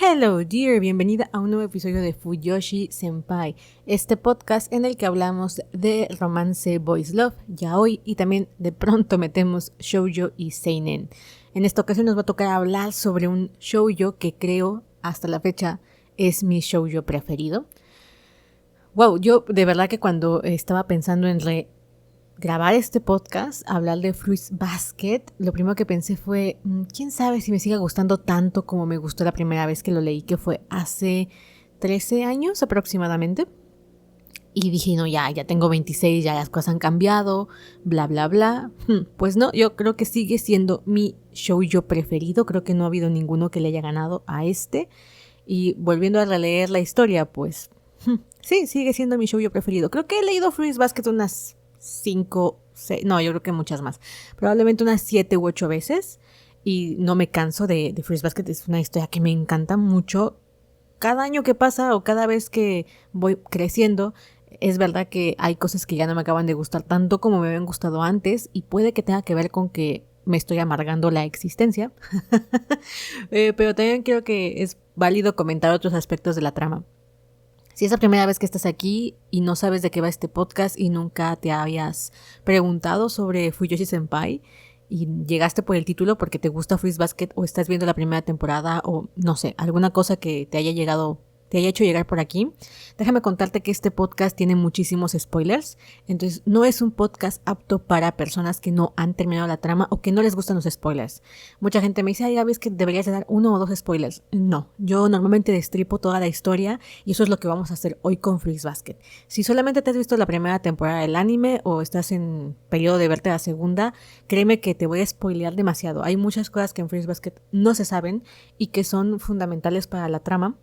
Hello dear, bienvenida a un nuevo episodio de Fuyoshi Senpai, este podcast en el que hablamos de romance boys love, yaoi y también de pronto metemos shoujo y seinen. En esta ocasión nos va a tocar hablar sobre un shoujo que creo hasta la fecha es mi shoujo preferido. Wow, yo de verdad que cuando estaba pensando en grabar este podcast, hablar de Fruits Basket, lo primero que pensé fue, quién sabe si me siga gustando tanto como me gustó la primera vez que lo leí, que fue hace 13 años aproximadamente. Y dije, no, ya tengo 26, ya las cosas han cambiado, bla, bla, bla. Pues no, yo creo que sigue siendo mi shoujo preferido, creo que no ha habido ninguno que le haya ganado a este. Y volviendo a releer la historia, pues sí, sigue siendo mi shoujo preferido. Creo que he leído Fruits Basket unas 5, 6, no, yo creo que muchas más. Probablemente unas 7 u 8 veces. Y no me canso de Fruits Basket. Es una historia que me encanta mucho. Cada año que pasa o cada vez que voy creciendo, es verdad que hay cosas que ya no me acaban de gustar tanto como me habían gustado antes. Y puede que tenga que ver con que me estoy amargando la existencia. Pero también creo que es válido comentar otros aspectos de la trama. Si es la primera vez que estás aquí y no sabes de qué va este podcast y nunca te habías preguntado sobre Fuyoshi Senpai y llegaste por el título porque te gusta Fruits Basket o estás viendo la primera temporada o no sé, alguna cosa que te haya hecho llegar por aquí, déjame contarte que este podcast tiene muchísimos spoilers, entonces no es un podcast apto para personas que no han terminado la trama o que no les gustan los spoilers. Mucha gente me dice, ay, Gaby, es que deberías de dar 1 o 2 spoilers. No, yo normalmente destripo toda la historia y eso es lo que vamos a hacer hoy con Fruits Basket. Si solamente te has visto la primera temporada del anime o estás en periodo de verte la segunda, créeme que te voy a spoilear demasiado. Hay muchas cosas que en Fruits Basket no se saben y que son fundamentales para la trama.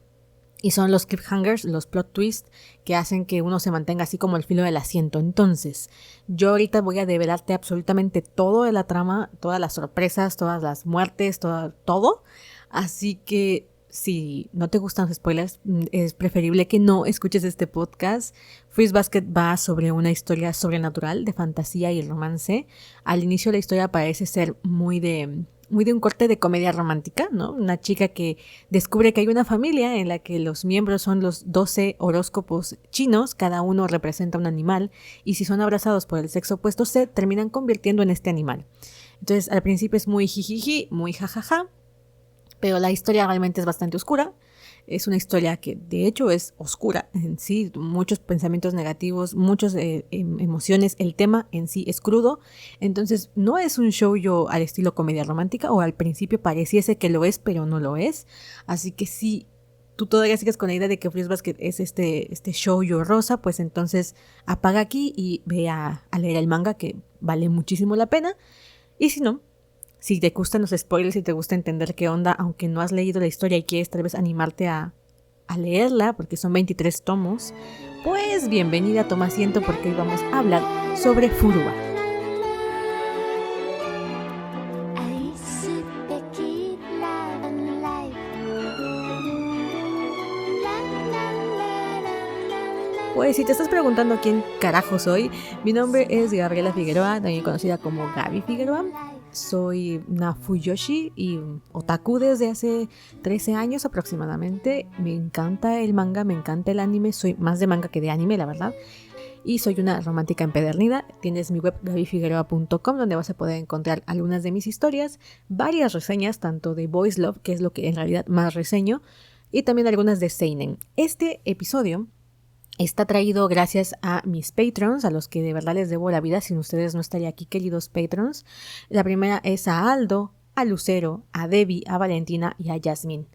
Y son los cliffhangers, los plot twists que hacen que uno se mantenga así como al filo del asiento. Entonces, yo ahorita voy a develarte absolutamente todo de la trama, todas las sorpresas, todas las muertes, todo. Así que si no te gustan los spoilers, es preferible que no escuches este podcast. Fruits Basket va sobre una historia sobrenatural de fantasía y romance. Al inicio la historia parece ser muy de un corte de comedia romántica, ¿no? Una chica que descubre que hay una familia en la que los miembros son los 12 horóscopos chinos, cada uno representa un animal, y si son abrazados por el sexo opuesto se terminan convirtiendo en este animal. Entonces al principio es muy jijiji, muy jajaja, pero la historia realmente es bastante oscura. Es una historia que de hecho es oscura en sí, muchos pensamientos negativos, muchas emociones, el tema en sí es crudo, entonces no es un shoujo al estilo comedia romántica o al principio pareciese que lo es pero no lo es, así que si tú todavía sigues con la idea de que Fruits Basket es este shoujo rosa, pues entonces apaga aquí y ve a leer el manga que vale muchísimo la pena, y si no, si te gustan los spoilers y te gusta entender qué onda, aunque no has leído la historia y quieres tal vez animarte a leerla, porque son 23 tomos, pues bienvenida, toma asiento porque hoy vamos a hablar sobre Furuba. Pues si te estás preguntando quién carajo soy, mi nombre es Gabriela Figueroa, también conocida como Gaby Figueroa. Soy una Fuyoshi y otaku desde hace 13 años aproximadamente. Me encanta el manga, me encanta el anime. Soy más de manga que de anime, la verdad. Y soy una romántica empedernida. Tienes mi web gabyfigueroa.com donde vas a poder encontrar algunas de mis historias, varias reseñas, tanto de Boys Love, que es lo que en realidad más reseño, y también algunas de seinen. Este episodio está traído gracias a mis patrons, a los que de verdad les debo la vida. Sin ustedes no estaría aquí, queridos patrons. La primera es a Aldo, a Lucero, a Debbie, a Valentina y a Yasmin.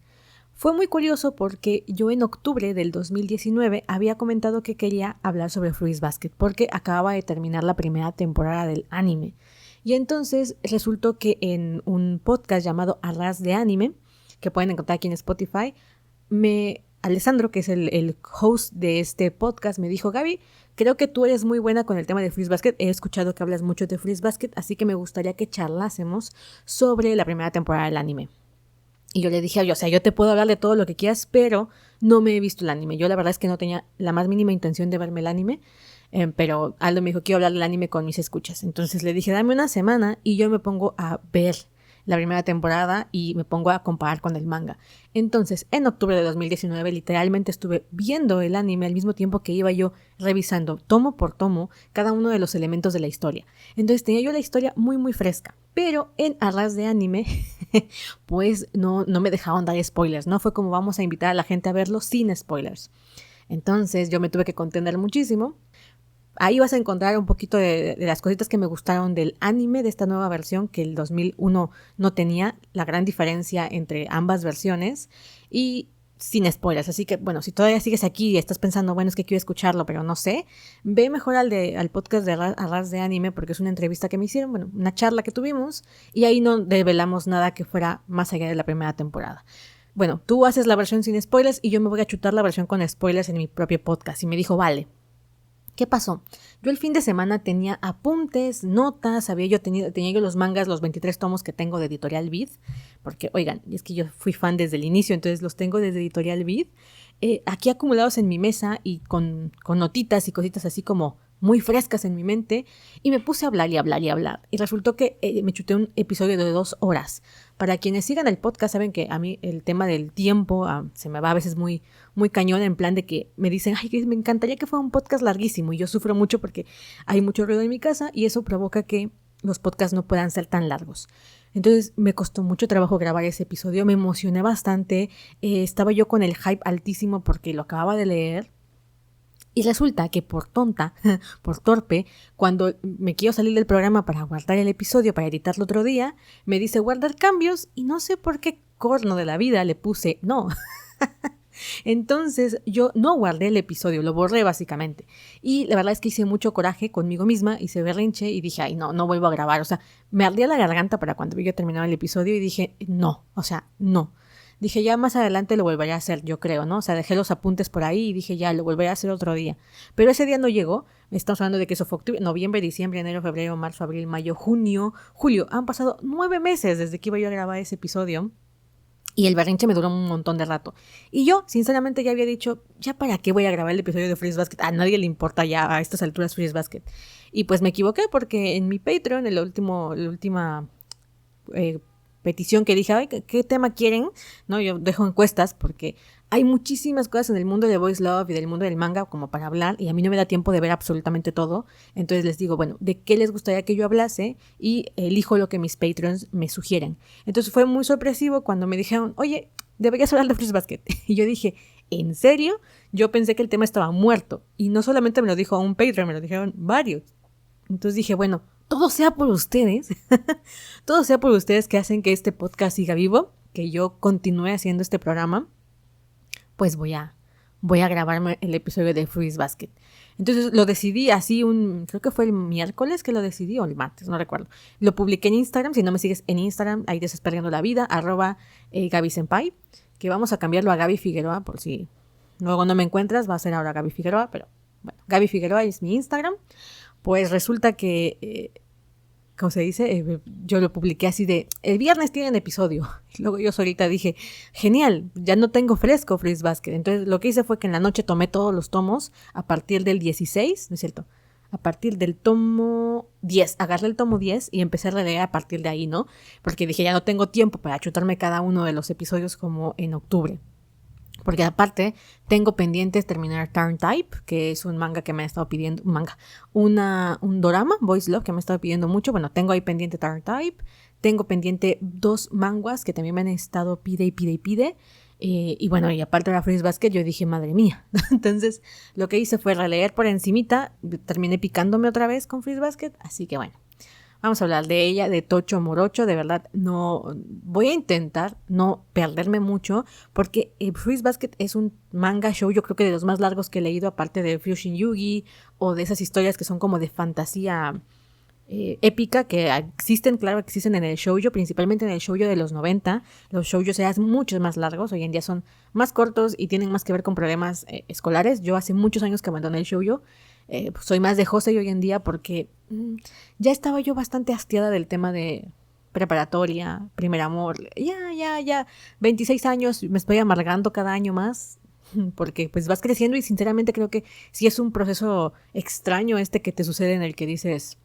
Fue muy curioso porque yo en octubre del 2019 había comentado que quería hablar sobre Fruits Basket porque acababa de terminar la primera temporada del anime. Y entonces resultó que en un podcast llamado Arras de Anime, que pueden encontrar aquí en Spotify, Alessandro, que es el host de este podcast, me dijo, Gaby, creo que tú eres muy buena con el tema de Fruits Basket. He escuchado que hablas mucho de Fruits Basket, así que me gustaría que charlásemos sobre la primera temporada del anime. Y yo le dije, yo te puedo hablar de todo lo que quieras, pero no me he visto el anime. Yo la verdad es que no tenía la más mínima intención de verme el anime, pero Aldo me dijo, quiero hablar del anime con mis escuchas. Entonces le dije, dame una semana y yo me pongo a ver la primera temporada y me pongo a comparar con el manga. Entonces, en octubre de 2019 literalmente estuve viendo el anime al mismo tiempo que iba yo revisando tomo por tomo cada uno de los elementos de la historia. Entonces tenía yo la historia muy muy fresca, pero en Arras de Anime pues no me dejaban dar spoilers, ¿no? Fue como vamos a invitar a la gente a verlo sin spoilers. Entonces yo me tuve que contener muchísimo. Ahí vas a encontrar un poquito de las cositas que me gustaron del anime de esta nueva versión que el 2001 no tenía, la gran diferencia entre ambas versiones y sin spoilers. Así que, bueno, si todavía sigues aquí y estás pensando, bueno, es que quiero escucharlo, pero no sé, ve mejor al podcast de Arras de Anime porque es una entrevista que me hicieron, bueno, una charla que tuvimos y ahí no develamos nada que fuera más allá de la primera temporada. Bueno, tú haces la versión sin spoilers y yo me voy a chutar la versión con spoilers en mi propio podcast. Y me dijo, vale. ¿Qué pasó? Yo el fin de semana tenía apuntes, notas, tenía yo los mangas, los 23 tomos que tengo de Editorial Vid, porque, oigan, es que yo fui fan desde el inicio, entonces los tengo desde Editorial Vid, aquí acumulados en mi mesa y con notitas y cositas así como muy frescas en mi mente, y me puse a hablar y hablar y hablar, y resultó que me chuté un episodio de 2 horas. Para quienes sigan el podcast saben que a mí el tema del tiempo se me va a veces muy, muy cañón, en plan de que me dicen, ay, me encantaría que fuera un podcast larguísimo, y yo sufro mucho porque hay mucho ruido en mi casa y eso provoca que los podcasts no puedan ser tan largos. Entonces me costó mucho trabajo grabar ese episodio, me emocioné bastante, estaba yo con el hype altísimo porque lo acababa de leer. Y resulta que por tonta, por torpe, cuando me quiero salir del programa para guardar el episodio, para editarlo otro día, me dice guardar cambios y no sé por qué corno de la vida le puse no. Entonces yo no guardé el episodio, lo borré básicamente. Y la verdad es que hice mucho coraje conmigo misma, hice berrinche y dije, ay, no vuelvo a grabar. O sea, me ardía la garganta para cuando yo terminaba el episodio y dije, no, o sea, no. Dije, ya más adelante lo volveré a hacer, yo creo, ¿no? O sea, dejé los apuntes por ahí y dije, ya, lo volveré a hacer otro día. Pero ese día no llegó. Estamos hablando de que eso fue octubre, noviembre, diciembre, enero, febrero, marzo, abril, mayo, junio, julio. Han pasado 9 meses desde que iba yo a grabar ese episodio. Y el berrinche me duró un montón de rato. Y yo, sinceramente, ya había dicho, ¿ya para qué voy a grabar el episodio de Fruits Basket? A nadie le importa ya a estas alturas Fruits Basket. Y pues me equivoqué porque en mi Patreon, la última petición que dije, ay, ¿qué tema quieren? ¿No? Yo dejo encuestas porque hay muchísimas cosas en el mundo de Boys Love y del mundo del manga como para hablar y a mí no me da tiempo de ver absolutamente todo. Entonces les digo, bueno, ¿de qué les gustaría que yo hablase? Y elijo lo que mis Patreons me sugieren. Entonces fue muy sorpresivo cuando me dijeron, oye, deberías hablar de Fruits Basket. Y yo dije, ¿en serio? Yo pensé que el tema estaba muerto. Y no solamente me lo dijo un Patreon, me lo dijeron varios. Entonces dije, bueno, todo sea por ustedes, todo sea por ustedes que hacen que este podcast siga vivo, que yo continúe haciendo este programa, pues voy a grabarme el episodio de Fruits Basket. Entonces lo decidí así creo que fue el miércoles que lo decidí o el martes, no recuerdo. Lo publiqué en Instagram, si no me sigues en Instagram, ahí te estás perdiendo la vida, @GabySenpai, que vamos a cambiarlo a Gaby Figueroa por si luego no me encuentras, va a ser ahora Gaby Figueroa, pero bueno, Gaby Figueroa es mi Instagram. Pues resulta que, ¿cómo se dice? Yo lo publiqué así de, el viernes tienen episodio. Y luego yo solita dije, genial, ya no tengo fresco Fruits Basket. Entonces lo que hice fue que en la noche tomé todos los tomos a partir del 16, ¿no es cierto? A partir del tomo 10, agarré el tomo 10 y empecé a releer a partir de ahí, ¿no? Porque dije, ya no tengo tiempo para chutarme cada uno de los episodios como en octubre. Porque aparte tengo pendientes terminar Turn Type, que es un manga que me ha estado pidiendo, un dorama, Boys Love, que me ha estado pidiendo mucho. Bueno, tengo ahí pendiente Turn Type, tengo pendiente 2 manguas que también me han estado pide. Y bueno, y aparte de la Fruits Basket, yo dije, madre mía. Entonces, lo que hice fue releer por encimita, terminé picándome otra vez con Fruits Basket, así que bueno. Vamos a hablar de ella, de Tocho Morocho. De verdad, no voy a intentar no perderme mucho porque Fruits Basket es un manga show, yo creo que de los más largos que he leído, aparte de Fusion Yugi o de esas historias que son como de fantasía épica que existen, claro, existen en el shoujo, principalmente en el shoujo de los 90. Los shoujos eran muchos más largos, hoy en día son más cortos y tienen más que ver con problemas escolares. Yo hace muchos años que abandoné el shoujo. Pues soy más de Josei hoy en día porque ya estaba yo bastante hastiada del tema de preparatoria, primer amor. Ya, 26 años, me estoy amargando cada año más porque pues vas creciendo y sinceramente creo que sí es un proceso extraño que te sucede en el que dices,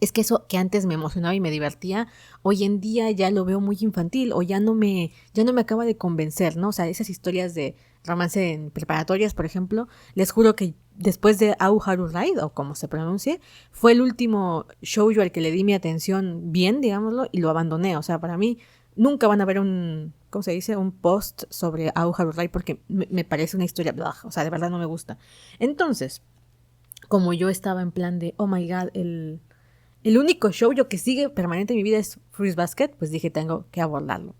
es que eso que antes me emocionaba y me divertía, hoy en día ya lo veo muy infantil o ya no me acaba de convencer, ¿no? O sea, esas historias de romance en preparatorias, por ejemplo, les juro que después de Au Haru Ride, o como se pronuncie, fue el último shoujo al que le di mi atención bien, digámoslo, y lo abandoné. O sea, para mí nunca van a ver ¿cómo se dice? Un post sobre Au Haru Ride porque me parece una historia, blah, o sea, de verdad no me gusta. Entonces, como yo estaba en plan de, oh my god, el único shoujo que sigue permanente en mi vida es Fruits Basket, pues dije, tengo que abordarlo.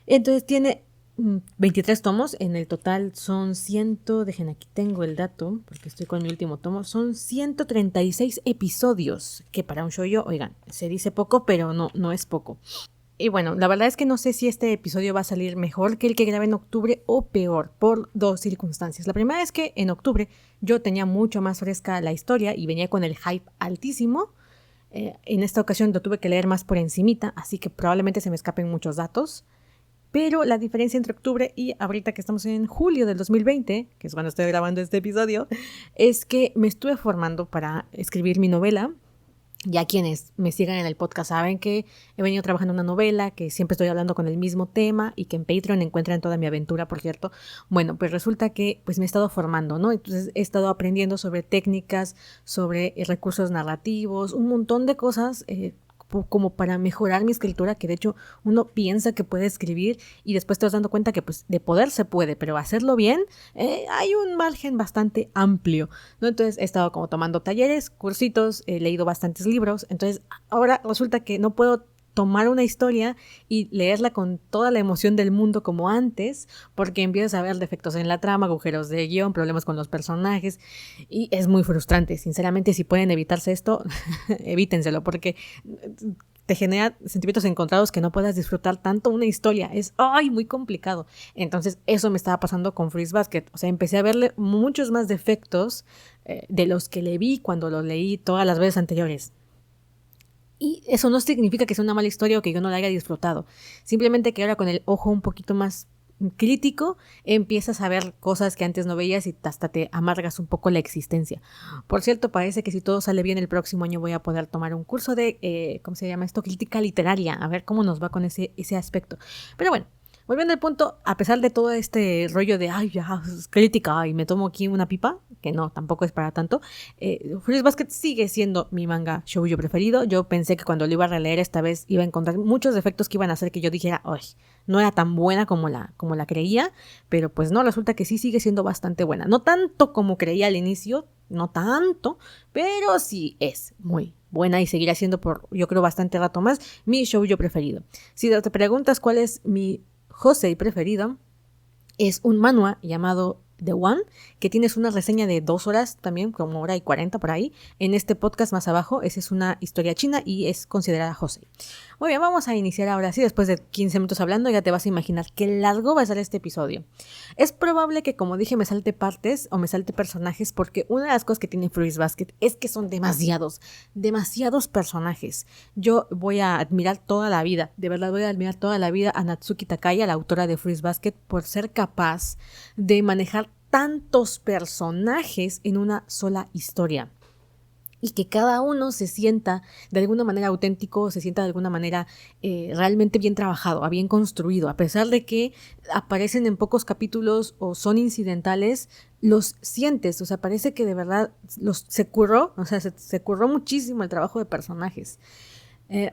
Entonces tiene 23 tomos, en el total son dejen aquí tengo el dato, porque estoy con mi último tomo, son 136 episodios, que para un shoujo, oigan, se dice poco, pero no es poco. Y bueno, la verdad es que no sé si este episodio va a salir mejor que el que grabé en octubre o peor, por dos circunstancias. La primera es que en octubre yo tenía mucho más fresca la historia y venía con el hype altísimo. En esta ocasión lo tuve que leer más por encimita, así que probablemente se me escapen muchos datos. Pero la diferencia entre octubre y ahorita que estamos en julio del 2020, que es cuando estoy grabando este episodio, es que me estuve formando para escribir mi novela. Ya quienes me sigan en el podcast saben que he venido trabajando en una novela, que siempre estoy hablando con el mismo tema y que en Patreon encuentran toda mi aventura, por cierto. Bueno, pues resulta que pues me he estado formando, ¿no? Entonces he estado aprendiendo sobre técnicas, sobre recursos narrativos, un montón de cosas como para mejorar mi escritura, que de hecho uno piensa que puede escribir y después te vas dando cuenta que pues de poder se puede, pero hacerlo bien hay un margen bastante amplio, ¿no? Entonces he estado como tomando talleres, cursitos, he leído bastantes libros, entonces ahora resulta que no puedo tomar una historia y leerla con toda la emoción del mundo como antes, porque empiezas a ver defectos en la trama, agujeros de guión, problemas con los personajes, y es muy frustrante. Sinceramente, si pueden evitarse esto, evítenselo, porque te genera sentimientos encontrados que no puedas disfrutar tanto una historia. Es muy complicado. Entonces, eso me estaba pasando con Fruits Basket. O sea, empecé a verle muchos más defectos de los que le vi cuando lo leí todas las veces anteriores. Y eso no significa que sea una mala historia o que yo no la haya disfrutado. Simplemente que ahora con el ojo un poquito más crítico empiezas a ver cosas que antes no veías y hasta te amargas un poco la existencia. Por cierto, parece que si todo sale bien el próximo año voy a poder tomar un curso de, ¿cómo se llama esto? Crítica literaria. A ver cómo nos va con ese aspecto. Pero bueno, volviendo al punto, a pesar de todo este rollo de, ya, es crítica y me tomo aquí una pipa, que no, tampoco es para tanto, Fruits Basket sigue siendo mi manga shoujo preferido. Yo pensé que cuando lo iba a releer esta vez iba a encontrar muchos defectos que iban a hacer que yo dijera, no era tan buena como la creía, pero pues no, resulta que sí sigue siendo bastante buena. No tanto como creía al inicio, no tanto, pero sí es muy buena y seguirá siendo por, yo creo, bastante rato más mi shoujo preferido. Si te preguntas cuál es mi Josei preferido, es un manhwa llamado The One, que tienes una reseña de 2 horas también, como 1:40 por ahí, en este podcast más abajo. Esa es una historia china y es considerada Josei. Muy bien, vamos a iniciar ahora sí. Después de 15 minutos hablando, ya te vas a imaginar qué largo va a ser este episodio. Es probable que, como dije, me salte partes o me salte personajes, porque una de las cosas que tiene Fruits Basket es que son demasiados personajes. Yo voy a admirar toda la vida, de verdad voy a admirar toda la vida a Natsuki Takaya, la autora de Fruits Basket, por ser capaz de manejar tantos personajes en una sola historia. Y que cada uno se sienta de alguna manera auténtico, se sienta de alguna manera realmente bien trabajado, bien construido. A pesar de que aparecen en pocos capítulos o son incidentales, los sientes, o sea, parece que de verdad se curró muchísimo el trabajo de personajes.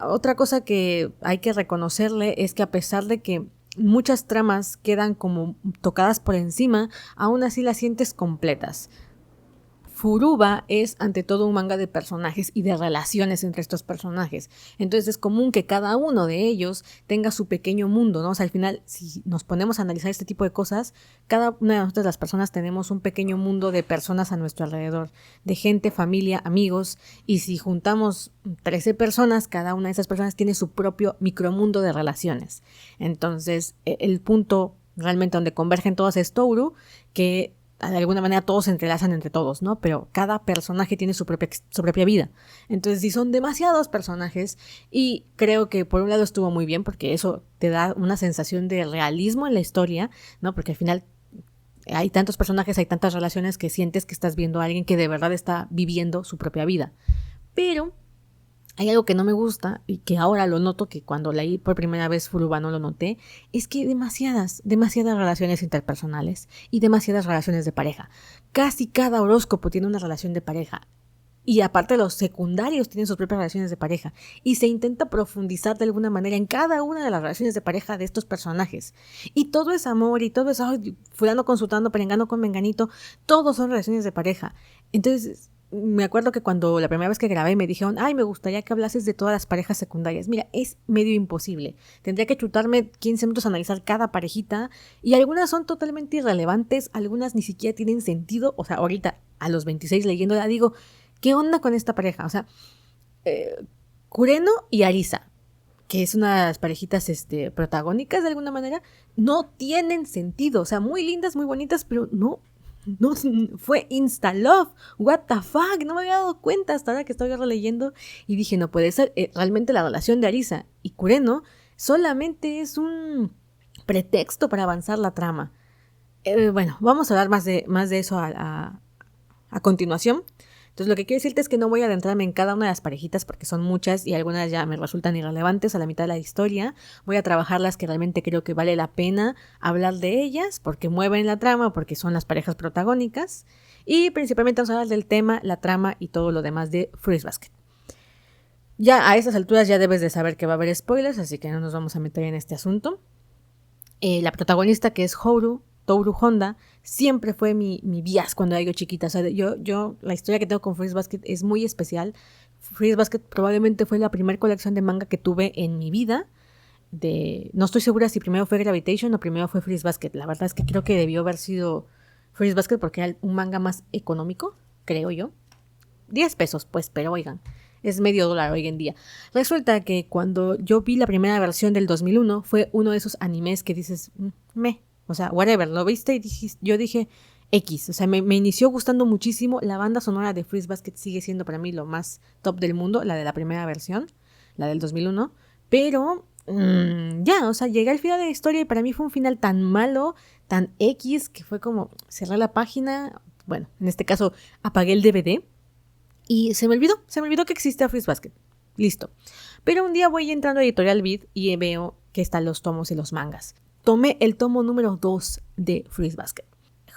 Otra cosa que hay que reconocerle es que a pesar de que muchas tramas quedan como tocadas por encima, aún así las sientes completas. Furuba es ante todo un manga de personajes y de relaciones entre estos personajes. Entonces es común que cada uno de ellos tenga su pequeño mundo, ¿no? O sea, al final, si nos ponemos a analizar este tipo de cosas, cada una de nosotras las personas tenemos un pequeño mundo de personas a nuestro alrededor, de gente, familia, amigos, y si juntamos 13 personas, cada una de esas personas tiene su propio micromundo de relaciones. Entonces, el punto realmente donde convergen todas es Toru, que de alguna manera todos se entrelazan entre todos, ¿no? Pero cada personaje tiene su propia vida. Entonces, sí son demasiados personajes y creo que por un lado estuvo muy bien porque eso te da una sensación de realismo en la historia, ¿no? Porque al final hay tantos personajes, hay tantas relaciones que sientes que estás viendo a alguien que de verdad está viviendo su propia vida. Pero hay algo que no me gusta y que ahora lo noto, que cuando leí por primera vez Furuba no lo noté, es que hay demasiadas relaciones interpersonales y demasiadas relaciones de pareja. Casi cada horóscopo tiene una relación de pareja. Y aparte los secundarios tienen sus propias relaciones de pareja. Y se intenta profundizar de alguna manera en cada una de las relaciones de pareja de estos personajes. Y todo es amor y todo es fulano con sultano, perengano con menganito. Todos son relaciones de pareja. Entonces, me acuerdo que cuando la primera vez que grabé me dijeron, ay, me gustaría que hablases de todas las parejas secundarias. Mira, es medio imposible. Tendría que chutarme 15 minutos a analizar cada parejita. Y algunas son totalmente irrelevantes, algunas ni siquiera tienen sentido. O sea, ahorita a los 26 leyéndola digo, ¿qué onda con esta pareja? O sea, Kureno y Arisa, que es una de las parejitas protagónicas de alguna manera, no tienen sentido. O sea, muy lindas, muy bonitas, pero no fue insta-love. What the fuck, no me había dado cuenta hasta ahora que estoy releyendo y dije, no puede ser. Realmente la relación de Arisa y Kureno solamente es un pretexto para avanzar la trama. Bueno, vamos a hablar más de eso a continuación. Entonces lo que quiero decirte es que no voy a adentrarme en cada una de las parejitas porque son muchas y algunas ya me resultan irrelevantes a la mitad de la historia. Voy a trabajar las que realmente creo que vale la pena hablar de ellas porque mueven la trama, porque son las parejas protagónicas. Y principalmente vamos a hablar del tema, la trama y todo lo demás de Fruits Basket. Ya a estas alturas ya debes de saber que va a haber spoilers, así que no nos vamos a meter en este asunto. La protagonista, que es Toru Honda, siempre fue mi bias cuando era yo chiquita. O sea, yo la historia que tengo con Fruits Basket es muy especial. Fruits Basket probablemente fue la primera colección de manga que tuve en mi vida. No estoy segura si primero fue Gravitation o primero fue Fruits Basket. La verdad es que creo que debió haber sido Fruits Basket porque era un manga más económico, creo yo. 10 pesos, pues, pero oigan, es $0.50 hoy en día. Resulta que cuando yo vi la primera versión del 2001, fue uno de esos animes que dices, o sea, whatever, lo viste y yo dije, X. O sea, me inició gustando muchísimo. La banda sonora de Fruits Basket sigue siendo para mí lo más top del mundo, la de la primera versión, la del 2001. Pero, ya, o sea, llegué al final de la historia y para mí fue un final tan malo, tan X, que fue como cerrar la página. Bueno, en este caso, apagué el DVD. Y se me olvidó que existía Fruits Basket. Listo. Pero un día voy entrando a Editorial Vid y veo que están los tomos y los mangas. Tomé el tomo número 2 de Fruits Basket.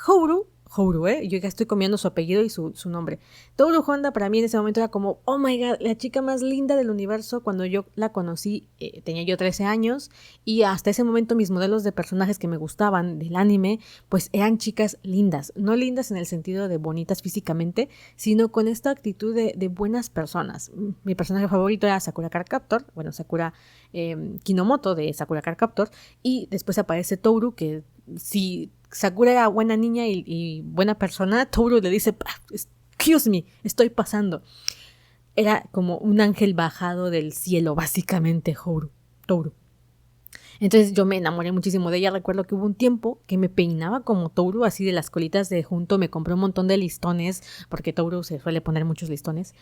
Houru, yo ya estoy comiendo su apellido y su nombre. Toru Honda para mí en ese momento era como, oh my god, la chica más linda del universo. Cuando yo la conocí, tenía yo 13 años y hasta ese momento mis modelos de personajes que me gustaban del anime, pues eran chicas lindas. No lindas en el sentido de bonitas físicamente, sino con esta actitud de buenas personas. Mi personaje favorito era Sakura Card Captor, bueno, Sakura Kinomoto de Sakura Card Captor, y después aparece Toru, que si Sakura era buena niña y buena persona, Toru le dice, excuse me, estoy pasando. Era como un ángel bajado del cielo, básicamente, Toru. Entonces yo me enamoré muchísimo de ella. Recuerdo que hubo un tiempo que me peinaba como Toru, así de las colitas de junto. Me compré un montón de listones, porque Toru se suele poner muchos listones,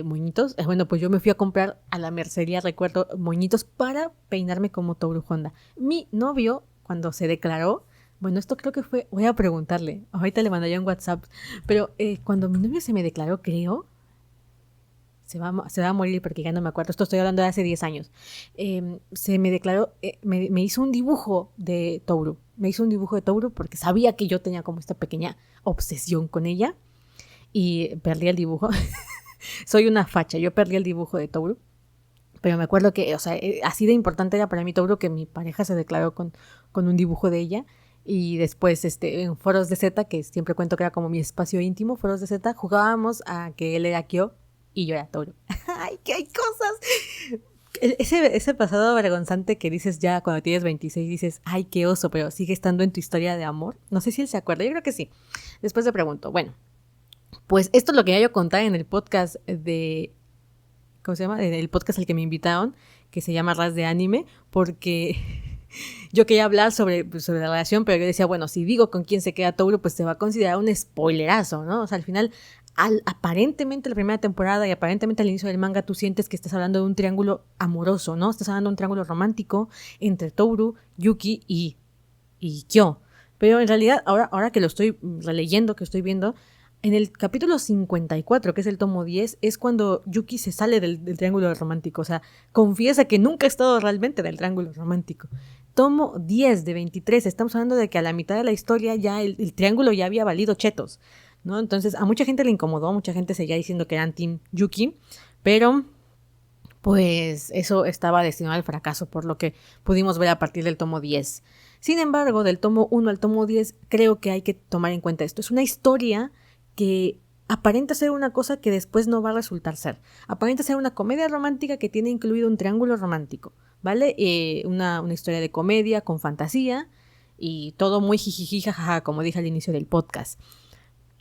moñitos. Bueno, pues yo me fui a comprar a la mercería, recuerdo, moñitos para peinarme como Toru Honda. Mi novio, cuando se declaró, bueno, esto creo que fue, voy a preguntarle, ahorita le mandaría un WhatsApp, pero cuando mi novio se me declaró, creo, se va a morir porque ya no me acuerdo, esto estoy hablando de hace 10 años, se me declaró, me hizo un dibujo de Toru, porque sabía que yo tenía como esta pequeña obsesión con ella y perdí el dibujo. Soy una facha, yo perdí el dibujo de Toru. Pero me acuerdo que, o sea, así de importante era para mí Toru que mi pareja se declaró con un dibujo de ella. Y después en foros de Z, que siempre cuento que era como mi espacio íntimo, foros de Z, jugábamos a que él era Kyo y yo era Toru. ¡Ay, que hay cosas! Ese pasado vergonzante que dices ya cuando tienes 26, dices, ¡ay, qué oso! Pero sigue estando en tu historia de amor. No sé si él se acuerda, yo creo que sí. Después le pregunto, bueno, pues esto es lo que yo conté en el podcast de... ¿Cómo se llama? El podcast al que me invitaron, que se llama Ras de Anime, porque yo quería hablar sobre la relación, pero yo decía, bueno, si digo con quién se queda Toru, pues se va a considerar un spoilerazo, ¿no? O sea, al final, aparentemente la primera temporada y aparentemente al inicio del manga, tú sientes que estás hablando de un triángulo amoroso, ¿no? Estás hablando de un triángulo romántico entre Toru, Yuki y Kyo. Pero en realidad, ahora que lo estoy releyendo, que estoy viendo, En el capítulo 54, que es el tomo 10, es cuando Yuki se sale del triángulo romántico. O sea, confiesa que nunca ha estado realmente en el triángulo romántico. Tomo 10 de 23. Estamos hablando de que a la mitad de la historia ya el triángulo ya había valido chetos, ¿no? Entonces a mucha gente le incomodó, mucha gente seguía diciendo que eran Team Yuki, pero pues eso estaba destinado al fracaso, por lo que pudimos ver a partir del tomo 10. Sin embargo, del tomo 1 al tomo 10, creo que hay que tomar en cuenta esto. Es una historia que aparenta ser una cosa que después no va a resultar ser. Aparenta ser una comedia romántica que tiene incluido un triángulo romántico, ¿vale? Una historia de comedia con fantasía y todo muy jijiji, jajaja, como dije al inicio del podcast.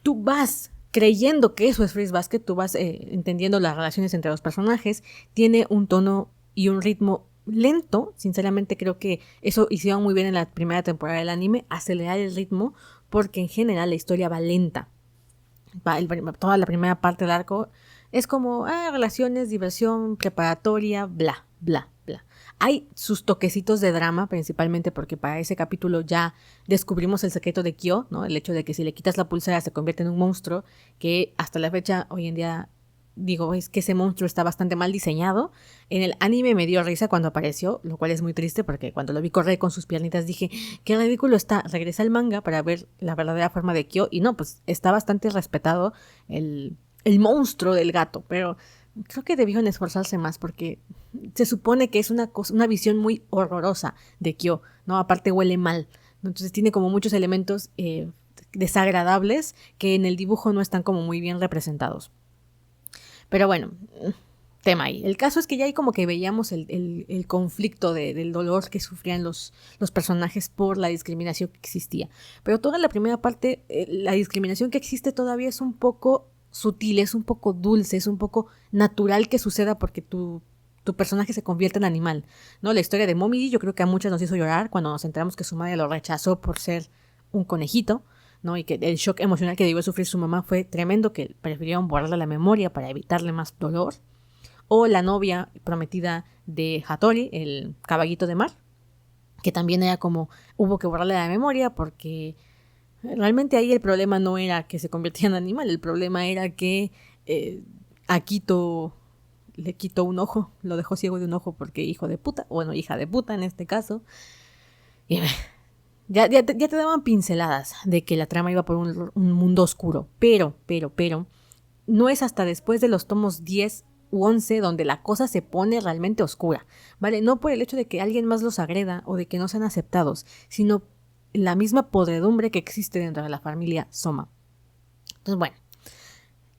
Tú vas creyendo que eso es Fruits Basket, tú vas entendiendo las relaciones entre los personajes, tiene un tono y un ritmo lento. Sinceramente creo que eso hicieron muy bien en la primera temporada del anime, acelerar el ritmo, porque en general la historia va lenta. Toda la primera parte del arco es como relaciones, diversión, preparatoria, bla, bla, bla. Hay sus toquecitos de drama, principalmente porque para ese capítulo ya descubrimos el secreto de Kyo, ¿no? El hecho de que si le quitas la pulsera se convierte en un monstruo, que hasta la fecha, hoy en día, digo, es que ese monstruo está bastante mal diseñado. En el anime me dio risa cuando apareció, lo cual es muy triste porque cuando lo vi correr con sus piernitas dije, qué ridículo está. Regresé al manga para ver la verdadera forma de Kyo y no, pues está bastante respetado el monstruo del gato, pero creo que debieron esforzarse más porque se supone que es una visión muy horrorosa de Kyo, ¿no? Aparte huele mal, ¿no? Entonces tiene como muchos elementos desagradables que en el dibujo no están como muy bien representados. Pero bueno, tema ahí. El caso es que ya ahí como que veíamos el conflicto del dolor que sufrían los personajes por la discriminación que existía. Pero toda la primera parte, la discriminación que existe todavía es un poco sutil, es un poco dulce, es un poco natural que suceda porque tu personaje se convierte en animal, ¿no? La historia de Momiji yo creo que a muchas nos hizo llorar cuando nos enteramos que su madre lo rechazó por ser un conejito, ¿no? Y que el shock emocional que debió sufrir su mamá fue tremendo, que prefirieron borrarle la memoria para evitarle más dolor. O la novia prometida de Hattori, el caballito de mar, que también era como, hubo que borrarle la memoria porque realmente ahí el problema no era que se convirtiera en animal, el problema era que Akito le quitó un ojo, lo dejó ciego de un ojo porque hijo de puta, bueno, hija de puta en este caso. Y ya te daban pinceladas de que la trama iba por un mundo oscuro, pero, no es hasta después de los tomos 10 u 11 donde la cosa se pone realmente oscura, ¿vale? No por el hecho de que alguien más los agreda o de que no sean aceptados, sino la misma podredumbre que existe dentro de la familia Soma. Entonces, bueno,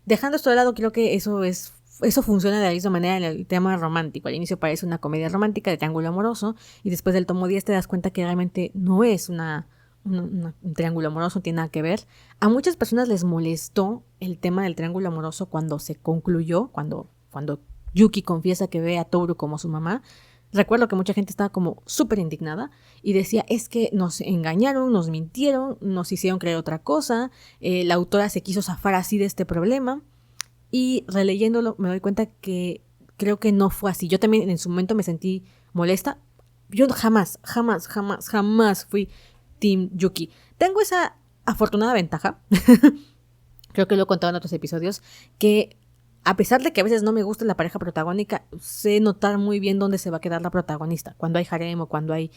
dejando esto de lado, creo que eso funciona de la misma manera en el tema romántico. Al inicio parece una comedia romántica de triángulo amoroso y después del tomo 10 te das cuenta que realmente no es un triángulo amoroso, no tiene nada que ver. A muchas personas les molestó el tema del triángulo amoroso cuando se concluyó, cuando Yuki confiesa que ve a Toru como su mamá. Recuerdo que mucha gente estaba como súper indignada y decía, es que nos engañaron, nos mintieron, nos hicieron creer otra cosa, la autora se quiso zafar así de este problema. Y releyéndolo me doy cuenta que creo que no fue así. Yo también en su momento me sentí molesta. Yo jamás fui Team Yuki. Tengo esa afortunada ventaja, creo que lo he contado en otros episodios, que a pesar de que a veces no me gusta la pareja protagónica, sé notar muy bien dónde se va a quedar la protagonista. Cuando hay harem o cuando hay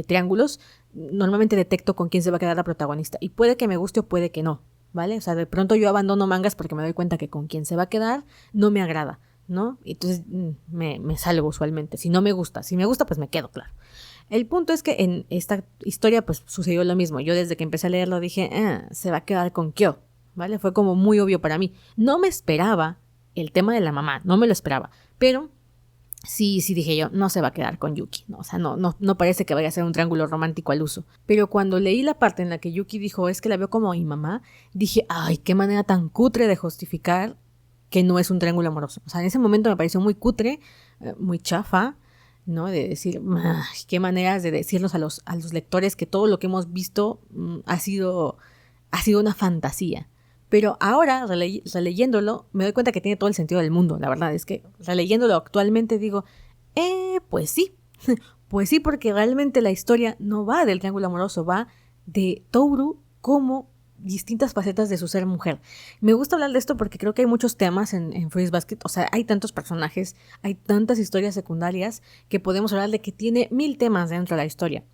triángulos, normalmente detecto con quién se va a quedar la protagonista. Y puede que me guste o puede que no, ¿vale? O sea, de pronto yo abandono mangas porque me doy cuenta que con quién se va a quedar no me agrada, ¿no? Entonces me salgo usualmente. Si no me gusta, si me gusta, pues me quedo, claro. El punto es que en esta historia pues sucedió lo mismo. Yo desde que empecé a leerlo dije, se va a quedar con Kyo, ¿vale? Fue como muy obvio para mí. No me esperaba el tema de la mamá, no me lo esperaba, pero sí dije yo, no se va a quedar con Yuki, ¿no? O sea, no parece que vaya a ser un triángulo romántico al uso. Pero cuando leí la parte en la que Yuki dijo, es que la veo como mi mamá, dije, ay, qué manera tan cutre de justificar que no es un triángulo amoroso. O sea, en ese momento me pareció muy cutre, muy chafa, ¿no? De decir, ay, qué maneras de decirnos a los lectores que todo lo que hemos visto ha sido una fantasía. Pero ahora, releyéndolo, me doy cuenta que tiene todo el sentido del mundo. La verdad es que releyéndolo actualmente digo, pues sí. Pues sí, porque realmente la historia no va del triángulo amoroso, va de Toru como distintas facetas de su ser mujer. Me gusta hablar de esto porque creo que hay muchos temas en Fruits Basket, o sea, hay tantos personajes, hay tantas historias secundarias que podemos hablar de que tiene 1000 temas dentro de la historia.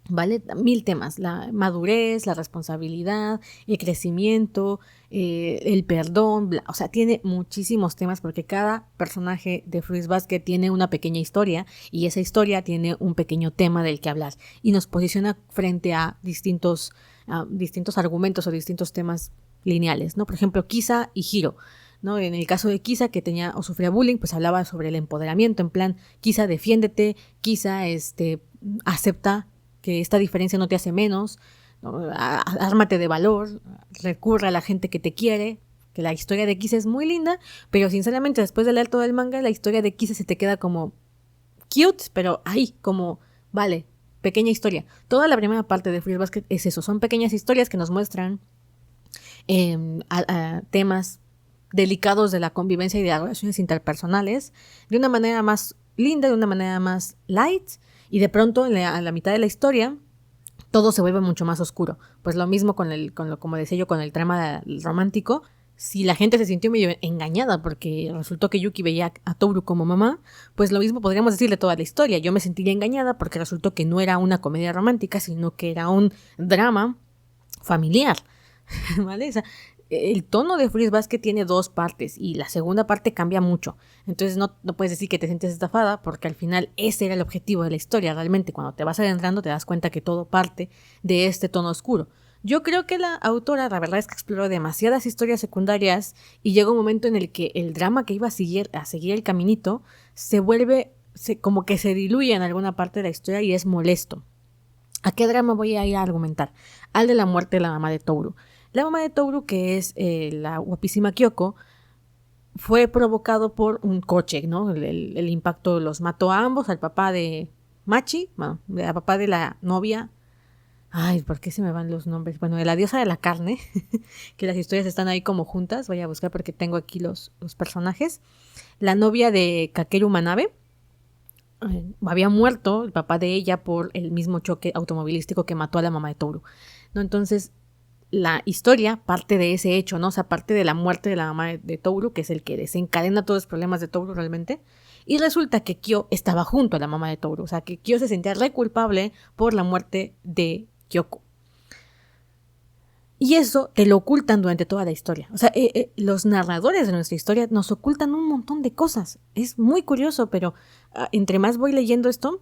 ¿Vale? 1000 temas, la madurez, la responsabilidad, el crecimiento, el perdón, o sea, tiene muchísimos temas porque cada personaje de Fruits Basket tiene una pequeña historia y esa historia tiene un pequeño tema del que hablar y nos posiciona frente a distintos argumentos o distintos temas lineales, ¿no? Por ejemplo, Kisa y Hiro, ¿no? En el caso de Kisa, que tenía o sufría bullying, pues hablaba sobre el empoderamiento, en plan, Kisa, defiéndete, Kisa, acepta que esta diferencia no te hace menos, ¿no? Ármate de valor, recurre a la gente que te quiere, que la historia de Kisa es muy linda, pero sinceramente después de leer todo el manga, la historia de Kisa se te queda como cute, pero ahí, como, vale, pequeña historia. Toda la primera parte de Fruits Basket es eso, son pequeñas historias que nos muestran temas delicados de la convivencia y de las relaciones interpersonales de una manera más linda, de una manera más light, y de pronto a la mitad de la historia todo se vuelve mucho más oscuro. Pues lo mismo como decía yo, con el trama romántico. Si la gente se sintió medio engañada porque resultó que Yuki veía a Toru como mamá, pues lo mismo podríamos decirle toda la historia. Yo me sentiría engañada porque resultó que no era una comedia romántica, sino que era un drama familiar, ¿vale? O sea, el tono de Fruits Basket tiene 2 partes y la segunda parte cambia mucho. Entonces no puedes decir que te sientes estafada porque al final ese era el objetivo de la historia. Realmente cuando te vas adentrando te das cuenta que todo parte de este tono oscuro. Yo creo que la autora, la verdad es que exploró demasiadas historias secundarias y llega un momento en el que el drama que iba a seguir el caminito como que se diluye en alguna parte de la historia y es molesto. ¿A qué drama voy a ir a argumentar? Al de la muerte de la mamá de Toru. La mamá de Toru, que es la guapísima Kyoko, fue provocado por un coche, ¿no? El impacto los mató a ambos, al papá de Machi, bueno, al papá de la novia. Ay, ¿por qué se me van los nombres? Bueno, de la diosa de la carne, que las historias están ahí como juntas. Voy a buscar porque tengo aquí los personajes. La novia de Kakeru Manabe. Había muerto el papá de ella por el mismo choque automovilístico que mató a la mamá de Toru, ¿no? Entonces la historia parte de ese hecho, ¿no? O sea, parte de la muerte de la mamá de Toru, que es el que desencadena todos los problemas de Toru realmente. Y resulta que Kyo estaba junto a la mamá de Toru. O sea, que Kyo se sentía re culpable por la muerte de Kyoko. Y eso te lo ocultan durante toda la historia. O sea, los narradores de nuestra historia nos ocultan un montón de cosas. Es muy curioso, pero entre más voy leyendo esto,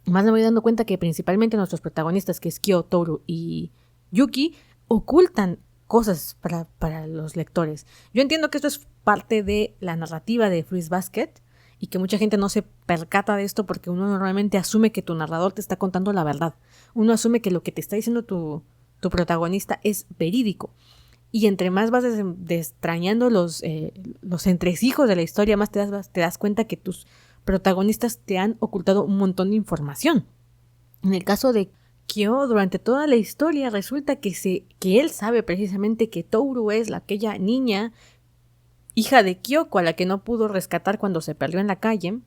más me voy dando cuenta que principalmente nuestros protagonistas, que es Kyo, Toru y Yuki, ocultan cosas para los lectores. Yo entiendo que esto es parte de la narrativa de Fruits Basket y que mucha gente no se percata de esto porque uno normalmente asume que tu narrador te está contando la verdad. Uno asume que lo que te está diciendo tu protagonista es verídico. Y entre más vas destrañando los entresijos de la historia, más te das cuenta que tus protagonistas te han ocultado un montón de información. En el caso de Kyo, durante toda la historia resulta que él sabe precisamente que Toru es aquella niña, hija de Kyoko, a la que no pudo rescatar cuando se perdió en la calle,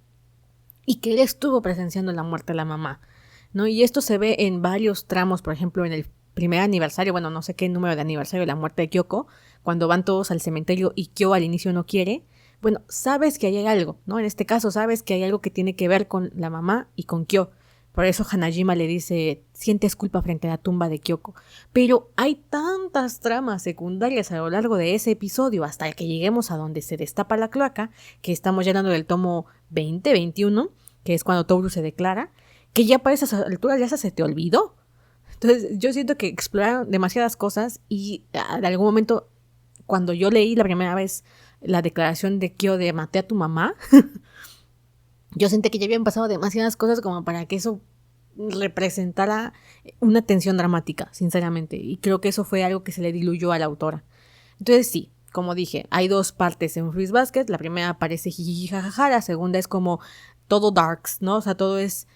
y que él estuvo presenciando la muerte de la mamá, ¿no? Y esto se ve en varios tramos, por ejemplo, en el primer aniversario, bueno, no sé qué número de aniversario de la muerte de Kyoko, cuando van todos al cementerio y Kyo al inicio no quiere. Bueno, sabes que hay algo, ¿no? En este caso sabes que hay algo que tiene que ver con la mamá y con Kyo. Por eso Hanajima le dice, sientes culpa frente a la tumba de Kyoko. Pero hay tantas tramas secundarias a lo largo de ese episodio hasta que lleguemos a donde se destapa la cloaca, que estamos llenando del tomo 20-21, que es cuando Toru se declara, que ya para esas alturas ya se te olvidó. Entonces yo siento que exploraron demasiadas cosas y en algún momento, cuando yo leí la primera vez la declaración de Kyo de maté a tu mamá, yo sentí que ya habían pasado demasiadas cosas como para que eso representara una tensión dramática, sinceramente. Y creo que eso fue algo que se le diluyó a la autora. Entonces sí, como dije, hay 2 partes en Fruits Basket. La primera parece jijiji jajaja, la segunda es como todo darks, ¿no? O sea, todo es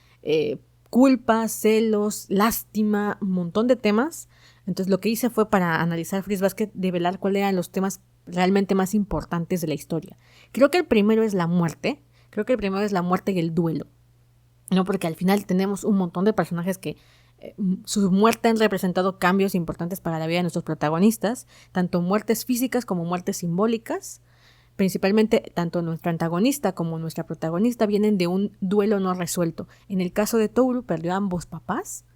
culpa, celos, lástima, un montón de temas. Entonces lo que hice fue, para analizar Fruits Basket, develar cuáles eran los temas realmente más importantes de la historia. Creo que el primero es la muerte. Creo que el primero es la muerte y el duelo, ¿no? Porque al final tenemos un montón de personajes que Su muerte han representado cambios importantes para la vida de nuestros protagonistas, tanto muertes físicas como muertes simbólicas. Principalmente, tanto nuestro antagonista como nuestra protagonista vienen de un duelo no resuelto. En el caso de Tohru, perdió a ambos papás,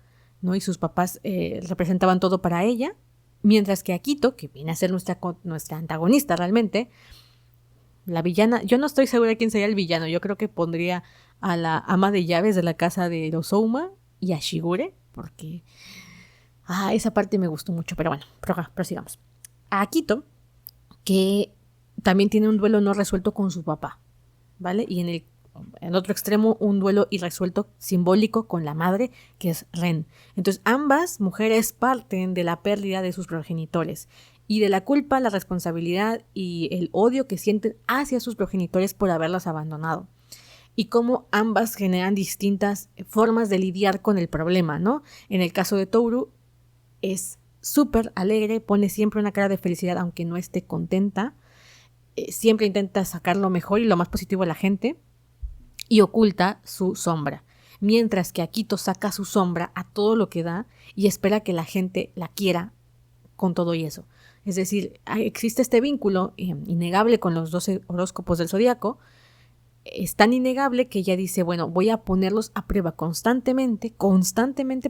¿no? Y sus papás representaban todo para ella, mientras que Akito, que viene a ser nuestra antagonista realmente, la villana, yo no estoy segura de quién sería el villano. Yo creo que pondría a la ama de llaves de la casa de los Ouma y a Shigure, porque esa parte me gustó mucho. Pero bueno, prosigamos. A Akito, que también tiene un duelo no resuelto con su papá, ¿vale? Y en otro extremo, un duelo irresuelto simbólico con la madre, que es Ren. Entonces, ambas mujeres parten de la pérdida de sus progenitores y de la culpa, la responsabilidad y el odio que sienten hacia sus progenitores por haberlos abandonado. Y cómo ambas generan distintas formas de lidiar con el problema, ¿no? En el caso de Tohru, es súper alegre, pone siempre una cara de felicidad aunque no esté contenta. Siempre intenta sacar lo mejor y lo más positivo a la gente y oculta su sombra. Mientras que Akito saca su sombra a todo lo que da y espera que la gente la quiera con todo y eso. Es decir, existe este vínculo innegable con los 12 horóscopos del zodiaco. Es tan innegable que ella dice, bueno, voy a ponerlos a prueba constantemente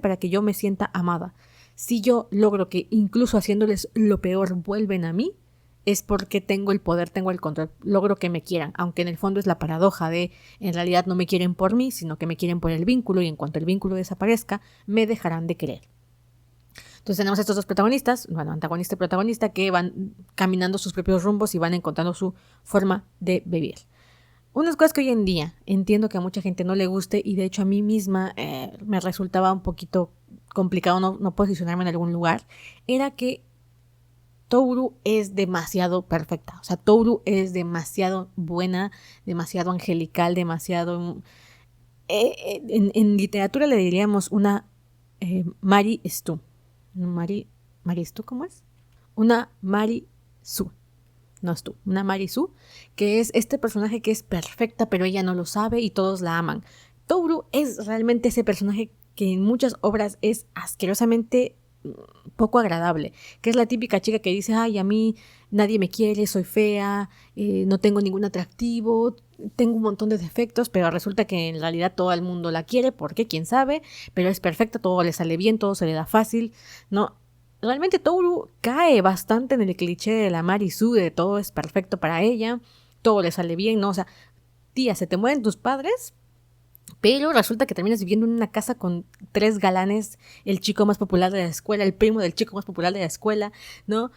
para que yo me sienta amada. Si yo logro que incluso haciéndoles lo peor vuelven a mí, es porque tengo el poder, tengo el control, logro que me quieran, aunque en el fondo es la paradoja de en realidad no me quieren por mí, sino que me quieren por el vínculo y en cuanto el vínculo desaparezca, me dejarán de querer. Entonces tenemos estos dos protagonistas, bueno, antagonista y protagonista, que van caminando sus propios rumbos y van encontrando su forma de vivir. Unas cosas que hoy en día entiendo que a mucha gente no le guste y de hecho a mí misma me resultaba un poquito complicado no posicionarme en algún lugar, era que Tohru es demasiado perfecta. O sea, Tohru es demasiado buena, demasiado angelical, demasiado... en literatura le diríamos una Mari Stu. ¿Mari Stu cómo es? Una Mari Su. No es tú, una Mari Su, que es este personaje que es perfecta, pero ella no lo sabe y todos la aman. Tohru es realmente ese personaje que en muchas obras es asquerosamente poco agradable, que es la típica chica que dice, ay, a mí nadie me quiere, soy fea, no tengo ningún atractivo, tengo un montón de defectos, pero resulta que en realidad todo el mundo la quiere, porque quién sabe, pero es perfecta, todo le sale bien, todo se le da fácil, ¿no? Realmente Tohru cae bastante en el cliché de la Mari Su, de todo es perfecto para ella, todo le sale bien, ¿no? O sea, tía, se te mueren tus padres, pero resulta que terminas viviendo en una casa con 3 galanes, el chico más popular de la escuela, el primo del chico más popular de la escuela, ¿no?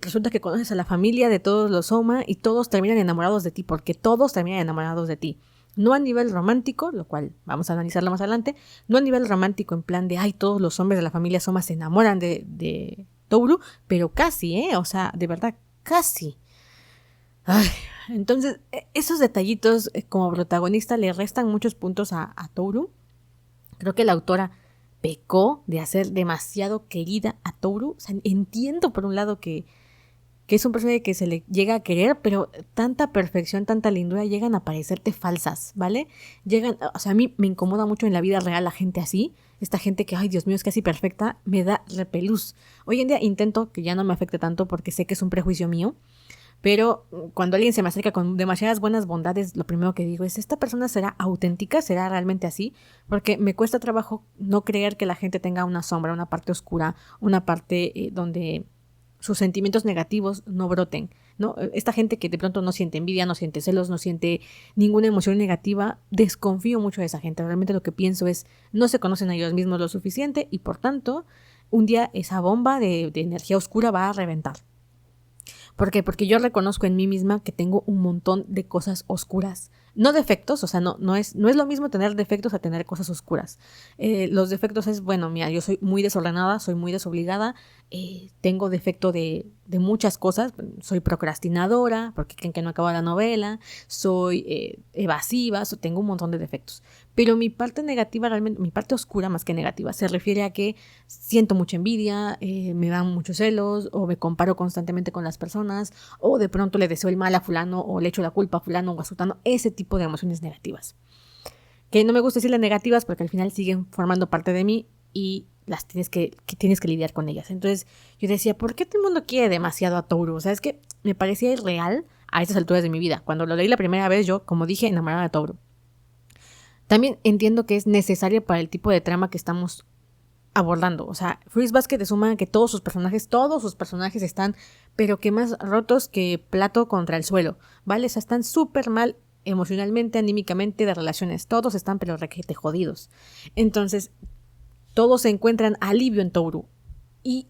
Resulta que conoces a la familia de todos los Ouma y todos terminan enamorados de ti, porque todos terminan enamorados de ti. No a nivel romántico, lo cual vamos a analizarlo más adelante, no a nivel romántico en plan de, ay, todos los hombres de la familia Soma se enamoran de Tohru, pero casi, o sea, de verdad, casi. Ay, entonces, esos detallitos como protagonista le restan muchos puntos a Tohru. Creo que la autora pecó de hacer demasiado querida a Tohru. O sea, entiendo por un lado que es un personaje que se le llega a querer, pero tanta perfección, tanta lindura llegan a parecerte falsas, ¿vale? O sea, a mí me incomoda mucho en la vida real la gente así, esta gente que, ay, Dios mío, es casi perfecta, me da repelús. Hoy en día intento que ya no me afecte tanto porque sé que es un prejuicio mío, pero cuando alguien se me acerca con demasiadas buenas bondades, lo primero que digo es, ¿esta persona será auténtica? ¿Será realmente así? Porque me cuesta trabajo no creer que la gente tenga una sombra, una parte oscura, una parte donde sus sentimientos negativos no broten, ¿no? Esta gente que de pronto no siente envidia, no siente celos, no siente ninguna emoción negativa, desconfío mucho de esa gente. Realmente lo que pienso es, no se conocen a ellos mismos lo suficiente y por tanto, un día esa bomba de energía oscura va a reventar. ¿Por qué? Porque yo reconozco en mí misma que tengo un montón de cosas oscuras. No defectos, o sea, no es lo mismo tener defectos a tener cosas oscuras. Los defectos es, bueno, mira, yo soy muy desordenada, soy muy desobligada, tengo defecto de muchas cosas, soy procrastinadora, porque creen que no acaba la novela, soy evasiva, tengo un montón de defectos. Pero mi parte negativa, realmente, mi parte oscura más que negativa, se refiere a que siento mucha envidia, me dan muchos celos, o me comparo constantemente con las personas, o de pronto le deseo el mal a fulano, o le echo la culpa a fulano o a sutano, ese tipo de emociones negativas. Que no me gusta decirle negativas porque al final siguen formando parte de mí, y tienes que lidiar con ellas. Entonces yo decía, ¿por qué todo el mundo quiere demasiado a Toru? O sea, es que me parecía irreal a estas alturas de mi vida. Cuando lo leí la primera vez, yo, como dije, enamorada de Toru. También entiendo que es necesario para el tipo de trama que estamos abordando. O sea, Fruits Basket es un manga que todos sus personajes están, pero que más rotos que plato contra el suelo, ¿vale? O sea, están súper mal emocionalmente, anímicamente, de relaciones. Todos están pero requete jodidos. Entonces, todos se encuentran alivio en Toru. Y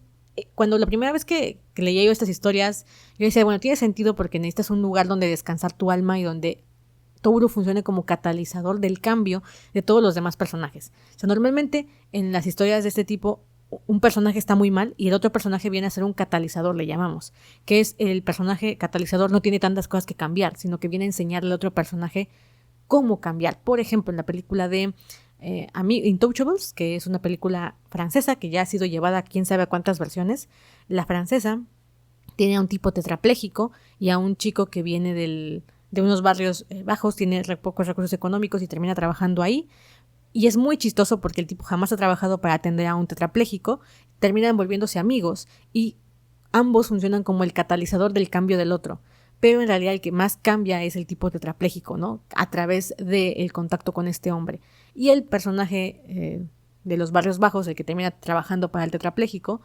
cuando la primera vez que leía yo estas historias, yo decía, bueno, tiene sentido porque necesitas un lugar donde descansar tu alma y donde Toru funcione como catalizador del cambio de todos los demás personajes. O sea, normalmente en las historias de este tipo, un personaje está muy mal y el otro personaje viene a ser un catalizador, le llamamos, que es el personaje catalizador no tiene tantas cosas que cambiar, sino que viene a enseñarle al otro personaje cómo cambiar. Por ejemplo, en la película de Intouchables, que es una película francesa que ya ha sido llevada a quién sabe a cuántas versiones, la francesa tiene a un tipo tetrapléjico y a un chico que viene de unos barrios bajos, tiene pocos recursos económicos y termina trabajando ahí. Y es muy chistoso porque el tipo jamás ha trabajado para atender a un tetrapléjico, terminan volviéndose amigos y ambos funcionan como el catalizador del cambio del otro. Pero en realidad el que más cambia es el tipo tetrapléjico, ¿no? A través del contacto con este hombre. Y el personaje de los barrios bajos, el que termina trabajando para el tetrapléjico,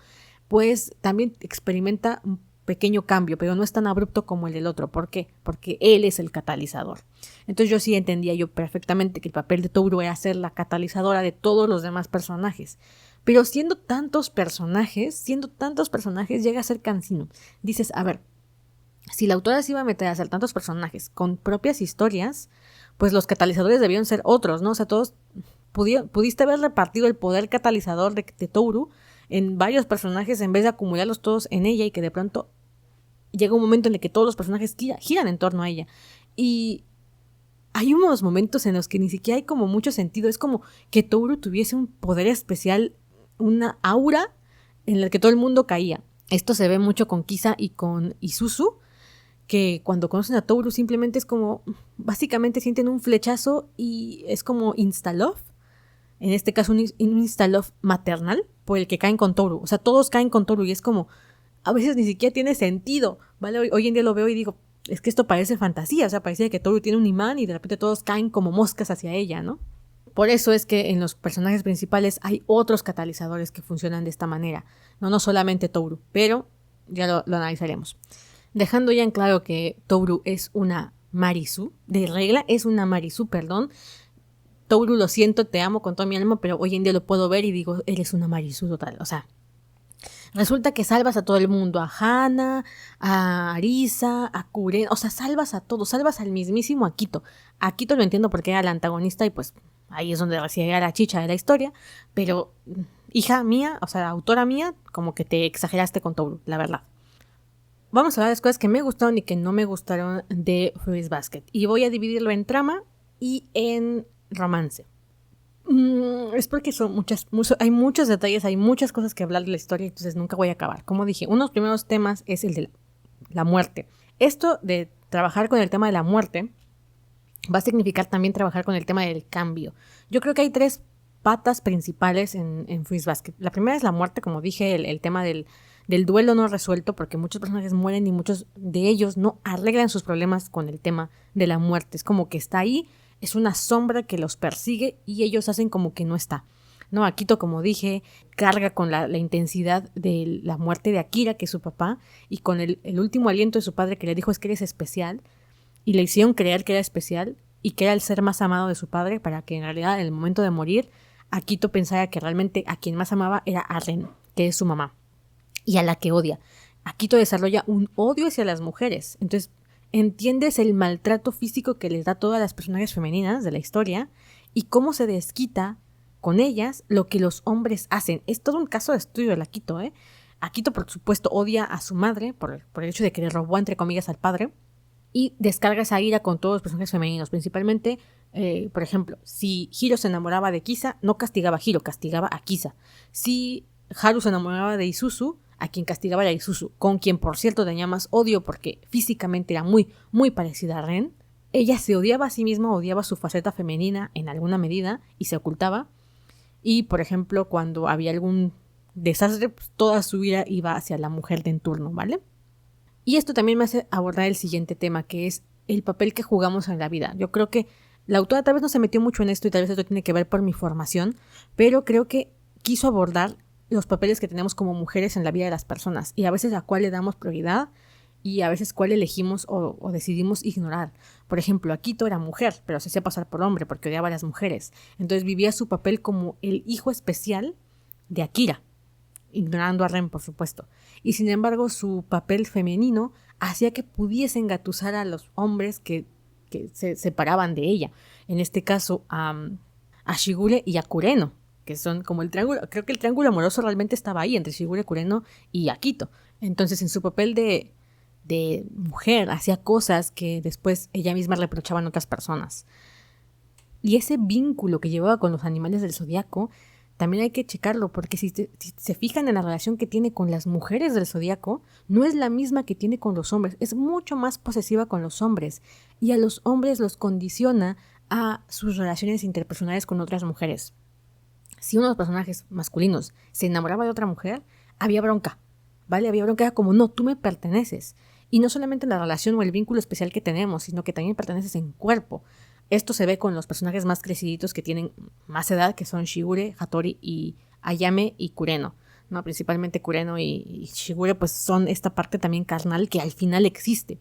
pues también experimenta un pequeño cambio, pero no es tan abrupto como el del otro. ¿Por qué? Porque él es el catalizador. Entonces yo sí entendía yo perfectamente que el papel de Toru era ser la catalizadora de todos los demás personajes. Pero siendo tantos personajes, llega a ser cansino. Dices, a ver, si la autora se iba a meter a hacer tantos personajes con propias historias, pues los catalizadores debieron ser otros, ¿no? O sea, todos pudiste haber repartido el poder catalizador de Toru en varios personajes en vez de acumularlos todos en ella y que de pronto llega un momento en el que todos los personajes giran en torno a ella. Y hay unos momentos en los que ni siquiera hay como mucho sentido. Es como que Toru tuviese un poder especial, una aura en la que todo el mundo caía. Esto se ve mucho con Kisa y con Isuzu, que cuando conocen a Toru simplemente es como, básicamente sienten un flechazo y es como insta-love. En este caso un insta-love maternal por el que caen con Toru. O sea, todos caen con Toru y es como, a veces ni siquiera tiene sentido, ¿vale? Hoy en día lo veo y digo, es que esto parece fantasía. O sea, parece que Toru tiene un imán y de repente todos caen como moscas hacia ella, ¿no? Por eso es que en los personajes principales hay otros catalizadores que funcionan de esta manera. No solamente Toru, pero ya lo analizaremos. Dejando ya en claro que Toru es una Marisu, de regla es una Marisu, perdón. Toru, lo siento, te amo con toda mi alma, pero hoy en día lo puedo ver y digo, eres una Marisu total. O sea, resulta que salvas a todo el mundo, a Hana, a Arisa, a Kuren, o sea, salvas a todos, salvas al mismísimo Akito. Akito lo entiendo porque era la antagonista y pues ahí es donde recibía la chicha de la historia, pero hija mía, o sea, autora mía, como que te exageraste con Toru, la verdad. Vamos a hablar de las cosas que me gustaron y que no me gustaron de Fruits Basket. Y voy a dividirlo en trama y en romance. Es porque hay muchos detalles, hay muchas cosas que hablar de la historia, entonces nunca voy a acabar. Como dije, uno de los primeros temas es el de la muerte. Esto de trabajar con el tema de la muerte va a significar también trabajar con el tema del cambio. Yo creo que hay tres patas principales en Fruits Basket. La primera es la muerte, como dije, el tema del duelo no resuelto, porque muchos personajes mueren y muchos de ellos no arreglan sus problemas con el tema de la muerte. Es como que está ahí, es una sombra que los persigue y ellos hacen como que no está. No, Akito, como dije, carga con la intensidad de la muerte de Akira, que es su papá, y con el último aliento de su padre que le dijo es que eres especial, y le hicieron creer que era especial y que era el ser más amado de su padre, para que en realidad en el momento de morir Akito pensara que realmente a quien más amaba era a Ren, que es su mamá, y a la que odia. Akito desarrolla un odio hacia las mujeres. Entonces, entiendes el maltrato físico que les da a todas las personajes femeninas de la historia y cómo se desquita con ellas lo que los hombres hacen. Es todo un caso de estudio del Akito, ¿eh? Akito, por supuesto, odia a su madre por el hecho de que le robó, entre comillas, al padre, y descarga esa ira con todos los personajes femeninos, principalmente, por ejemplo, si Hiro se enamoraba de Kisa, no castigaba a Hiro, castigaba a Kisa. Si Haru se enamoraba de Isuzu, a quien castigaba era Isuzu, con quien por cierto tenía más odio porque físicamente era muy, muy parecida a Ren. Ella se odiaba a sí misma, odiaba su faceta femenina en alguna medida y se ocultaba. Y, por ejemplo, cuando había algún desastre, pues toda su ira iba hacia la mujer de en turno, ¿vale? Y esto también me hace abordar el siguiente tema, que es el papel que jugamos en la vida. Yo creo que la autora tal vez no se metió mucho en esto y tal vez esto tiene que ver por mi formación, pero creo que quiso abordar los papeles que tenemos como mujeres en la vida de las personas y a veces a cuál le damos prioridad y a veces cuál elegimos o decidimos ignorar. Por ejemplo, Akito era mujer, pero se hacía pasar por hombre porque odiaba a las mujeres. Entonces vivía su papel como el hijo especial de Akira, ignorando a Ren, por supuesto. Y sin embargo, su papel femenino hacía que pudiese engatusar a los hombres que se separaban de ella. En este caso, a Shigure y a Kureno, que son como el triángulo. Creo que el triángulo amoroso realmente estaba ahí, entre Shigure, Kureno y Akito. Entonces, en su papel de mujer, hacía cosas que después ella misma reprochaba a otras personas. Y ese vínculo que llevaba con los animales del zodiaco también hay que checarlo, porque si se fijan en la relación que tiene con las mujeres del zodiaco, no es la misma que tiene con los hombres. Es mucho más posesiva con los hombres y a los hombres los condiciona a sus relaciones interpersonales con otras mujeres. Si uno de los personajes masculinos se enamoraba de otra mujer, había bronca, ¿vale? Había bronca, era como, no, tú me perteneces. Y no solamente en la relación o el vínculo especial que tenemos, sino que también perteneces en cuerpo. Esto se ve con los personajes más creciditos que tienen más edad, que son Shigure, Hattori y Ayame y Kureno, ¿no? Principalmente Kureno y Shigure pues son esta parte también carnal que al final existe.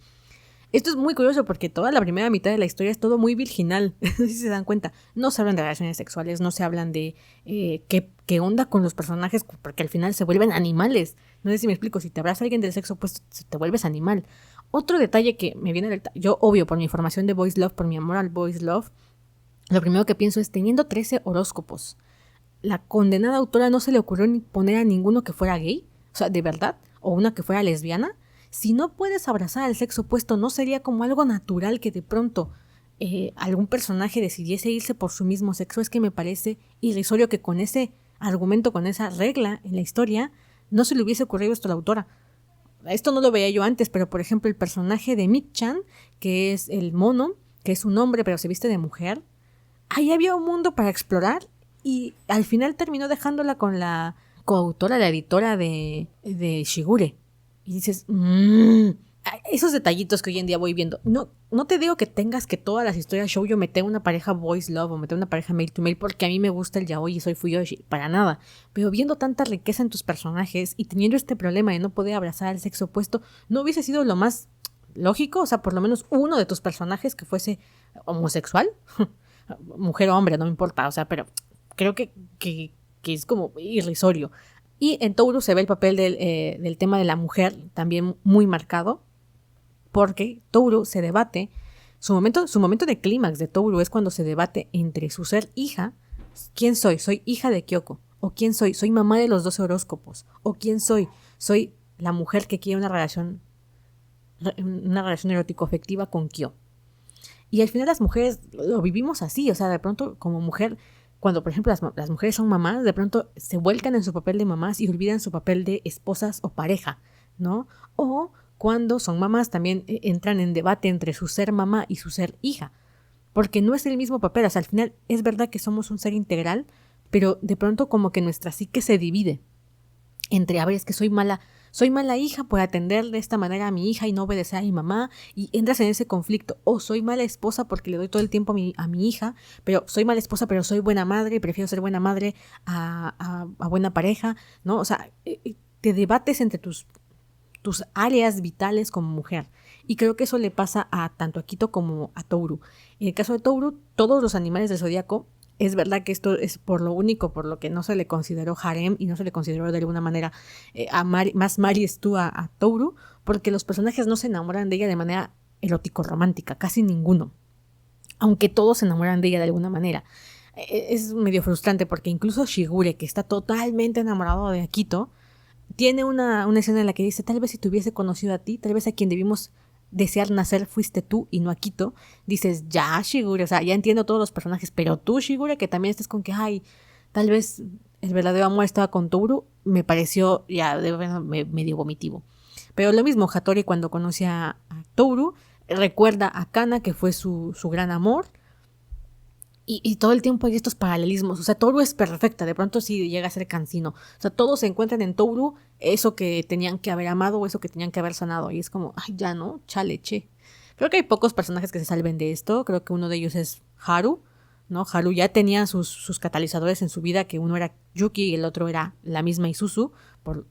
Esto es muy curioso porque toda la primera mitad de la historia es todo muy virginal, no sé si se dan cuenta. No se hablan de relaciones sexuales, no se hablan de qué onda con los personajes, porque al final se vuelven animales. No sé si me explico, si te abraza alguien del sexo opuesto, te vuelves animal. Otro detalle que me viene yo obvio por mi formación de Boys Love, por mi amor al Boys Love, lo primero que pienso es, teniendo 13 horóscopos, la condenada autora no se le ocurrió ni poner a ninguno que fuera gay, o sea, de verdad, o una que fuera lesbiana. Si no puedes abrazar al sexo opuesto, ¿no sería como algo natural que de pronto algún personaje decidiese irse por su mismo sexo? Es que me parece irrisorio que con ese argumento, con esa regla en la historia, no se le hubiese ocurrido esto a la autora. Esto no lo veía yo antes, pero por ejemplo el personaje de Mik-chan, que es el mono, que es un hombre pero se viste de mujer, ahí había un mundo para explorar y al final terminó dejándola con la coautora, la editora de Shigure. Y dices, esos detallitos que hoy en día voy viendo. No te digo que tengas que todas las historias shoujo meter una pareja boys love o meter una pareja male to male porque a mí me gusta el yaoi y soy fuyoshi, para nada. Pero viendo tanta riqueza en tus personajes y teniendo este problema de no poder abrazar al sexo opuesto, ¿no hubiese sido lo más lógico? O sea, por lo menos uno de tus personajes que fuese homosexual, mujer o hombre, no me importa, o sea, pero creo que es como irrisorio. Y en Touru se ve el papel del tema de la mujer también muy marcado, porque Touru se debate, su momento de clímax de Touru es cuando se debate entre su ser hija, ¿quién soy? ¿Soy hija de Kyoko? ¿O quién soy? ¿Soy mamá de los 12 horóscopos? ¿O quién soy? ¿Soy la mujer que quiere una relación erótico-afectiva con Kyo? Y al final las mujeres lo vivimos así, o sea, de pronto como mujer, cuando por ejemplo las mujeres son mamás, de pronto se vuelcan en su papel de mamás y olvidan su papel de esposas o pareja, ¿no? O cuando son mamás también entran en debate entre su ser mamá y su ser hija, porque no es el mismo papel, o sea, al final es verdad que somos un ser integral, pero de pronto como que nuestra psique se divide entre, a ver, es que soy mala hija por atender de esta manera a mi hija y no obedecer a mi mamá, y entras en ese conflicto. O soy mala esposa porque le doy todo el tiempo a mi hija, pero soy mala esposa pero soy buena madre, prefiero ser buena madre a buena pareja, ¿no? O sea, te debates entre tus áreas vitales como mujer. Y creo que eso le pasa a tanto a Akito como a Touru. En el caso de Touru, todos los animales del zodiaco, es verdad que esto es por lo único por lo que no se le consideró harem y no se le consideró de alguna manera más Maris tú a Touru, porque los personajes no se enamoran de ella de manera erótico-romántica, casi ninguno, aunque todos se enamoran de ella de alguna manera. Es medio frustrante porque incluso Shigure, que está totalmente enamorado de Akito, tiene una escena en la que dice, tal vez si te hubiese conocido a ti, tal vez a quien debimos desear nacer fuiste tú y no Akito. Dices, ya Shigure, o sea, ya entiendo todos los personajes, pero tú Shigure, que también estás con que, ay, tal vez el verdadero amor estaba con Touru, me pareció ya medio vomitivo. Pero lo mismo, Hattori cuando conoce a Touru, recuerda a Kana, que fue su gran amor, Y todo el tiempo hay estos paralelismos. O sea, Toru es perfecta. De pronto sí llega a ser cansino. O sea, todos se encuentran en Toru eso que tenían que haber amado o eso que tenían que haber sanado. Y es como, ay, ya no, chale, che. Creo que hay pocos personajes que se salven de esto. Creo que uno de ellos es Haru, ¿no? Haru ya tenía sus catalizadores en su vida, que uno era Yuki y el otro era la misma Isuzu,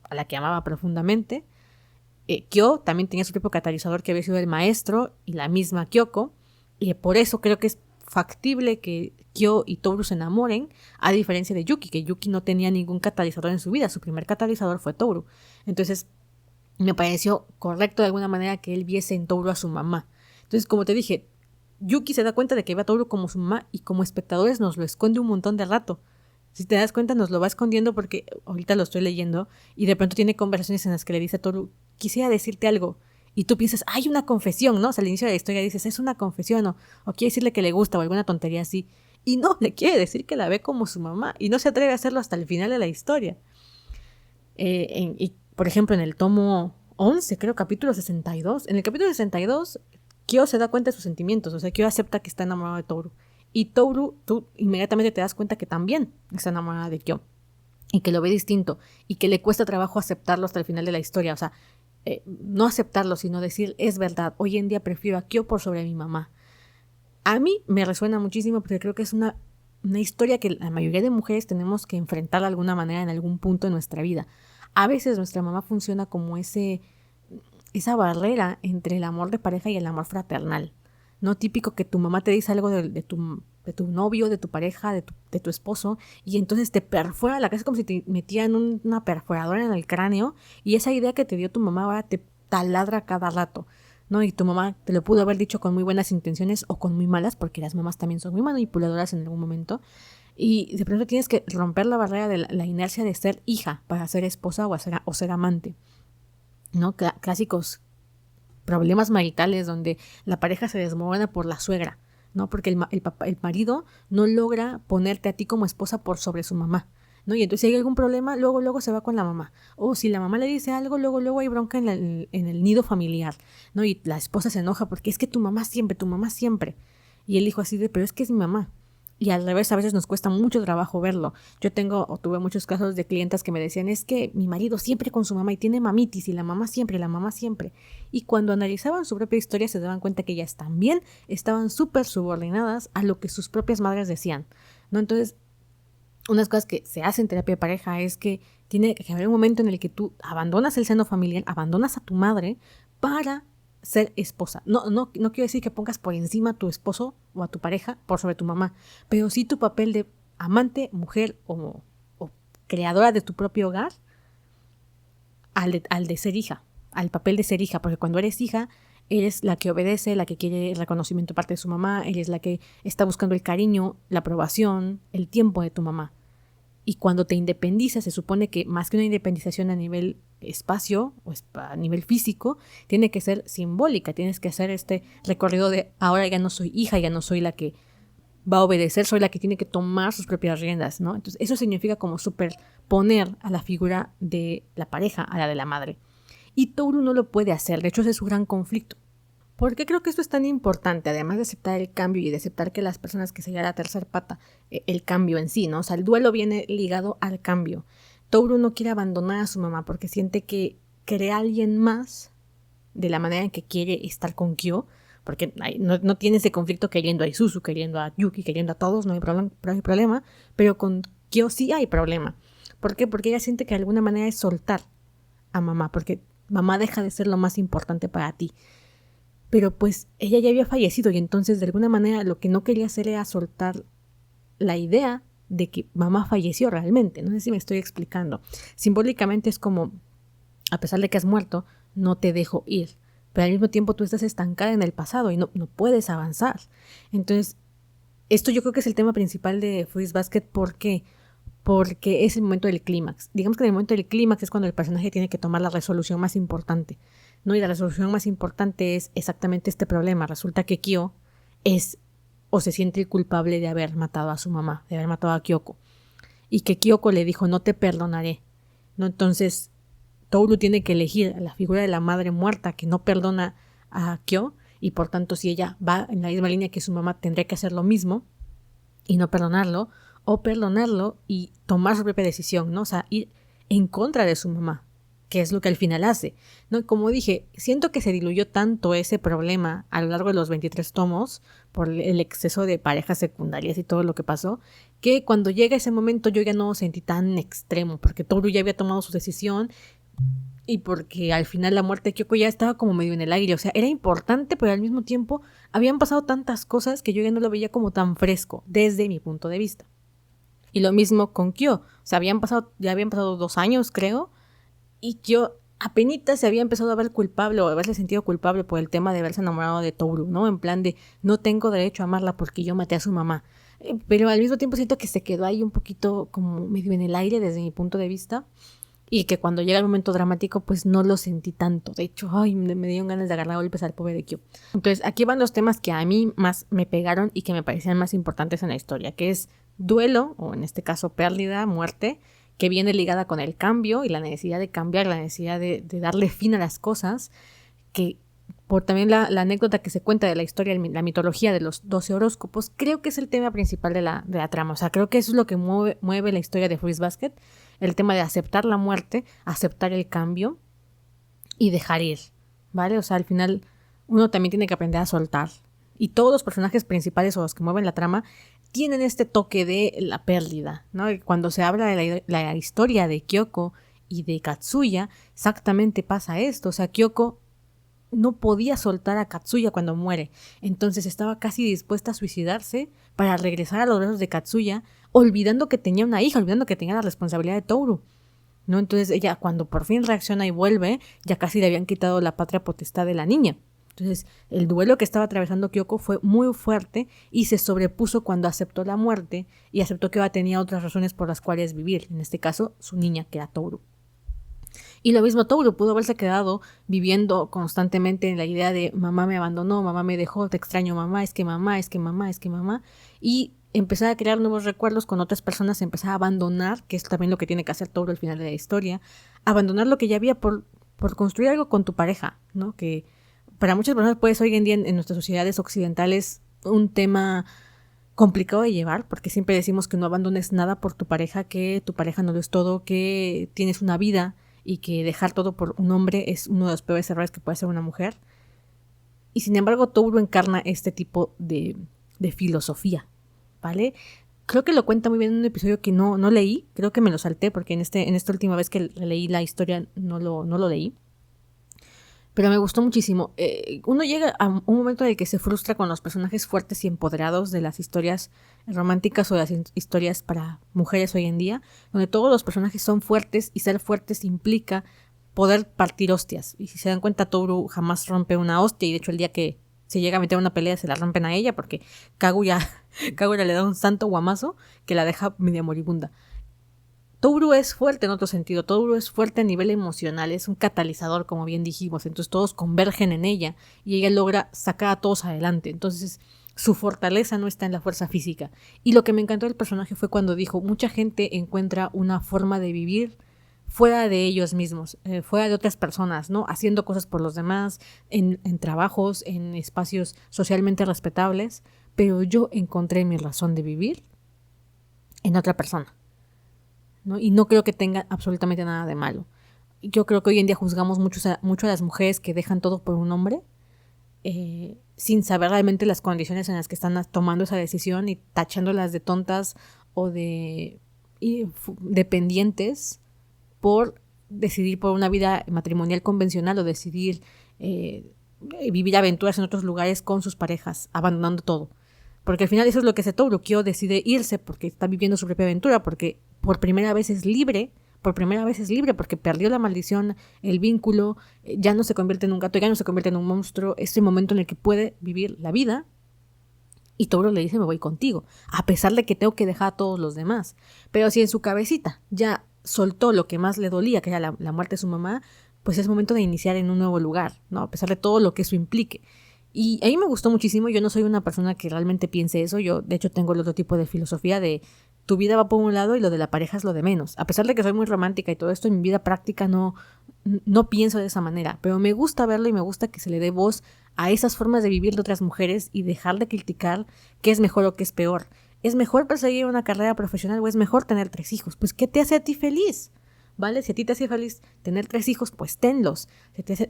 a la que amaba profundamente. Kyo también tenía su propio catalizador, que había sido el maestro, y la misma Kyoko. Y por eso creo que es factible que Kyo y Toru se enamoren, a diferencia de Yuki, que Yuki no tenía ningún catalizador en su vida. Su primer catalizador fue Toru. Entonces me pareció correcto de alguna manera que él viese en Toru a su mamá. Entonces, como te dije, Yuki se da cuenta de que ve a Toru como su mamá y como espectadores nos lo esconde un montón de rato. Si te das cuenta, nos lo va escondiendo porque ahorita lo estoy leyendo y de pronto tiene conversaciones en las que le dice a Toru, quisiera decirte algo. Y tú piensas, hay una confesión, ¿no? O sea, al inicio de la historia dices, es una confesión o quiere decirle que le gusta o alguna tontería así. Y no, le quiere decir que la ve como su mamá y no se atreve a hacerlo hasta el final de la historia. Y por ejemplo, en el tomo 11, creo, capítulo 62. En el capítulo 62, Kyo se da cuenta de sus sentimientos. O sea, Kyo acepta que está enamorado de Toru. Y Toru, tú inmediatamente te das cuenta que también está enamorada de Kyo. Y que lo ve distinto. Y que le cuesta trabajo aceptarlo hasta el final de la historia. O sea, no aceptarlo, sino decir, es verdad, hoy en día prefiero a Kyo por sobre mi mamá. A mí me resuena muchísimo porque creo que es una historia que la mayoría de mujeres tenemos que enfrentar de alguna manera en algún punto de nuestra vida. A veces nuestra mamá funciona como esa barrera entre el amor de pareja y el amor fraternal. No típico que tu mamá te dice algo de tu novio, de tu pareja, de tu esposo, y entonces te perfora la cabeza como si te metieran una perforadora en el cráneo, y esa idea que te dio tu mamá ahora te taladra cada rato, ¿no? Y tu mamá te lo pudo haber dicho con muy buenas intenciones o con muy malas, porque las mamás también son muy manipuladoras en algún momento, y de pronto tienes que romper la barrera de la inercia de ser hija para ser esposa o ser amante, ¿no? Clásicos problemas maritales donde la pareja se desmorona por la suegra, ¿no? Porque el marido no logra ponerte a ti como esposa por sobre su mamá, ¿no? Y entonces si hay algún problema, luego se va con la mamá. O si la mamá le dice algo, luego hay bronca en el nido familiar, ¿no? Y la esposa se enoja porque es que tu mamá siempre. Y el hijo así de, pero es que es mi mamá. Y al revés, a veces nos cuesta mucho trabajo verlo. Yo tuve muchos casos de clientas que me decían, es que mi marido siempre con su mamá y tiene mamitis y la mamá siempre. Y cuando analizaban su propia historia se daban cuenta que ellas también estaban súper subordinadas a lo que sus propias madres decían, ¿no? Entonces, unas cosas que se hacen en terapia de pareja es que tiene que haber un momento en el que tú abandonas el seno familiar, abandonas a tu madre para ser esposa. No quiero decir que pongas por encima a tu esposo o a tu pareja por sobre tu mamá, pero sí tu papel de amante, mujer o creadora de tu propio hogar al de ser hija, al papel de ser hija, porque cuando eres hija eres la que obedece, la que quiere el reconocimiento de parte de su mamá, eres la que está buscando el cariño, la aprobación, el tiempo de tu mamá. Y cuando te independizas, se supone que más que una independización a nivel espacio o a nivel físico, tiene que ser simbólica. Tienes que hacer este recorrido de ahora ya no soy hija, ya no soy la que va a obedecer, soy la que tiene que tomar sus propias riendas, ¿no? Entonces eso significa como superponer a la figura de la pareja a la de la madre. Y Toru no lo puede hacer, de hecho ese es su gran conflicto. ¿Por qué creo que esto es tan importante? Además de aceptar el cambio y de aceptar que las personas que sería la tercera pata, el cambio en sí, ¿no? O sea, el duelo viene ligado al cambio. Toru no quiere abandonar a su mamá porque siente que crea a alguien más de la manera en que quiere estar con Kyo, porque no tiene ese conflicto queriendo a Isuzu, queriendo a Yuki, queriendo a todos, no hay problema, pero con Kyo sí hay problema. ¿Por qué? Porque ella siente que de alguna manera es soltar a mamá, porque mamá deja de ser lo más importante para ti. Pero pues ella ya había fallecido y entonces de alguna manera lo que no quería hacer era soltar la idea de que mamá falleció realmente. No sé si me estoy explicando. Simbólicamente es como, a pesar de que has muerto, no te dejo ir. Pero al mismo tiempo tú estás estancada en el pasado y no puedes avanzar. Entonces, esto yo creo que es el tema principal de Fruits Basket. ¿Por qué? Porque es el momento del clímax. Digamos que en el momento del clímax es cuando el personaje tiene que tomar la resolución más importante, ¿no? Y la resolución más importante es exactamente este problema. Resulta que Kyo es o se siente culpable de haber matado a su mamá, de haber matado a Kyoko. Y que Kyoko le dijo, no te perdonaré, ¿no? Entonces, Toru tiene que elegir a la figura de la madre muerta que no perdona a Kyo, y por tanto, si ella va en la misma línea que su mamá, tendría que hacer lo mismo. y no perdonarlo, o perdonarlo y tomar su propia decisión, ¿no? O sea, ir en contra de su mamá, que es lo que al final hace, ¿no? Como dije, siento que se diluyó tanto ese problema a lo largo de los 23 tomos por el exceso de parejas secundarias y todo lo que pasó, que cuando llega ese momento yo ya no lo sentí tan extremo, porque Toru ya había tomado su decisión y porque al final la muerte de Kyoko ya estaba como medio en el aire, o sea, era importante, pero al mismo tiempo habían pasado tantas cosas que yo ya no lo veía como tan fresco desde mi punto de vista. Y lo mismo con Kyo, o sea, ya habían pasado 2 años, creo, y Kyo apenas se había empezado a ver culpable o a haberse sentido culpable por el tema de haberse enamorado de Toru, ¿no? En plan de, no tengo derecho a amarla porque yo maté a su mamá. Pero al mismo tiempo siento que se quedó ahí un poquito como medio en el aire desde mi punto de vista. Y que cuando llega el momento dramático, pues no lo sentí tanto. De hecho, ay, me dieron ganas de agarrar golpes al pobre de Kyo. Entonces, aquí van los temas que a mí más me pegaron y que me parecían más importantes en la historia, que es duelo, o en este caso pérdida, muerte, que viene ligada con el cambio y la necesidad de cambiar, la necesidad de darle fin a las cosas, que por también la anécdota que se cuenta de la historia, la mitología de los 12 horóscopos, creo que es el tema principal de la trama. O sea, creo que eso es lo que mueve la historia de Fruits Basket, el tema de aceptar la muerte, aceptar el cambio y dejar ir, ¿vale? O sea, al final uno también tiene que aprender a soltar. Y todos los personajes principales o los que mueven la trama tienen este toque de la pérdida, ¿no? Cuando se habla de la historia de Kyoko y de Katsuya, exactamente pasa esto. O sea, Kyoko no podía soltar a Katsuya cuando muere, entonces estaba casi dispuesta a suicidarse para regresar a los brazos de Katsuya, olvidando que tenía una hija, olvidando que tenía la responsabilidad de Toru, ¿no? Entonces ella, cuando por fin reacciona y vuelve, ya casi le habían quitado la patria potestad de la niña. Entonces el duelo que estaba atravesando Kyoko fue muy fuerte y se sobrepuso cuando aceptó la muerte y aceptó que tenía otras razones por las cuales vivir, en este caso su niña, que era Toru. Y lo mismo Toru pudo haberse quedado viviendo constantemente en la idea de mamá me abandonó, mamá me dejó, te extraño mamá, es que mamá, es que mamá, es que mamá, y empezar a crear nuevos recuerdos con otras personas, empezar a abandonar, que es también lo que tiene que hacer Toru al final de la historia, abandonar lo que ya había por construir algo con tu pareja, ¿no? Que para muchas personas puede ser hoy en día en nuestras sociedades occidentales un tema complicado de llevar, porque siempre decimos que no abandones nada por tu pareja, que tu pareja no lo es todo, que tienes una vida y que dejar todo por un hombre es uno de los peores errores que puede hacer una mujer. Y sin embargo, Toru encarna este tipo de filosofía, ¿vale? Creo que lo cuenta muy bien en un episodio que no leí, creo que me lo salté porque en esta última vez que leí la historia no lo leí. Pero me gustó muchísimo. Uno llega a un momento en el que se frustra con los personajes fuertes y empoderados de las historias románticas o de las historias para mujeres hoy en día, donde todos los personajes son fuertes y ser fuertes implica poder partir hostias. Y si se dan cuenta, Toru jamás rompe una hostia y de hecho el día que se llega a meter una pelea se la rompen a ella porque Kaguya le da un santo guamazo que la deja media moribunda. Toru es fuerte en otro sentido, Toru es fuerte a nivel emocional, es un catalizador, como bien dijimos, entonces todos convergen en ella y ella logra sacar a todos adelante, entonces su fortaleza no está en la fuerza física. Y lo que me encantó del personaje fue cuando dijo, mucha gente encuentra una forma de vivir fuera de ellos mismos, fuera de otras personas, ¿no? Haciendo cosas por los demás, en trabajos, en espacios socialmente respetables, pero yo encontré mi razón de vivir en otra persona, ¿no? Y no creo que tenga absolutamente nada de malo. Yo creo que hoy en día juzgamos mucho a las mujeres que dejan todo por un hombre, sin saber realmente las condiciones en las que están tomando esa decisión y tachándolas de tontas o de dependientes por decidir por una vida matrimonial convencional o decidir vivir aventuras en otros lugares con sus parejas, abandonando todo. Porque al final eso es lo que hace Toru. Kyo decide irse porque está viviendo su propia aventura, porque por primera vez es libre, porque perdió la maldición, el vínculo, ya no se convierte en un gato, ya no se convierte en un monstruo, es el momento en el que puede vivir la vida. Y Toru le dice, me voy contigo, a pesar de que tengo que dejar a todos los demás. Pero si en su cabecita ya soltó lo que más le dolía, que era la muerte de su mamá, pues es momento de iniciar en un nuevo lugar, ¿no? A pesar de todo lo que eso implique. Y a mí me gustó muchísimo, yo no soy una persona que realmente piense eso, yo de hecho tengo el otro tipo de filosofía de tu vida va por un lado y lo de la pareja es lo de menos. A pesar de que soy muy romántica y todo esto, en mi vida práctica no pienso de esa manera, pero me gusta verlo y me gusta que se le dé voz a esas formas de vivir de otras mujeres y dejar de criticar qué es mejor o qué es peor. ¿Es mejor perseguir una carrera profesional o es mejor tener 3 hijos? Pues, ¿qué te hace a ti feliz? ¿Vale? Si a ti te hace feliz tener 3 hijos, pues tenlos.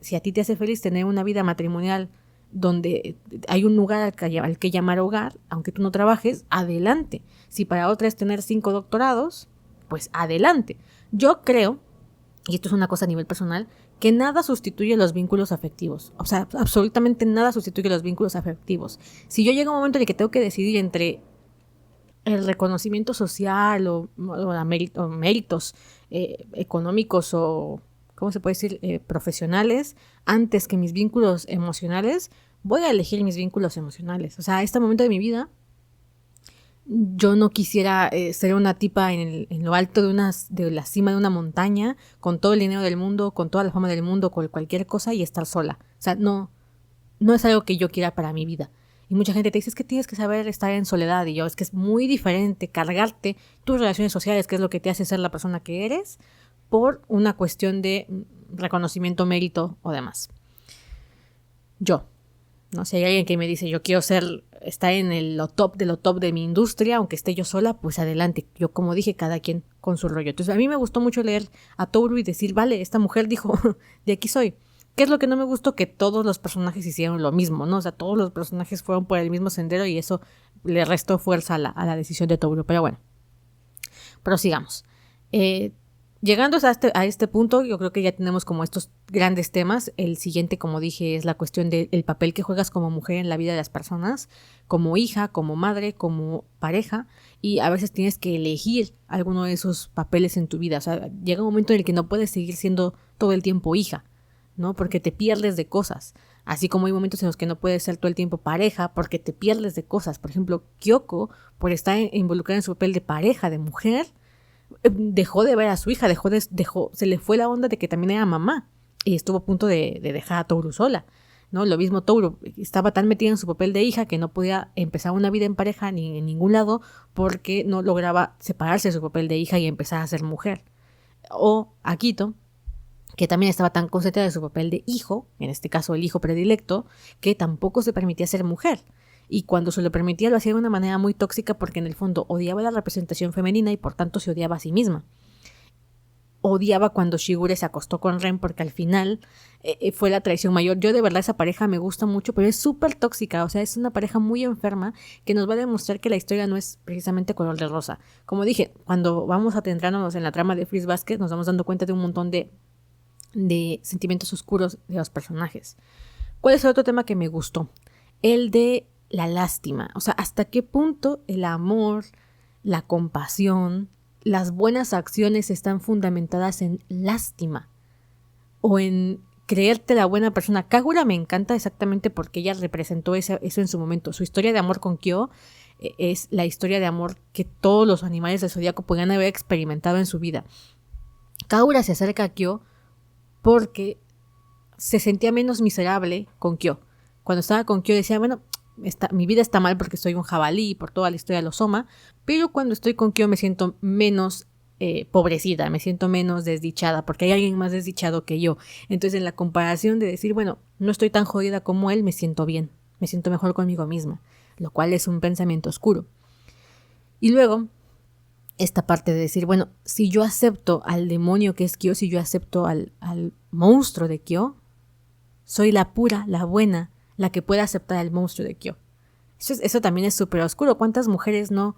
Si a ti te hace feliz tener una vida matrimonial donde hay un lugar al que llamar hogar, aunque tú no trabajes, adelante. Si para otra es tener 5 doctorados, pues adelante. Yo creo, y esto es una cosa a nivel personal, que nada sustituye los vínculos afectivos. O sea, absolutamente nada sustituye los vínculos afectivos. Si yo llego a un momento en el que tengo que decidir entre el reconocimiento social o méritos económicos o, ¿cómo se puede decir?, profesionales, antes que mis vínculos emocionales, voy a elegir mis vínculos emocionales. O sea, a este momento de mi vida, yo no quisiera ser una tipa en lo alto de la cima de una montaña, con todo el dinero del mundo, con toda la fama del mundo, con cualquier cosa y estar sola. O sea, no es algo que yo quiera para mi vida. Y mucha gente te dice, es que tienes que saber estar en soledad. Y yo, es que es muy diferente cargarte tus relaciones sociales, que es lo que te hace ser la persona que eres, por una cuestión de reconocimiento, mérito o demás. Yo, ¿no? Si hay alguien que me dice, yo quiero estar en lo top de mi industria, aunque esté yo sola, pues adelante. Yo, como dije, cada quien con su rollo. Entonces, a mí me gustó mucho leer a Toru y decir, vale, esta mujer dijo, de aquí soy. ¿Qué es lo que no me gustó? Que todos los personajes hicieron lo mismo, ¿no? O sea, todos los personajes fueron por el mismo sendero y eso le restó fuerza a la decisión de Toru. Pero bueno, prosigamos. Llegando a este punto, yo creo que ya tenemos como estos grandes temas. El siguiente, como dije, es la cuestión del papel que juegas como mujer en la vida de las personas, como hija, como madre, como pareja, y a veces tienes que elegir alguno de esos papeles en tu vida. O sea, llega un momento en el que no puedes seguir siendo todo el tiempo hija, ¿no? Porque te pierdes de cosas. Así como hay momentos en los que no puedes ser todo el tiempo pareja porque te pierdes de cosas. Por ejemplo, Kyoko, por estar involucrada en su papel de pareja, de mujer, dejó de ver a su hija, se le fue la onda de que también era mamá y estuvo a punto de dejar a Toru sola, ¿no? Lo mismo Toru, estaba tan metida en su papel de hija que no podía empezar una vida en pareja ni en ningún lado porque no lograba separarse de su papel de hija y empezar a ser mujer. O Akito, que también estaba tan concentrada en su papel de hijo, en este caso el hijo predilecto, que tampoco se permitía ser mujer. Y cuando se lo permitía lo hacía de una manera muy tóxica porque en el fondo odiaba la representación femenina y por tanto se odiaba a sí misma. Odiaba cuando Shigure se acostó con Ren porque al final fue la traición mayor. Yo de verdad esa pareja me gusta mucho, pero es súper tóxica. O sea, es una pareja muy enferma que nos va a demostrar que la historia no es precisamente color de rosa. Como dije, cuando vamos adentrándonos en la trama de Fruits Basket nos vamos dando cuenta de un montón de sentimientos oscuros de los personajes. ¿Cuál es el otro tema que me gustó? El de la lástima. O sea, hasta qué punto el amor, la compasión, las buenas acciones están fundamentadas en lástima o en creerte la buena persona. Kagura me encanta exactamente porque ella representó eso en su momento. Su historia de amor con Kyo es la historia de amor que todos los animales del zodiaco podían haber experimentado en su vida. Kagura se acerca a Kyo porque se sentía menos miserable con Kyo. Cuando estaba con Kyo decía, bueno, mi vida está mal porque soy un jabalí por toda la historia de los Soma, pero cuando estoy con Kyo me siento menos pobrecita, me siento menos desdichada porque hay alguien más desdichado que yo. Entonces en la comparación de decir, bueno, no estoy tan jodida como él, me siento bien, me siento mejor conmigo misma, lo cual es un pensamiento oscuro. Y luego esta parte de decir, bueno, si yo acepto al demonio que es Kyo, si yo acepto al monstruo de Kyo, soy la pura, la buena, la que puede aceptar al monstruo de Kyo. Eso también es súper oscuro. ¿Cuántas mujeres no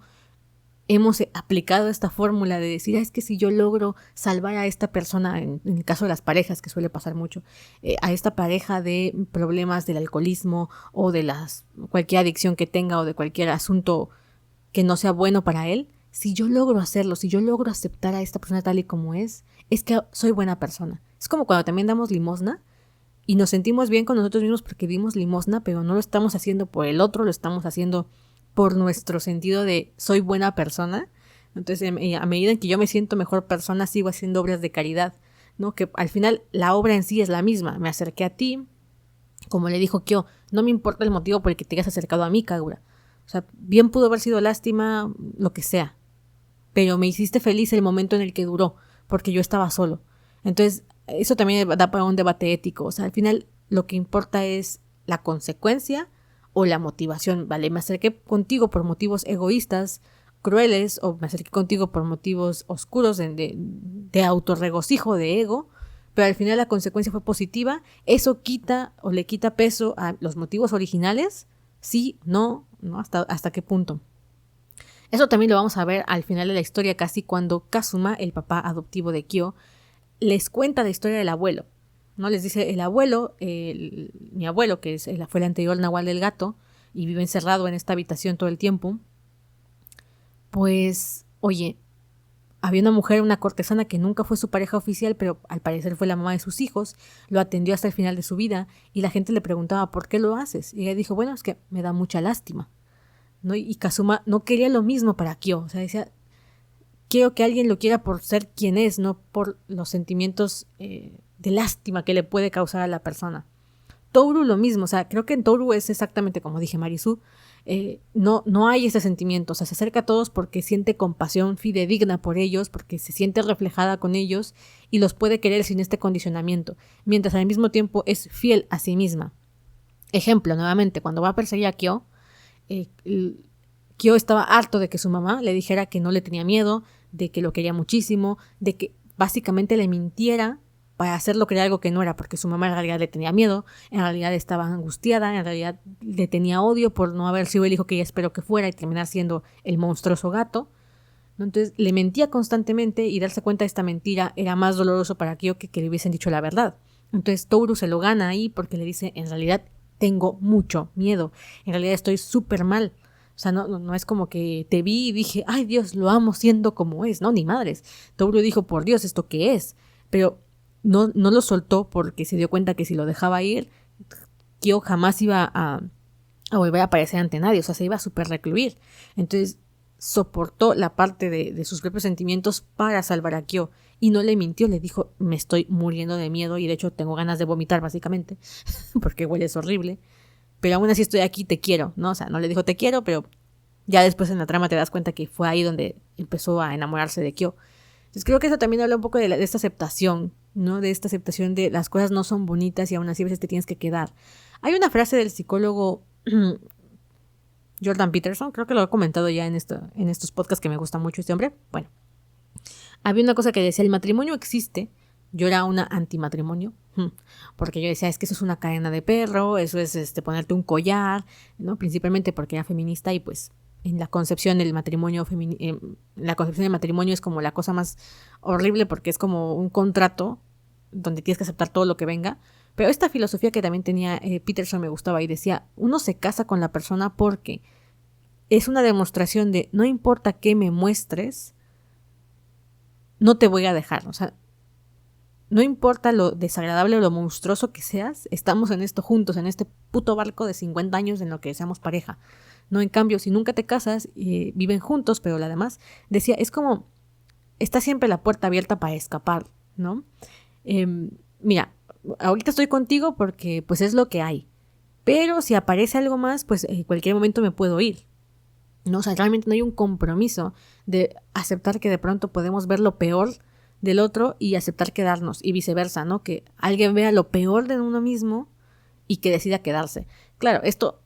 hemos aplicado esta fórmula de decir, es que si yo logro salvar a esta persona, en el caso de las parejas, que suele pasar mucho, a esta pareja de problemas del alcoholismo o de cualquier adicción que tenga o de cualquier asunto que no sea bueno para él, si yo logro hacerlo, si yo logro aceptar a esta persona tal y como es que soy buena persona. Es como cuando también damos limosna y nos sentimos bien con nosotros mismos porque dimos limosna, pero no lo estamos haciendo por el otro, lo estamos haciendo por nuestro sentido de soy buena persona. Entonces, a medida en que yo me siento mejor persona, sigo haciendo obras de caridad, ¿no? Que al final la obra en sí es la misma. Me acerqué a ti, como le dijo Kyo, no me importa el motivo por el que te hayas acercado a mí, Kagura. O sea, bien pudo haber sido lástima, lo que sea, pero me hiciste feliz el momento en el que duró, porque yo estaba solo. Entonces, eso también da para un debate ético. O sea, al final lo que importa es la consecuencia o la motivación, ¿vale? Me acerqué contigo por motivos egoístas, crueles, o me acerqué contigo por motivos oscuros de autorregocijo, de ego, pero al final la consecuencia fue positiva. Eso quita o le quita peso a los motivos originales, sí, no, hasta qué punto. Eso también lo vamos a ver al final de la historia, casi cuando Kazuma, el papá adoptivo de Kyo, les cuenta la historia del abuelo, ¿no? Les dice, el abuelo, mi abuelo, que fue el anterior Nahual del gato, y vive encerrado en esta habitación todo el tiempo, pues, oye, había una mujer, una cortesana que nunca fue su pareja oficial, pero al parecer fue la mamá de sus hijos, lo atendió hasta el final de su vida, y la gente le preguntaba, ¿por qué lo haces? Y ella dijo, bueno, es que me da mucha lástima, ¿no? Y Kazuma no quería lo mismo para Kyo, o sea, decía, quiero que alguien lo quiera por ser quien es, no por los sentimientos de lástima que le puede causar a la persona. Toru lo mismo, o sea, creo que en Toru es exactamente como dije Marisu, no hay ese sentimiento, o sea, se acerca a todos porque siente compasión fidedigna por ellos, porque se siente reflejada con ellos y los puede querer sin este condicionamiento, mientras al mismo tiempo es fiel a sí misma. Ejemplo, nuevamente, cuando va a perseguir a Kyo, Kyo estaba harto de que su mamá le dijera que no le tenía miedo, de que lo quería muchísimo, de que básicamente le mintiera para hacerlo creer algo que no era, porque su mamá en realidad le tenía miedo, en realidad estaba angustiada, en realidad le tenía odio por no haber sido el hijo que ella esperó que fuera y terminar siendo el monstruoso gato, ¿no? Entonces le mentía constantemente y darse cuenta de esta mentira era más doloroso para Kyo que le hubiesen dicho la verdad. Entonces Toru se lo gana ahí porque le dice, en realidad tengo mucho miedo, en realidad estoy súper mal. O sea, no es como que te vi y dije, ay Dios, lo amo siendo como es, no, ni madres. Toru dijo, por Dios, ¿esto qué es? Pero no lo soltó porque se dio cuenta que si lo dejaba ir, Kyo jamás iba a volver a aparecer ante nadie, o sea, se iba a súper recluir. Entonces soportó la parte de sus propios sentimientos para salvar a Kyo y no le mintió, le dijo, me estoy muriendo de miedo y de hecho tengo ganas de vomitar básicamente, porque hueles horrible. Pero aún así estoy aquí, te quiero, ¿no? O sea, no le dijo te quiero, pero ya después en la trama te das cuenta que fue ahí donde empezó a enamorarse de Kyo. Entonces creo que eso también habla un poco de esta aceptación, ¿no? De esta aceptación de las cosas no son bonitas y aún así a veces te tienes que quedar. Hay una frase del psicólogo Jordan Peterson, creo que lo he comentado ya en estos podcasts que me gusta mucho este hombre. Bueno, había una cosa que decía, el matrimonio existe. Yo era una antimatrimonio, porque yo decía, es que eso es una cadena de perro, eso es ponerte un collar, ¿no? Principalmente porque era feminista y pues en la concepción del matrimonio es como la cosa más horrible porque es como un contrato donde tienes que aceptar todo lo que venga. Pero esta filosofía que también tenía Peterson me gustaba y decía, uno se casa con la persona porque es una demostración de no importa qué me muestres, no te voy a dejar, o sea, no importa lo desagradable o lo monstruoso que seas, estamos en esto juntos, en este puto barco de 50 años en lo que seamos pareja. No, en cambio, si nunca te casas, viven juntos, pero la demás, decía, es como, está siempre la puerta abierta para escapar, ¿no? Mira, ahorita estoy contigo porque pues es lo que hay, pero si aparece algo más, pues en cualquier momento me puedo ir, ¿no? O sea, realmente no hay un compromiso de aceptar que de pronto podemos ver lo peor del otro y aceptar quedarnos y viceversa, ¿no? Que alguien vea lo peor de uno mismo y que decida quedarse. Claro, esto